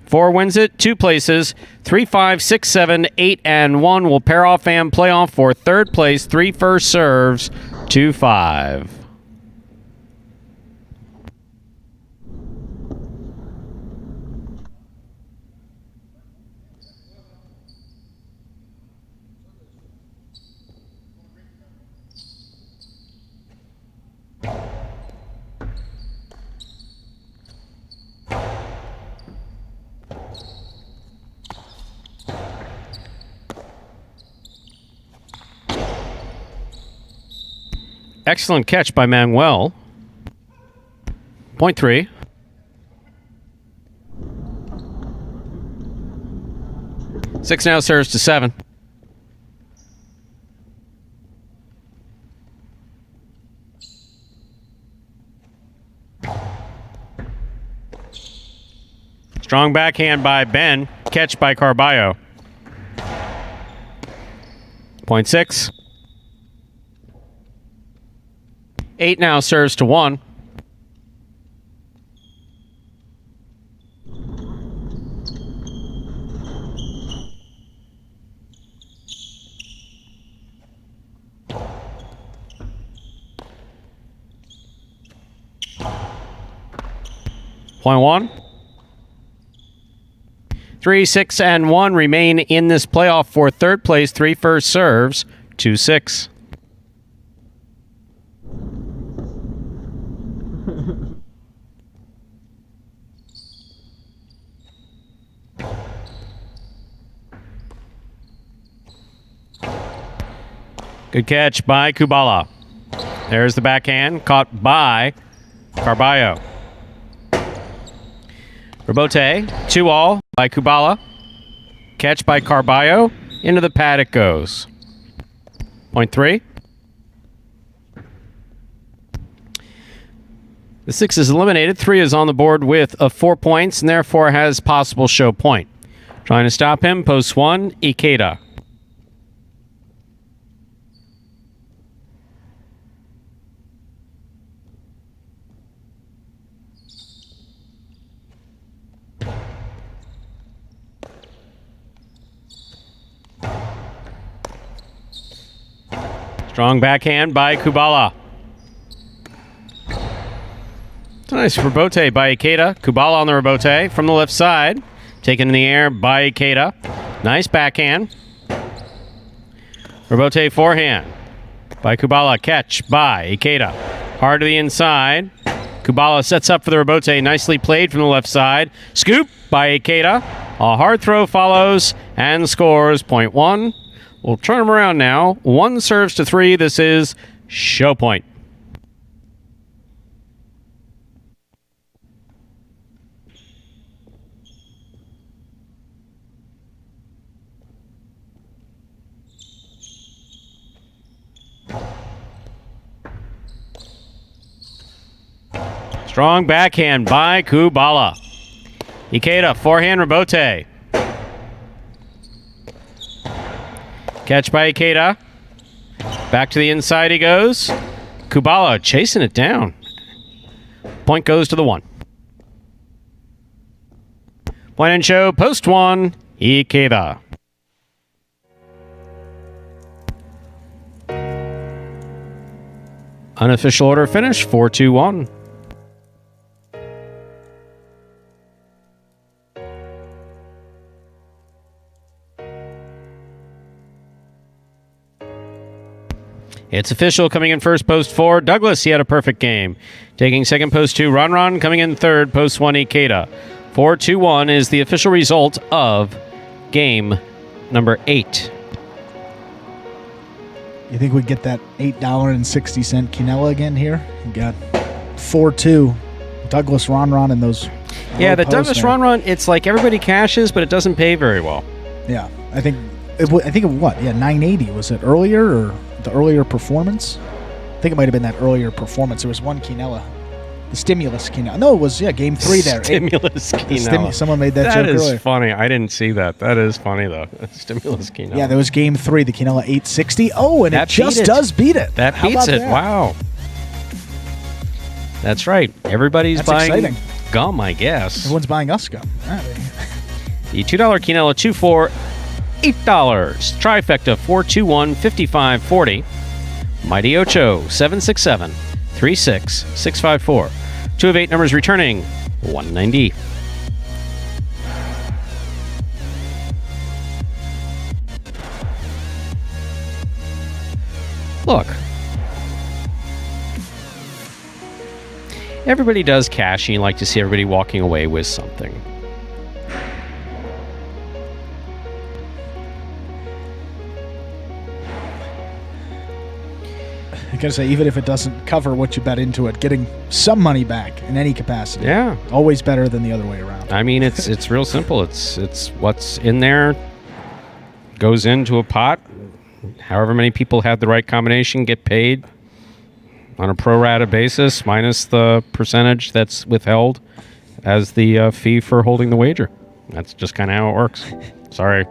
4 wins it, 2 places. 3, 5, 6, 7, 8, and 1 will pair off and play off for third place. 3 first serves, 2, 5. Excellent catch by Manuel. Point 3. 6 now serves to 7. Strong backhand by Ben. Catch by Carballo. Point 6. 8 now serves to 1. Point 1. 3, 6, and 1 remain in this playoff for third place. 3 first serves, 2, 6. Good catch by Kubala. There's the backhand, caught by Carballo. Robote, 2-all by Kubala. Catch by Carballo. Into the pad it goes. Point 3. The 6 is eliminated. 3 is on the board with 4 points and therefore has possible show point. Trying to stop him, post 1, Ikeda. Strong backhand by Kubala. It's a nice Robote by Ikeda. Kubala on the Robote from the left side. Taken in the air by Ikeda. Nice backhand. Robote forehand by Kubala. Catch by Ikeda. Hard to the inside. Kubala sets up for the Robote. Nicely played from the left side. Scoop by Ikeda. A hard throw follows and scores. Point 1. We'll turn them around now. 1 serves to 3. This is show point. Strong backhand by Kubala. Ikeda, forehand Robote. Catch by Ikeda. Back to the inside he goes. Kubala chasing it down. Point goes to the 1. Point and show, post 1, Ikeda. Unofficial order finish, 4-2-1. It's official. Coming in first, post 4, Douglas. He had a perfect game. Taking second, post 2, Ron. Coming in third, post 1, Ikeda. 4-2-1 is the official result of game number 8. You think we'd get that $8.60 quinella again here? You got 4-2. Douglas Ron and those. Yeah, the Douglas Ron, it's like everybody cashes, but it doesn't pay very well. Yeah, I think it what? Yeah, 980. Was it earlier or the earlier performance? I think it might have been that earlier performance. There was one quinella. The stimulus quinella. No, it was, game 3 there. Stimulus quinella. Someone made that joke earlier. That is funny. I didn't see that. That is funny, though. Stimulus quinella. Yeah, there was game 3, the quinella 860. Oh, and it just does beat it. That beats it. That? Wow. That's right. Everybody's buying exciting. Gum, I guess. Everyone's buying us gum. The $2 quinella, 2 for $8. Trifecta, 421 5540. Mighty Ocho, 767 36654. 2 of 8 numbers returning, 190. Look. Everybody does cash, and you like to see everybody walking away with something. I gotta say, even if it doesn't cover what you bet into it, getting some money back in any capacity, always better than the other way around. I mean, it's real simple. It's what's in there goes into a pot. However many people had the right combination get paid on a pro rata basis, minus the percentage that's withheld as the fee for holding the wager. That's just kind of how it works. Sorry.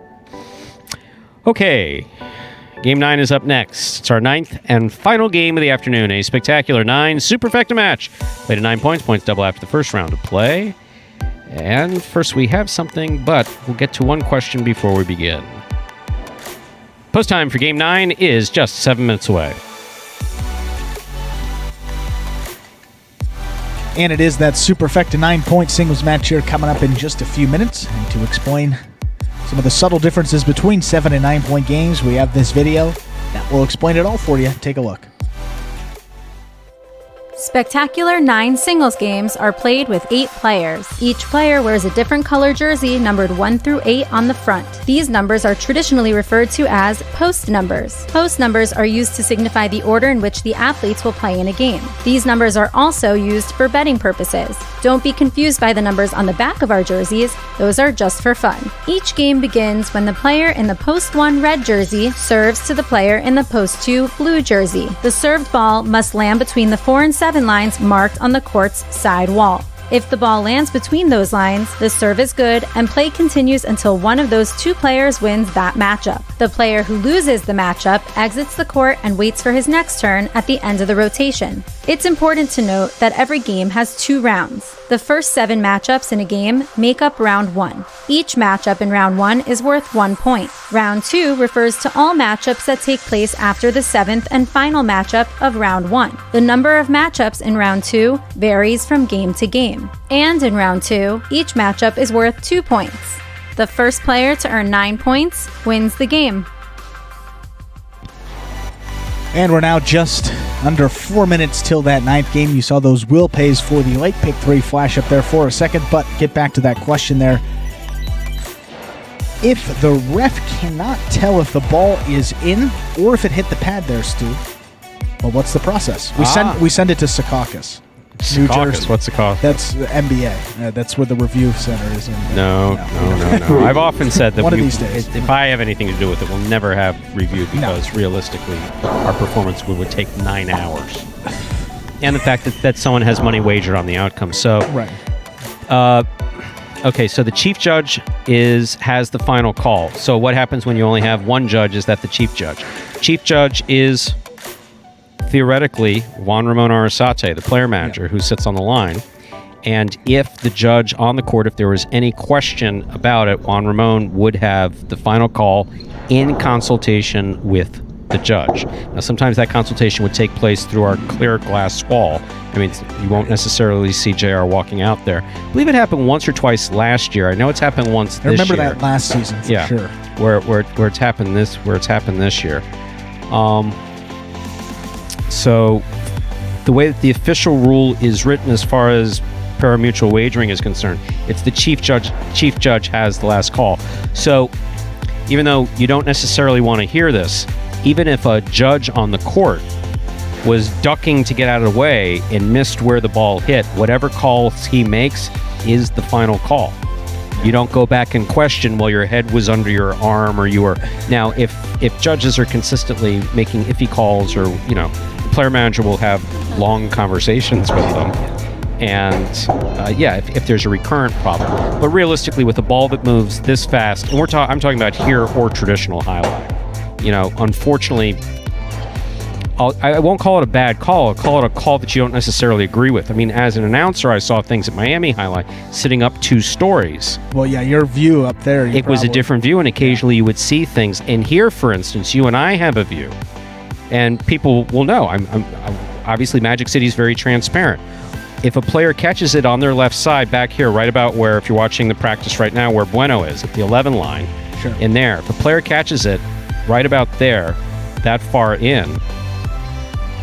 Okay. Game 9 is up next. It's our 9th and final game of the afternoon. A spectacular 9 superfecta match. Played at 9 points. Points double after the first round of play. And first we have something, but we'll get to one question before we begin. Post time for Game 9 is just 7 minutes away. And it is that superfecta 9-point singles match here coming up in just a few minutes. And to explain some of the subtle differences between 7 and 9-point games, we have this video that will explain it all for you. Take a look. Spectacular 9 singles games are played with 8 players. Each player wears a different color jersey numbered 1 through 8 on the front. These numbers are traditionally referred to as post numbers. Post numbers are used to signify the order in which the athletes will play in a game. These numbers are also used for betting purposes. Don't be confused by the numbers on the back of our jerseys. Those are just for fun. Each game begins when the player in the post 1 red jersey serves to the player in the post 2 blue jersey. The served ball must land between the 4 and 7 lines marked on the court's side wall. If the ball lands between those lines, the serve is good and play continues until one of those 2 players wins that matchup. The player who loses the matchup exits the court and waits for his next turn at the end of the rotation. It's important to note that every game has 2 rounds. The first 7 matchups in a game make up round 1. Each matchup in round 1 is worth 1 point. Round 2 refers to all matchups that take place after the 7th and final matchup of round 1. The number of matchups in round 2 varies from game to game. And in round 2, each matchup is worth 2 points. The first player to earn 9 points wins the game. And we're now just under 4 minutes till that 9th game. You saw those will pays for the late pick 3 flash up there for a second, but get back to that question there. If the ref cannot tell if the ball is in or if it hit the pad there, Stu, well, what's the process? We send it to Secaucus. New Jersey. What's the cost? That's the NBA. That's where the review center is. No. I've often said that one of these days, if I have anything to do with it, we'll never have review because realistically, our performance would take 9 hours. And the fact that someone has money wagered on the outcome. So, right. Okay, so the chief judge has the final call. So what happens when you only have one judge is that the chief judge. Chief judge is theoretically Juan Ramon Arasate, the player manager who sits on the line. And if the judge on the court, if there was any question about it, Juan Ramon would have the final call in consultation with the judge. Now, sometimes that consultation would take place through our clear glass wall. I mean, you won't necessarily see JR walking out there. I believe it happened once or twice last year. I know it's happened once this year. I remember that last season for sure. Where it's happened this year. So the way that the official rule is written as far as pari-mutuel wagering is concerned, it's the chief judge. Chief judge has the last call. So even though you don't necessarily want to hear this, even if a judge on the court was ducking to get out of the way and missed where the ball hit, whatever calls he makes is the final call. You don't go back and question, well, your head was under your arm or you were... Now, if judges are consistently making iffy calls or, the player manager will have long conversations with them. And, if there's a recurrent problem. But realistically, with a ball that moves this fast, and I'm talking about here or traditional highlight, unfortunately, I won't call it a bad call. I'll call it a call that you don't necessarily agree with. I mean, as an announcer, I saw things at Miami Highlight sitting up 2 stories. Well, yeah, your view up there. It was a different view, and occasionally you would see things. And here, for instance, you and I have a view, and people will know. I'm obviously, Magic City is very transparent. If a player catches it on their left side back here, right about where, if you're watching the practice right now, where Bueno is, at the 11 line, in there, if a player catches it right about there, that far in,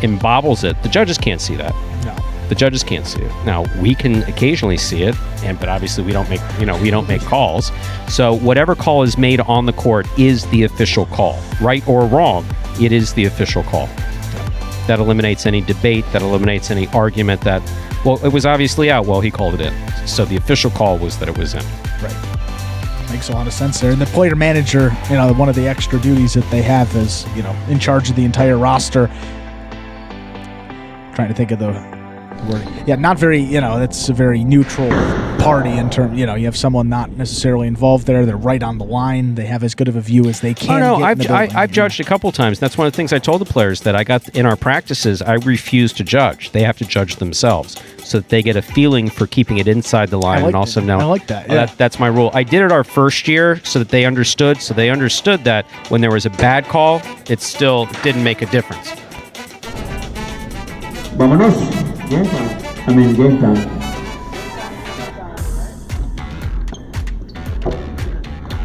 and bobbles it, the judges can't see that. No. The judges can't see it. Now, we can occasionally see it, but obviously we don't make calls. So whatever call is made on the court is the official call. Right or wrong, it is the official call. That eliminates any debate, that eliminates any argument that, well, it was obviously out. Well, he called it in. So the official call was that it was in. Right. Makes a lot of sense there. And the player manager, one of the extra duties that they have is, in charge of the entire roster. Trying to think of the word. Yeah, not very, that's a very neutral party in terms, you have someone not necessarily involved there. They're right on the line. They have as good of a view as they can. Oh, no, I've judged a couple times. That's one of the things I told the players that I got in our practices. I refuse to judge. They have to judge themselves so that they get a feeling for keeping it inside the line. And also know. I like that. Yeah. That's my rule. I did it our first year so that they understood. So they understood that when there was a bad call, it still didn't make a difference. Vámonos. Game time. Game time.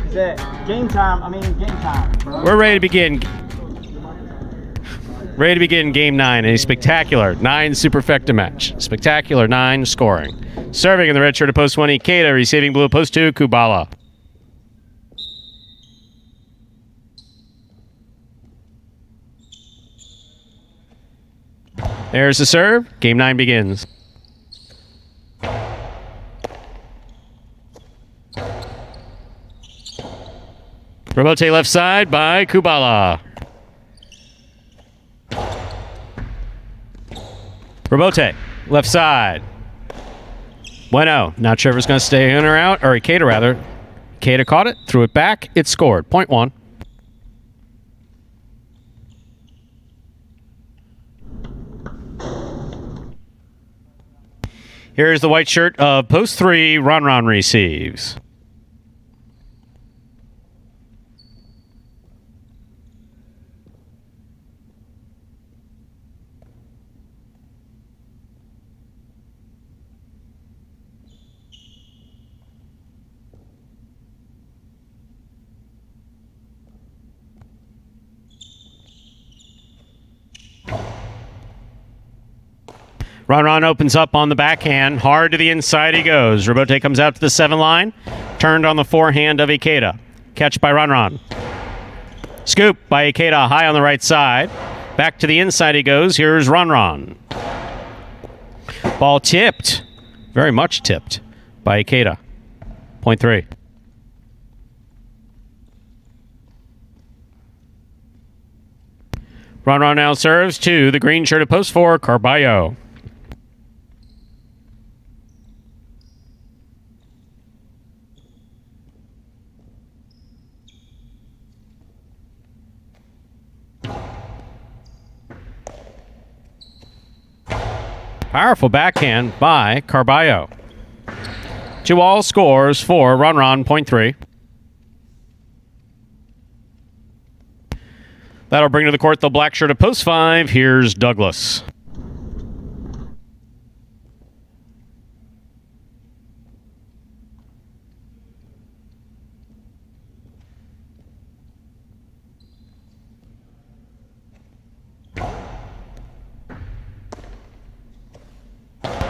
Is it game time? Game time, bro. We're ready to begin. Ready to begin Game 9, a spectacular 9 superfecta match. Spectacular 9 scoring. Serving in the red shirt of post 1, Ikeda. Receiving blue post 2, Kubala. There's the serve. Game 9 begins. Robote left side by Kubala. Robote, left side. Bueno, not sure if it's going to stay in or out, or Ikeda rather. Ikeda caught it, threw it back, it scored. Point 1. Here's the white shirt of post 3, Ron receives. Ron opens up on the backhand. Hard to the inside he goes. Robote comes out to the 7 line. Turned on the forehand of Ikeda. Catch by Ron. Scoop by Ikeda high on the right side. Back to the inside he goes. Here's Ron. Ball tipped. Very much tipped by Ikeda. Point 3. Ron now serves to the green shirt of post 4, Carballo. Powerful backhand by Carballo. 2-all scores for Ron, point 3. That'll bring to the court the black shirt of post 5. Here's Douglas.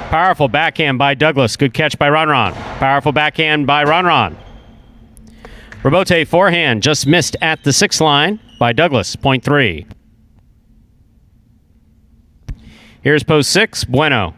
Powerful backhand by Douglas. Good catch by Ron. Powerful backhand by Ron. Robote forehand just missed at the 6 line by Douglas. Point 3. Here's post 6, Bueno.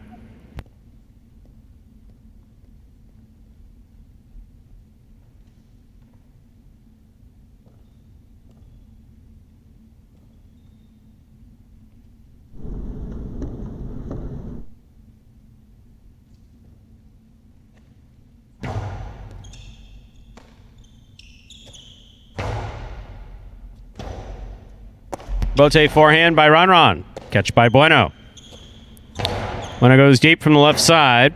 Robote forehand by Ron. Catch by Bueno. Bueno goes deep from the left side.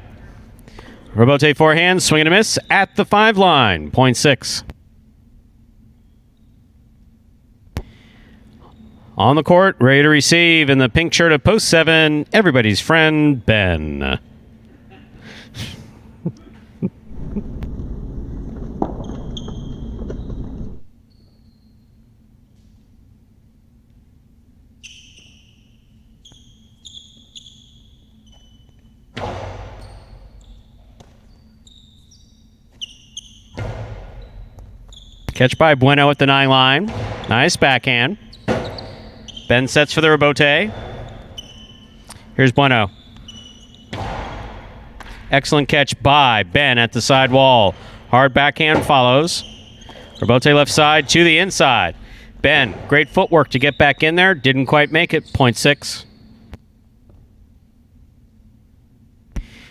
Robote forehand, swing and a miss at the 5 line. Point 6. On the court, ready to receive in the pink shirt of post 7, everybody's friend, Ben. Catch by Bueno at the 9 line. Nice backhand. Ben sets for the Robote. Here's Bueno. Excellent catch by Ben at the side wall. Hard backhand follows. Robote left side to the inside. Ben, great footwork to get back in there. Didn't quite make it. Point 6.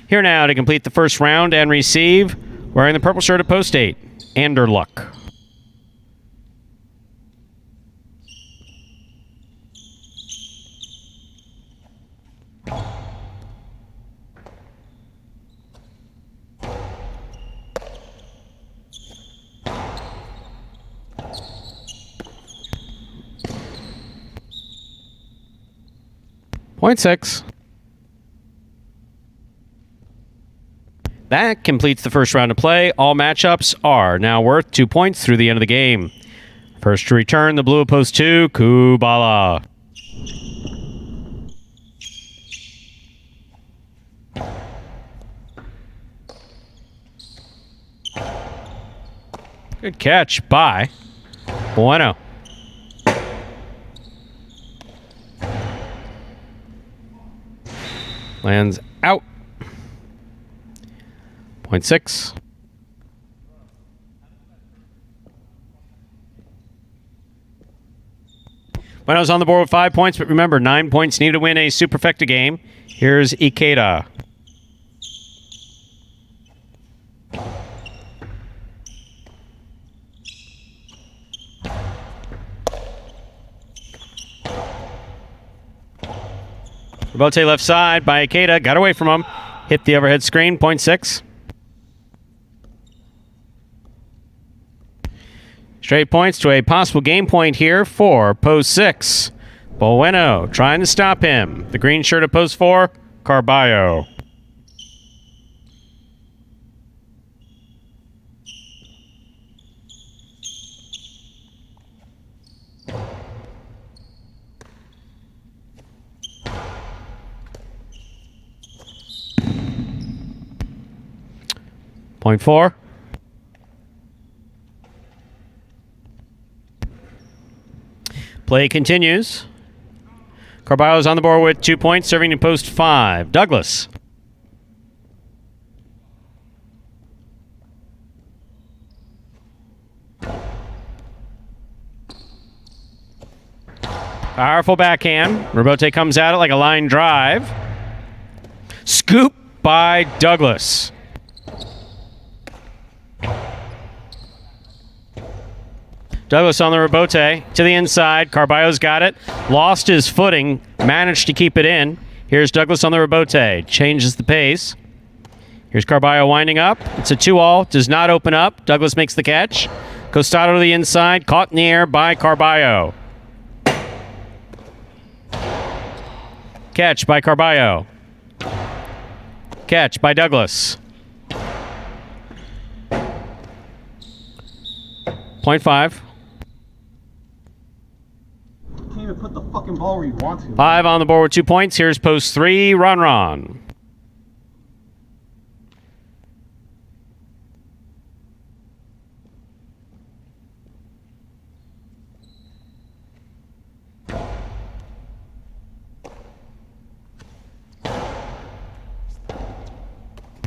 Here now to complete the first round and receive, wearing the purple shirt at post 8, Anderluck. Point 6. That completes the first round of play. All matchups are now worth 2 points through the end of the game. First to return, the blue at post 2, Kubala. Good catch by Bueno. Lands out. Point 6. Bueno's on the board with 5 points, but remember, 9 points needed to win a Superfecta game. Here's Ikeda. Robote left side by Ikeda. Got away from him. Hit the overhead screen. Point 6. Straight points to a possible game point here for post 6. Bueno trying to stop him. The green shirt at post 4, Carballo. Point 4. Play continues. Carballo's on the board with 2 points, serving in post 5. Douglas. Powerful backhand. Robote comes at it like a line drive. Scoop by Douglas. Douglas on the Robote to the inside. Carballo's got it. Lost his footing. Managed to keep it in. Here's Douglas on the Robote. Changes the pace. Here's Carballo winding up. It's a 2-all. Does not open up. Douglas makes the catch. Costado to the inside. Caught in the air by Carballo. Catch by Carballo. Catch by Douglas. Point 5. Can't even put the fucking ball where you want to. 5 on the board with 2 points. Here's post 3, Ron.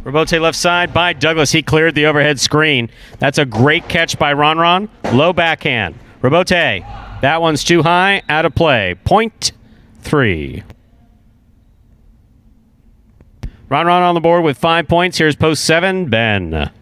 Robote left side by Douglas. He cleared the overhead screen. That's a great catch by Ron. Low backhand. Robote. That one's too high. Out of play. Point 3. Ron on the board with 5 points. Here's post 7, Ben.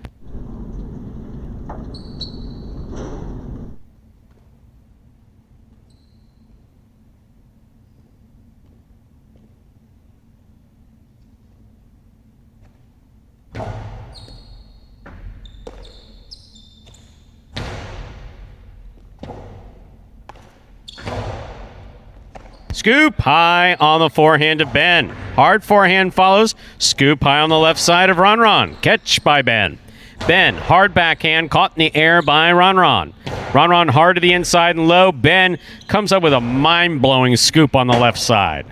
Scoop high on the forehand of Ben. Hard forehand follows. Scoop high on the left side of Ron. Catch by Ben. Ben, hard backhand, caught in the air by Ron. Ron hard to the inside and low. Ben comes up with a mind-blowing scoop on the left side.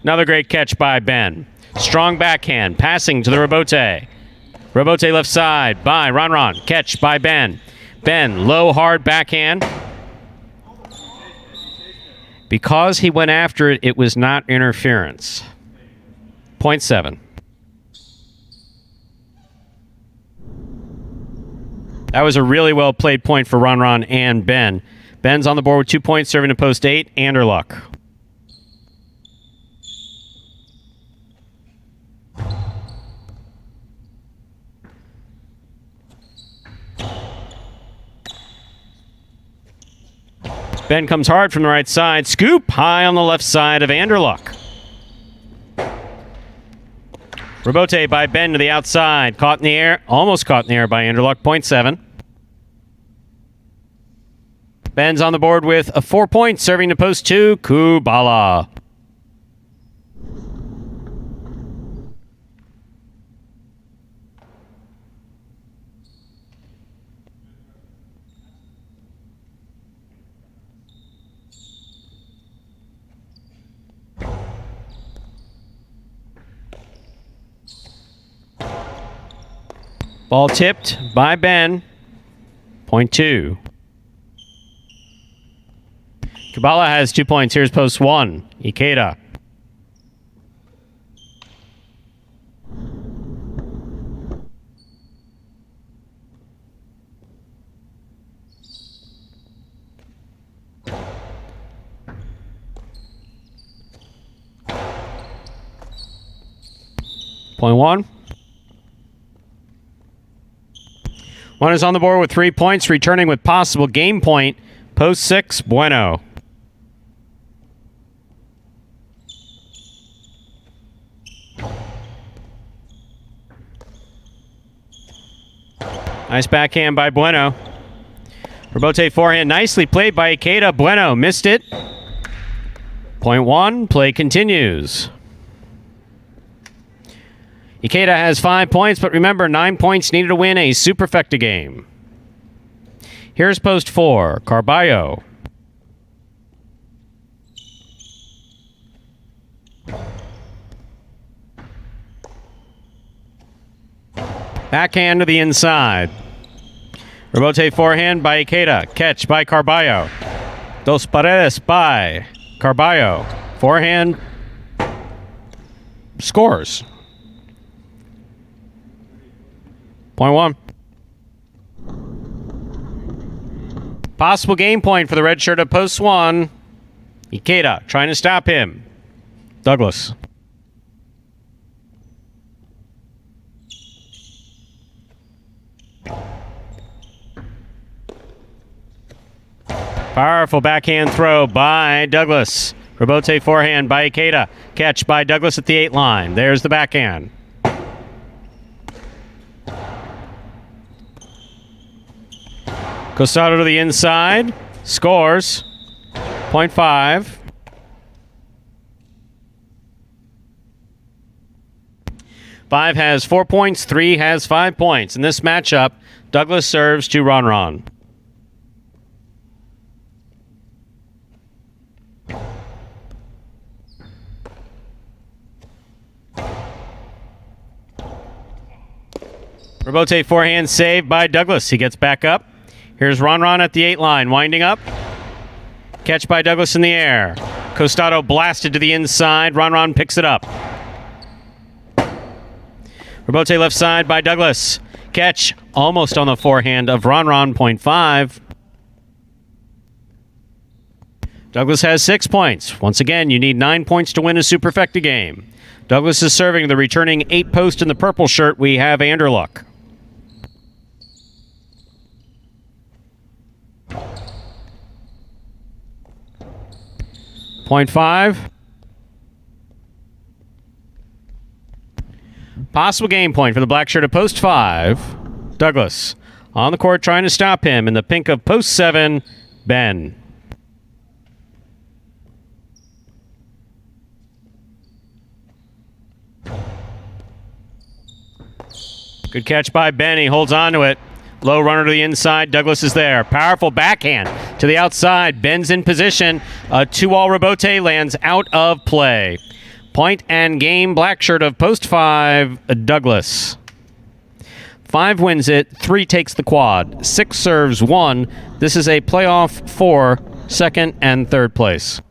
Another great catch by Ben. Strong backhand, passing to the Robote. Robote left side by Ron. Catch by Ben. Ben, low, hard backhand. Because he went after it, it was not interference. Point 7. That was a really well played point for Ron and Ben. Ben's on the board with 2 points, serving to post 8. Anderluck. Ben comes hard from the right side. Scoop high on the left side of Anderluck. Robote by Ben to the outside. Caught in the air. Almost caught in the air by Anderluck. 0.7. Ben's on the board with a 4 points, serving to post 2. Kubala. Ball tipped by Ben. 0.2. Kubala has 2 points. Here's post 1. Ikeda. Point 1. One is on the board with 3 points, returning with possible game point. Post 6, Bueno. Nice backhand by Bueno. Robote forehand, nicely played by Ikeda. Bueno missed it. Point 1, play continues. Ikeda has 5 points, but remember, 9 points needed to win a superfecta game. Here's post 4, Carballo. Backhand to the inside. Robote forehand by Ikeda. Catch by Carballo. Dos paredes by Carballo. Forehand scores. Point 1. Possible game point for the red shirt of post 1. Ikeda trying to stop him. Douglas. Powerful backhand throw by Douglas. Robote forehand by Ikeda. Catch by Douglas at the 8 line. There's the backhand. Costado to the inside. Scores. 0.5. Five has 4 points. 3 has 5 points. In this matchup, Douglas serves to Ron. Robote forehand saved by Douglas. He gets back up. Here's Ron at the 8 line, winding up. Catch by Douglas in the air. Costado blasted to the inside. Ron picks it up. Robote left side by Douglas. Catch almost on the forehand of Ron. 0.5. Douglas has 6 points. Once again, you need 9 points to win a superfecta game. Douglas is serving the returning 8 post in the purple shirt. We have Anderluck. Point 5. Possible game point for the black shirt of post 5. Douglas on the court trying to stop him in the pink of post 7. Ben. Good catch by Ben. He holds on to it. Low runner to the inside. Douglas is there. Powerful backhand to the outside. Ben's in position. A 2-all Robote lands out of play. Point and game. Black shirt of post 5. Douglas. 5 wins it. 3 takes the quad. 6 serves 1. This is a playoff for second and third place.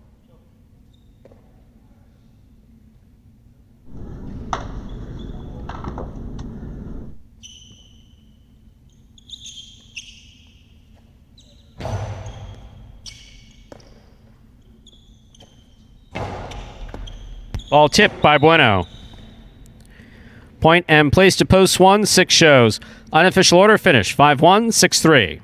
Ball tipped by Bueno. Point and place to post 1, 6 shows. Unofficial order finish 5-1, 6-3.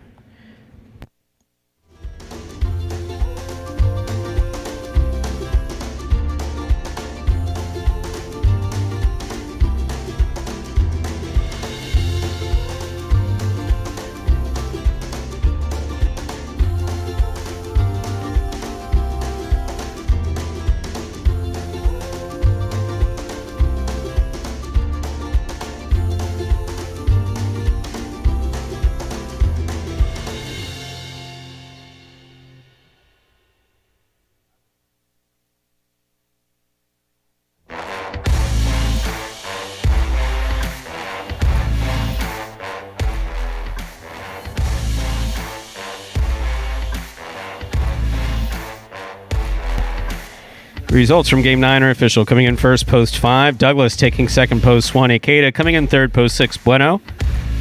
Results from Game 9 are official. Coming in first, post 5. Douglas taking second, post 1. Ikeda coming in third, post 6. Bueno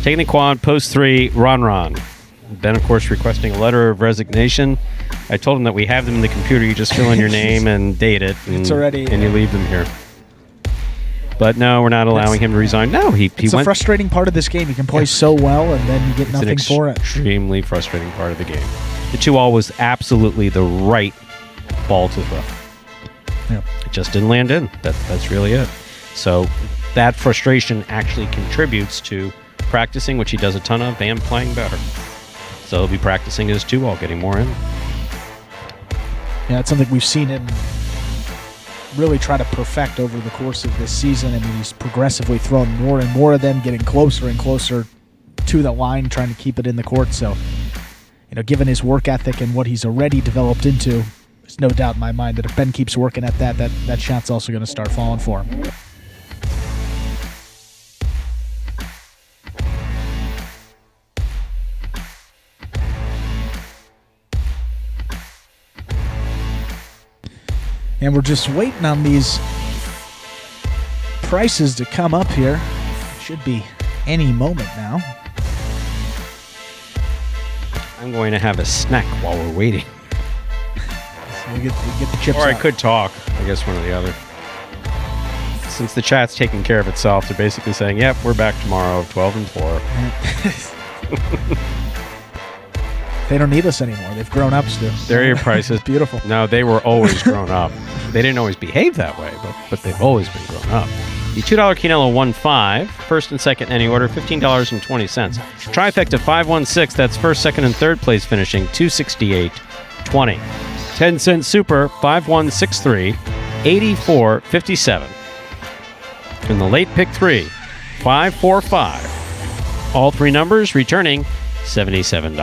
taking the quad, post 3. Ron. Ben, of course, requesting a letter of resignation. I told him that we have them in the computer. You just fill in your name and date it. And, it's already... And you leave them here. But no, we're not allowing him to resign. No, he it's went... a frustrating part of this game. You can play so well, and then you get nothing for it. Extremely frustrating part of the game. The 2-all was absolutely the right ball to throw. Yep. It just didn't land in. That's really it. So that frustration actually contributes to practicing, which he does a ton of, and playing better. So he'll be practicing his 2-all, getting more in. Yeah, it's something we've seen him really try to perfect over the course of this season. I mean, he's progressively thrown more and more of them, getting closer and closer to the line, trying to keep it in the court. So, given his work ethic and what he's already developed into, there's no doubt in my mind that if Ben keeps working at that shot's also going to start falling for him. And we're just waiting on these prices to come up here. Should be any moment now. I'm going to have a snack while we're waiting. We get the chips Or I out. could talk. I guess one or the other. Since the chat's taking care of itself, they're basically saying, yep, we're back tomorrow, 12 and 4. They don't need us anymore. They've grown up, Stu. There are your prices. Beautiful. No, they were always grown up. They didn't always behave that way, but they've always been grown up. The $2 Quinella 1-5, first and second in any order, $15.20. Trifecta 5-1-6, that's first, second, and third place finishing, $268.20. 10-cent super, 5-1-6-3, $84.57. And the late pick 3, 5-4-5. All three numbers returning $77.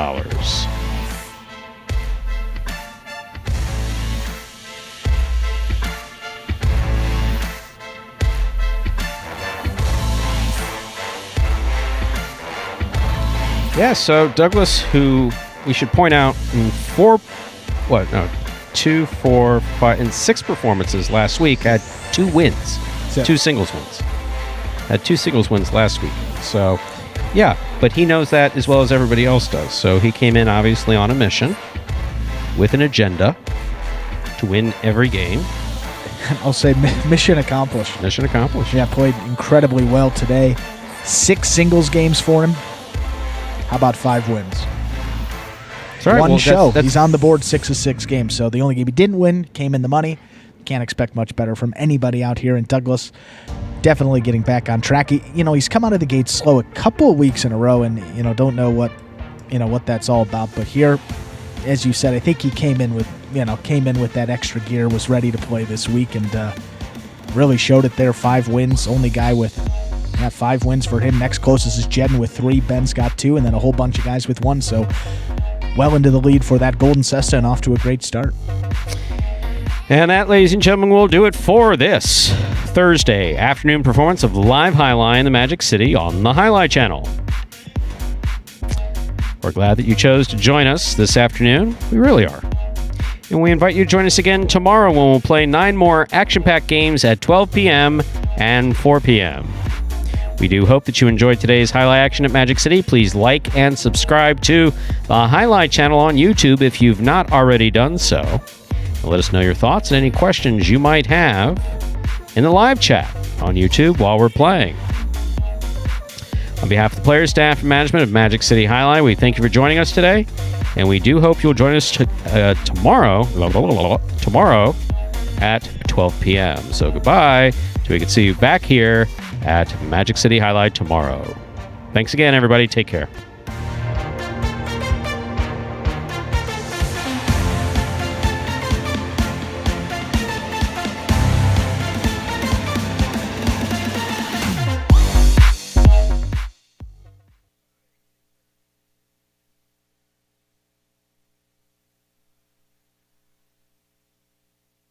Yeah, so Douglas, who we should point out in 2, 4, 5, and 6 performances last week, had 2 wins. 2 singles wins. Had 2 singles wins last week. So, yeah, but he knows that as well as everybody else does. So he came in, obviously, on a mission with an agenda to win every game. I'll say mission accomplished. Mission accomplished. Yeah, played incredibly well today. 6 singles games for him. How about 5 wins? Right. One show. He's on the board 6 of 6 games. So the only game he didn't win came in the money. Can't expect much better from anybody out here in Douglas. Definitely getting back on track. He's come out of the gate slow a couple of weeks in a row, and don't know what that's all about. But here, as you said, I think he came in with that extra gear, was ready to play this week, and really showed it there. 5 wins. Only guy with 5 wins for him. Next closest is Jedden with 3. Ben's got 2, and then a whole bunch of guys with 1. So well into the lead for that Golden Cesta and off to a great start. And that, ladies and gentlemen, will do it for this Thursday afternoon performance of Live Jai-Alai in the Magic City on the Jai-Alai Channel. We're glad that you chose to join us this afternoon. We really are. And we invite you to join us again tomorrow when we'll play 9 more action-packed games at 12 p.m. and 4 p.m. We do hope that you enjoyed today's Jai-Alai action at Magic City. Please like and subscribe to the Jai-Alai channel on YouTube if you've not already done so. Let us know your thoughts and any questions you might have in the live chat on YouTube while we're playing. On behalf of the players, staff, and management of Magic City Jai-Alai, we thank you for joining us today, and we do hope you'll join us tomorrow at 12 p.m. So goodbye, till we can see you back here at Magic City Jai-Alai tomorrow. Thanks again, everybody. Take care.